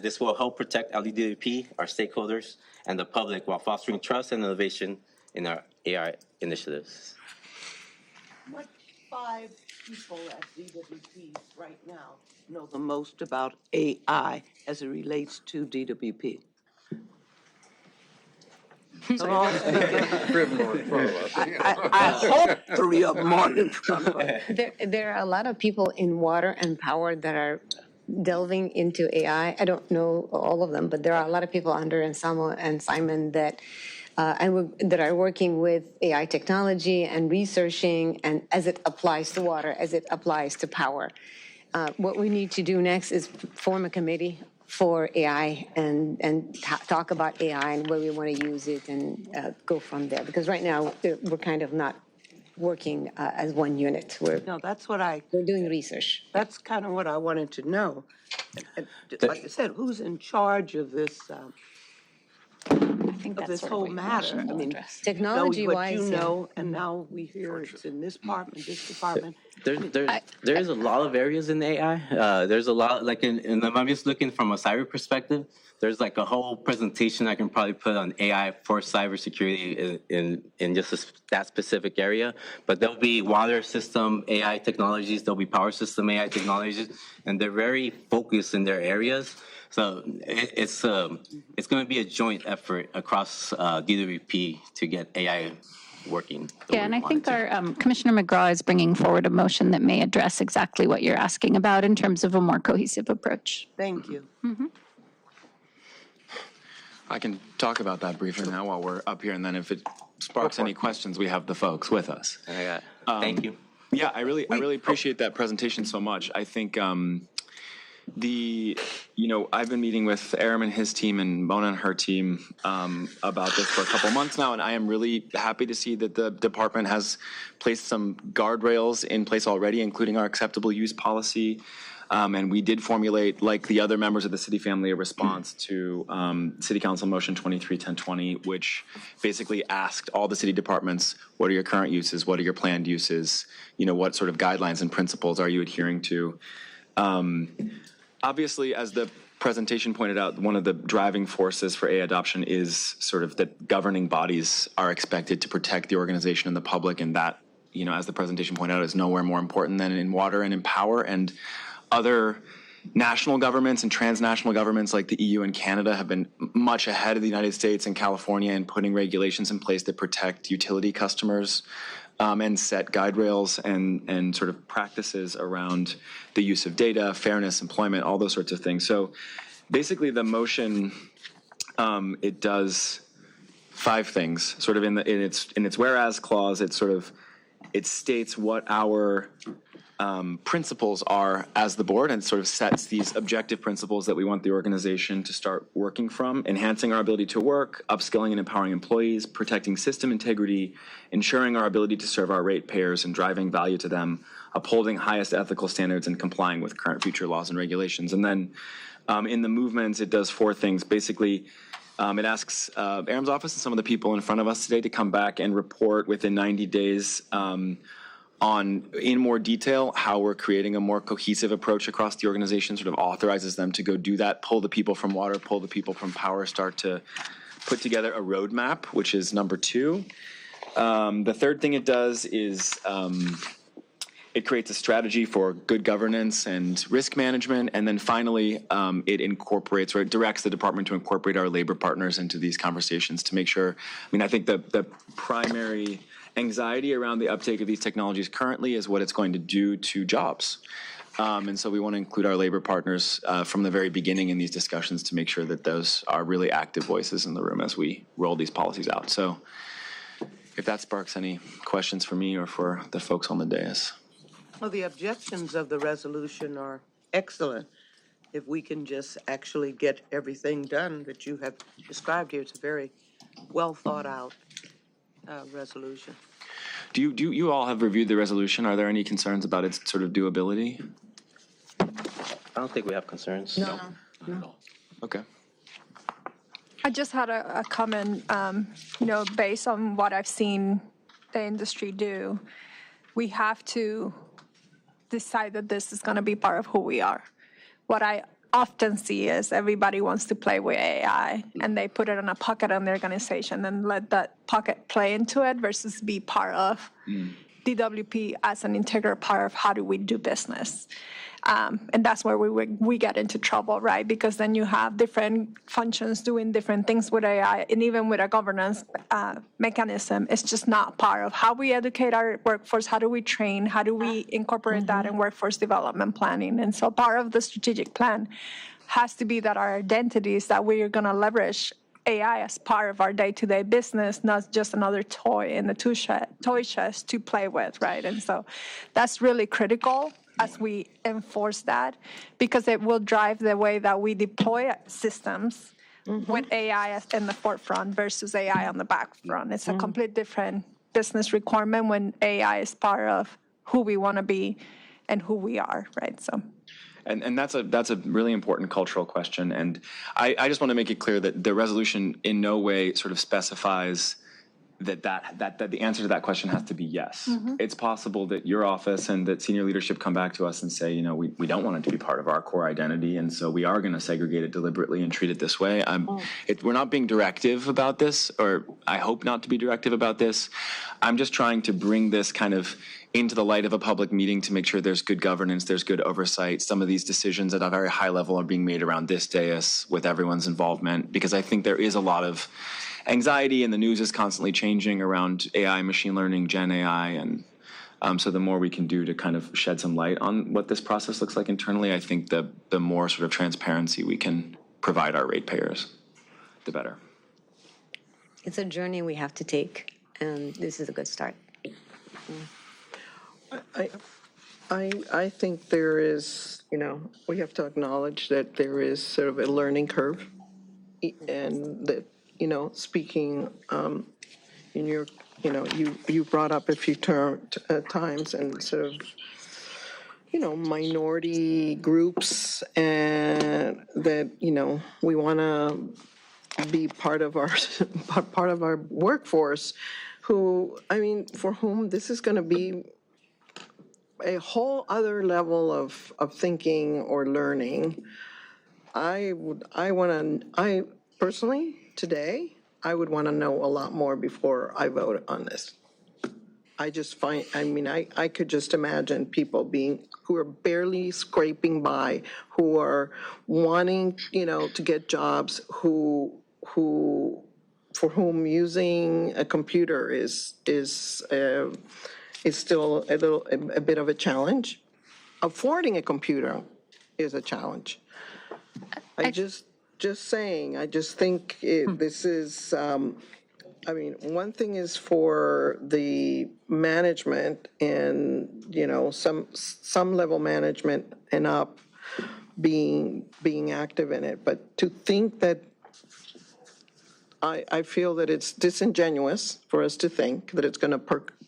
This will help protect LEDWP, our stakeholders, and the public while fostering trust and innovation in our AI initiatives. What 5 people at DWP right now know the most about AI as it relates to DWP? I hope 3 of them are in front of us. There are a lot of people in water and power that are delving into AI. I don't know all of them, but there are a lot of people under Anselmo and Simon that that are working with AI technology and researching, and as it applies to water, as it applies to power. What we need to do next is form a committee for AI and talk about AI and where we want to use it and go from there. Because right now, we're kind of not working as one unit. No, that's what we're doing research. That's kind of what I wanted to know. Like I said, who's in charge of this? Of this whole matter. I mean, technology-wise, you know, and now we hear it's in this department, this department. There's a lot of areas in AI. There's a lot, like I'm just looking from a cyber perspective. There's like a whole presentation I can probably put on AI for cybersecurity in just that specific area. But there'll be water system AI technologies, there'll be power system AI technologies, and they're very focused in their areas. So it's going to be a joint effort across DWP to get AI working. Yeah, and I think our Commissioner McGraw is bringing forward a motion that may address exactly what you're asking about in terms of a more cohesive approach. Thank you. I can talk about that briefly now while we're up here, and then if it sparks any questions, we have the folks with us. Thank you. Yeah, I really appreciate that presentation so much. I think I've been meeting with Aram and his team and Mona and her team about this for a couple months now, and I am really happy to see that the department has placed some guardrails in place already, including our acceptable use policy. And we did formulate, like the other members of the city family, a response to City Council Motion 23-1020, which basically asked all the city departments, what are your current uses? What are your planned uses? What sort of guidelines and principles are you adhering to? Obviously, as the presentation pointed out, one of the driving forces for AI adoption is sort of that governing bodies are expected to protect the organization and the public, and that, as the presentation pointed out, is nowhere more important than in water and in power. And other national governments and transnational governments like the EU and Canada have been much ahead of the United States and California in putting regulations in place that protect utility customers and set guide rails and sort of practices around the use of data, fairness, employment, all those sorts of things. So basically the motion, it does 5 things. Sort of in its whereas clause, it states what our principles are as the board, and sort of sets these objective principles that we want the organization to start working from: enhancing our ability to work, upskilling and empowering employees, protecting system integrity, ensuring our ability to serve our ratepayers and driving value to them, upholding highest ethical standards, and complying with current future laws and regulations. And then in the movements, it does 4 things. Basically, it asks Aram's office and some of the people in front of us today to come back and report within 90 days on, in more detail, how we're creating a more cohesive approach across the organization, sort of authorizes them to go do that, pull the people from water, pull the people from power, start to put together a roadmap, which is number 2. The third thing it does is It creates a strategy for good governance and risk management. And then finally, it incorporates or it directs the department to incorporate our labor partners into these conversations to make sure, I think the primary anxiety around the uptake of these technologies currently is what it's going to do to jobs. And so we want to include our labor partners from the very beginning in these discussions to make sure that those are really active voices in the room as we roll these policies out. So if that sparks any questions for me or for the folks on the dais. Well, the objections of the resolution are excellent. If we can just actually get everything done that you have described here, it's a very well thought out resolution. Do you all have reviewed the resolution? Are there any concerns about its sort of doability? I don't think we have concerns. No. Okay. I just had a comment, based on what I've seen the industry do, we have to decide that this is going to be part of who we are. What I often see is everybody wants to play with AI and they put it in a pocket in their organization and let that pocket play into it versus be part of DWP as an integral part of how do we do business. And that's where we get into trouble, right? Because then you have different functions doing different things with AI, and even with a governance mechanism, it's just not part of how we educate our workforce, how do we train, how do we incorporate that in workforce development planning. And so part of the strategic plan has to be that our identity is that we are going to leverage AI as part of our day-to-day business, not just another toy in the toy chest to play with, right? And so that's really critical as we enforce that, because it will drive the way that we deploy systems with AI in the forefront versus AI on the back front. It's a complete different business requirement when AI is part of who we want to be and who we are, right? So. And that's a really important cultural question. And I just want to make it clear that the resolution in no way sort of specifies that the answer to that question has to be yes. It's possible that your office and that senior leadership come back to us and say, we don't want it to be part of our core identity, and so we are going to segregate it deliberately and treat it this way. We're not being directive about this, or I hope not to be directive about this. I'm just trying to bring this kind of into the light of a public meeting to make sure there's good governance, there's good oversight. Some of these decisions at a very high level are being made around this dais with everyone's involvement, because I think there is a lot of anxiety, and the news is constantly changing around AI, machine learning, Gen AI, and so the more we can do to kind of shed some light on what this process looks like internally, I think the more sort of transparency we can provide our ratepayers, the better. It's a journey we have to take, and this is a good start. I think there is, we have to acknowledge that there is sort of a learning curve, and that, speaking in your, you brought up a few times and sort of, minority groups, and that, we want to be part of our workforce who, for whom this is going to be a whole other level of thinking or learning. I personally, today, I would want to know a lot more before I vote on this. I just find, I could just imagine people who are barely scraping by, who are wanting, to get jobs, for whom using a computer is still a bit of a challenge. Affording a computer is a challenge. I just think this is, one thing is for the management and, some level management and up being active in it. But to think that, I feel that it's disingenuous for us to think that it's going to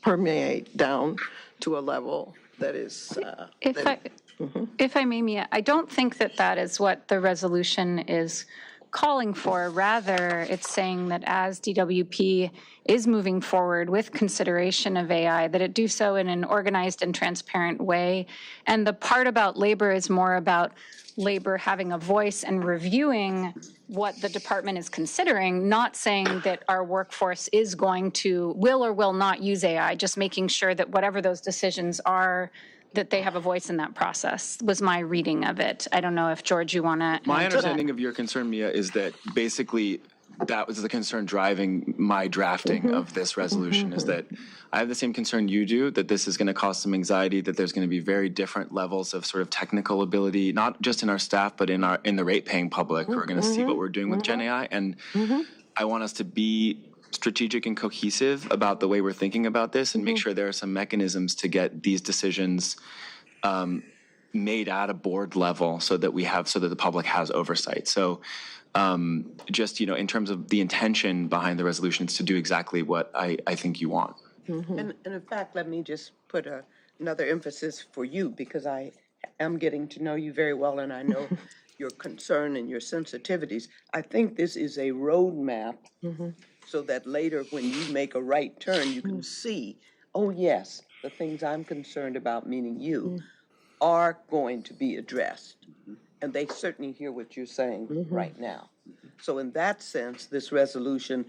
permeate down to a level that is. If I may, Mia, I don't think that is what the resolution is calling for. Rather, it's saying that as DWP is moving forward with consideration of AI, that it do so in an organized and transparent way. And the part about labor is more about labor having a voice and reviewing what the department is considering, not saying that our workforce is going to, will or will not use AI, just making sure that whatever those decisions are, that they have a voice in that process, was my reading of it. I don't know if, George, you want to. My understanding of your concern, Mia, is that basically that was the concern driving my drafting of this resolution, is that I have the same concern you do, that this is going to cause some anxiety, that there's going to be very different levels of sort of technical ability, not just in our staff, but in the rate-paying public who are going to see what we're doing with Gen AI. And I want us to be strategic and cohesive about the way we're thinking about this and make sure there are some mechanisms to get these decisions made at a board level so that the public has oversight. So just, in terms of the intention behind the resolution, is to do exactly what I think you want. And in fact, let me just put another emphasis for you, because I am getting to know you very well and I know your concern and your sensitivities. I think this is a roadmap so that later when you make a right turn, you can see, oh yes, the things I'm concerned about, meaning you, are going to be addressed. And they certainly hear what you're saying right now. So in that sense, this resolution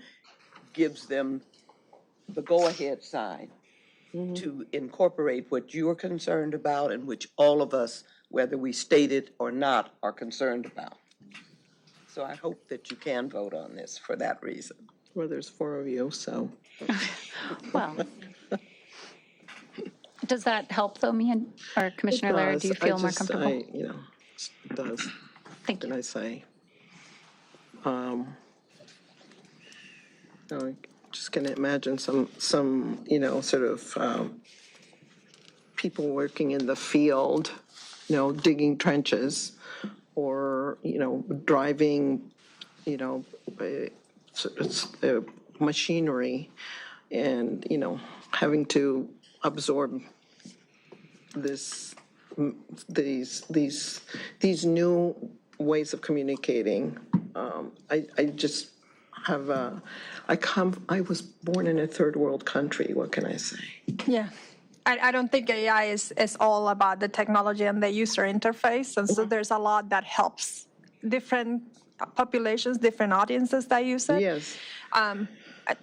gives them the go-ahead sign to incorporate what you're concerned about and which all of us, whether we state it or not, are concerned about. So I hope that you can vote on this for that reason. Well, there's 4 of you, so. Well, does that help though, Mia, or Commissioner Lara? Do you feel more comfortable? It does. Thank you. Can I say? Just can imagine some sort of people working in the field, digging trenches, or driving, machinery, and having to absorb these new ways of communicating. I just have I was born in a third world country. What can I say? Yeah. I don't think AI is all about the technology and the user interface. And so there's a lot that helps different populations, different audiences that use it. Yes.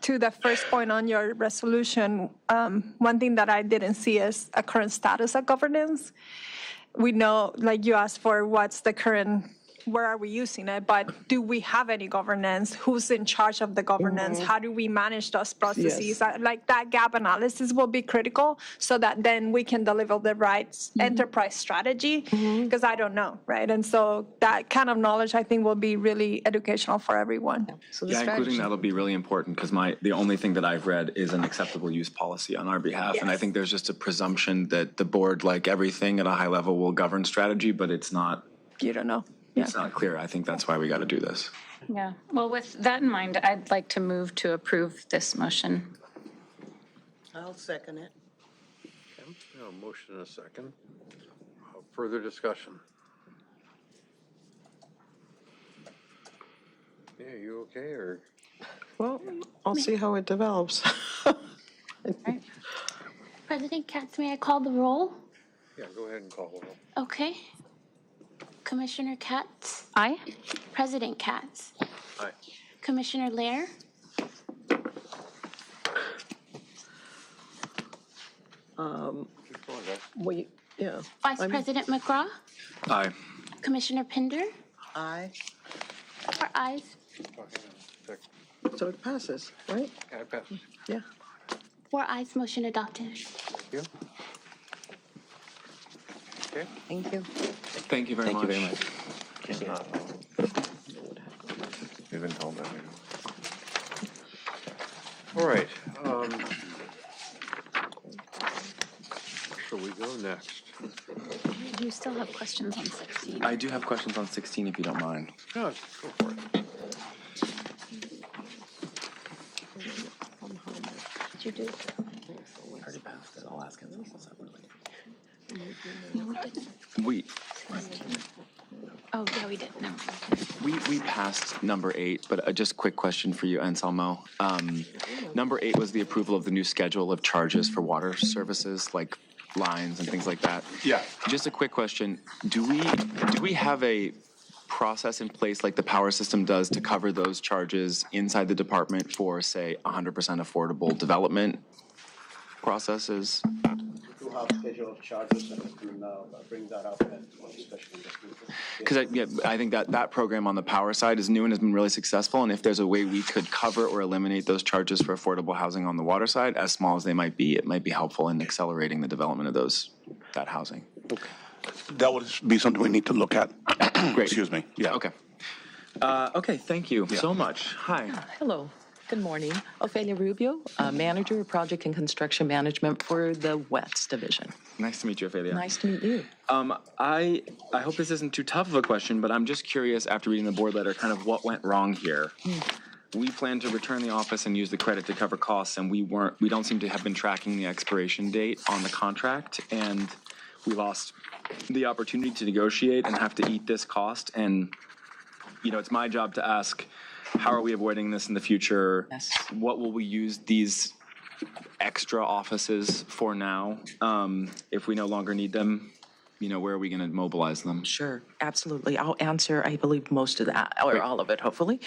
To the first point on your resolution, one thing that I didn't see is a current status of governance. We know, like you asked for, what's the current, where are we using it, but do we have any governance? Who's in charge of the governance? How do we manage those processes? Yes. Like that gap analysis will be critical so that then we can deliver the right enterprise strategy, because I don't know, right? And so that kind of knowledge, I think, will be really educational for everyone. So the Yeah, including strategy. that'll be really important because the only thing that I've read is an acceptable use policy on our behalf. And I think there's just a presumption that the board, like everything at a high level, will govern strategy, but it's not. You don't know. It's not clear. I think that's why we got to do this. Yeah. Well, with that in mind, I'd like to move to approve this motion. I'll second it. Okay, a motion and a second. Further discussion? Yeah, you okay, or? Well, I'll see how it develops. Right. President KATZ, may I call the roll? Yeah, go ahead and call the roll. Okay. Commissioner KATZ? Aye. President KATZ? Aye. Commissioner Lair? Yeah. Vice President McGraw? Aye. Commissioner Pinder? Aye. 4 ayes. So it passes, right? Yeah, it passes. Yeah. 4 ayes, motion adopted. Thank you. Okay. Thank you. Thank you very much. We've been told that. All right. Shall we go next? You still have questions on 16. I do have questions on 16 if you don't mind. No, go for it. Did you do it? Already passed it. I'll ask him separately. No, we didn't. We. Oh, yeah, we did. No. We passed number 8, but just a quick question for you, Anselmo. Number 8 was the approval of the new schedule of charges for water services, like lines and things like that. Yeah. Just a quick question. Do we have a process in place like the power system does to cover those charges inside the department for, say, 100% affordable development processes? We do have schedule of charges, and we can bring that up at special Because I think that program on the power side is new and has been really successful, and if there's a way we could cover or eliminate those charges for affordable housing on the water side, as small as they might be, it might be helpful in accelerating the development of that housing. Okay. That would be something we need to look at. Great. Excuse me. Yeah. Okay. Okay, thank you so much. Hi. Hello. Good morning. Ophelia Rubio, Manager of Project and Construction Management for the WETS Division. Nice to meet you, Ophelia. Nice to meet you. I hope this isn't too tough of a question, but I'm just curious after reading the board letter kind of what went wrong here. We plan to return the office and use the credit to cover costs, and we don't seem to have been tracking the expiration date on the contract, and we lost the opportunity to negotiate and have to eat this cost. And, it's my job to ask, how are we avoiding this in the future? Yes. What will we use these extra offices for now? If we no longer need them, where are we going to mobilize them? Sure, absolutely. I'll answer, I believe, most of that, or Great. all of it, hopefully.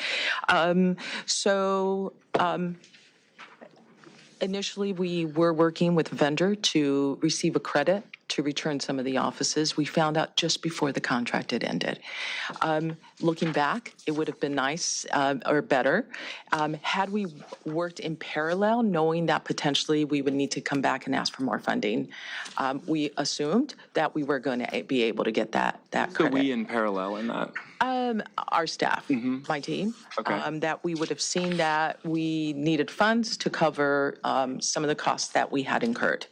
Initially, we were working with a vendor to receive a credit to return some of the offices. We found out just before the contract had ended. Looking back, it would have been nice or better had we worked in parallel, knowing that potentially we would need to come back and ask for more funding. We assumed that we were going to be able to get that credit. So we in parallel in that? Our staff, my team, Okay. that we would have seen that we needed funds to cover some of the costs that we had incurred.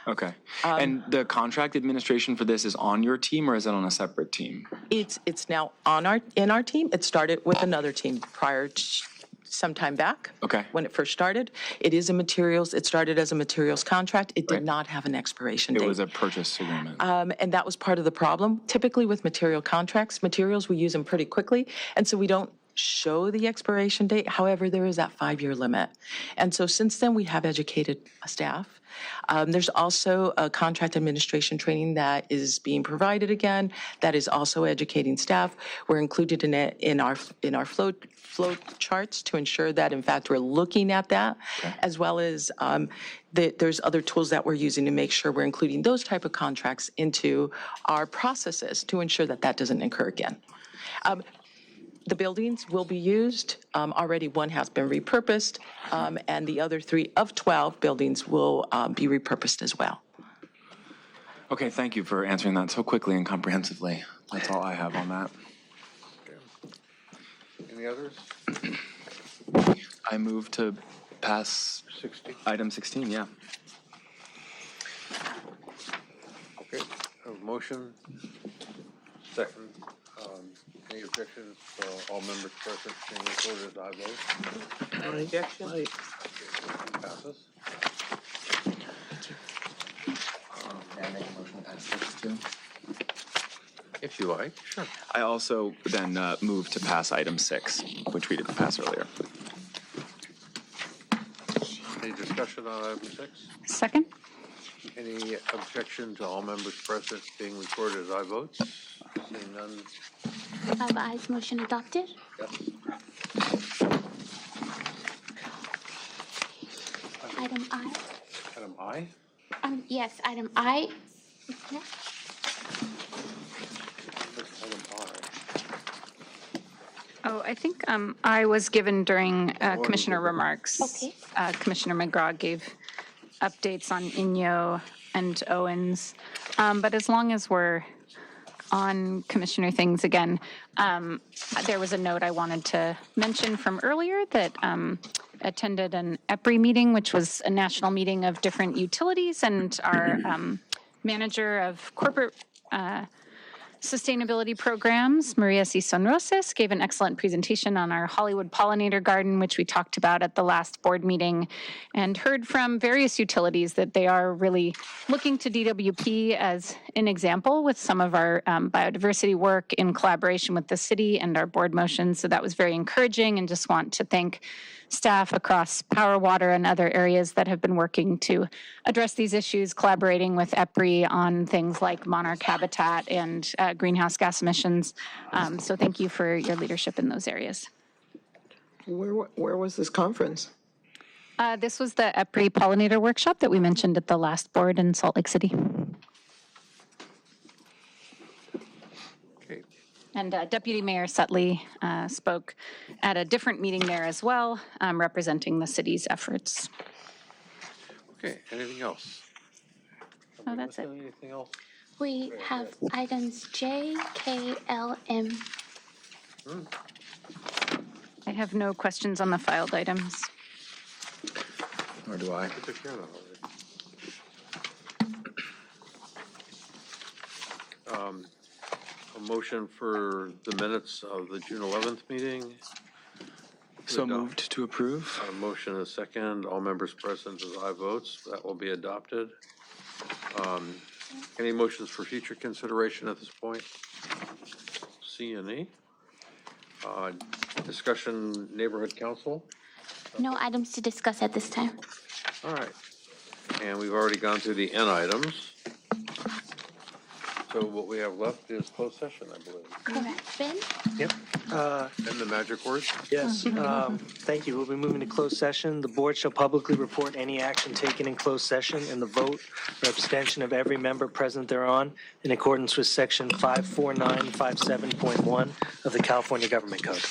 Okay. And the contract administration for this is on your team, or is it on a separate team? It's now in our team. It started with another team prior to some time back. Okay. When it first started. It started as a materials contract. It did not have an expiration date. It was a purchase agreement. And that was part of the problem. Typically with material contracts, materials, we use them pretty quickly, and so we don't show the expiration date. However, there is that 5-year limit. And so since then, we have educated staff. There's also a contract administration training that is being provided again, that is also educating staff. We're included in it in our flow charts to ensure that, in fact, we're looking at that, as well as there's other tools that we're using to make sure we're including those type of contracts into our processes to ensure that that doesn't occur again. The buildings will be used. Already one has been repurposed, and the other 3 of 12 buildings will be repurposed as well. Okay, thank you for answering that so quickly and comprehensively. That's all I have on that. Any others? I move to pass 16. item 16, yeah. Okay, a motion, second. Any objections? All members present being recorded as aye vote. No objection? Passes. May I make a motion to pass 62? If you like, sure. I also then move to pass item 6, which we didn't pass earlier. Any discussion on item 6? Second? Any objection to all members present being recorded as aye votes? Seeing none. 5 ayes, motion adopted. Yes. Item I. Item I? Yes, item I. Okay. Item Oh, I think I was given during Commissioner remarks. Okay. Commissioner McGraw gave updates on Inyo and Owens. But as long as we're on Commissioner things again, there was a note I wanted to mention from earlier that attended an EPRI meeting, which was a national meeting of different utilities, and our manager of corporate sustainability programs, Maria C. Sonroses gave an excellent presentation on our Hollywood pollinator garden, which we talked about at the last board meeting, and heard from various utilities that they are really looking to DWP as an example with some of our biodiversity work in collaboration with the city and our board motions. So that was very encouraging, and just want to thank staff across power, water, and other areas that have been working to address these issues, collaborating with EPRI on things like monarch habitat and greenhouse gas emissions. So thank you for your leadership in those areas. Where was this conference? This was the EPRI pollinator workshop that we mentioned at the last board in Salt Lake City. And Deputy Mayor Sutley spoke at a different meeting there as well, representing the city's efforts. Okay, anything else? Oh, that's it. Anything else? We have items J, K, L, M. I have no questions on the filed items. Nor do I. We took care of that already. A motion for the minutes of the June 11th meeting. So moved to approve. A motion, a second. All members present as aye votes. That will be adopted. Any motions for future consideration at this point? C and E. Discussion neighborhood council. No items to discuss at this time. All right. And we've already gone through the N items. So what we have left is closed session, I believe. Correct. Ben? Yep. And the magic words? Yes, thank you. We'll be moving to closed session. The board shall publicly report any action taken in closed session and the vote or abstention of every member present thereon in accordance with section 54957.1 of the California Government Code.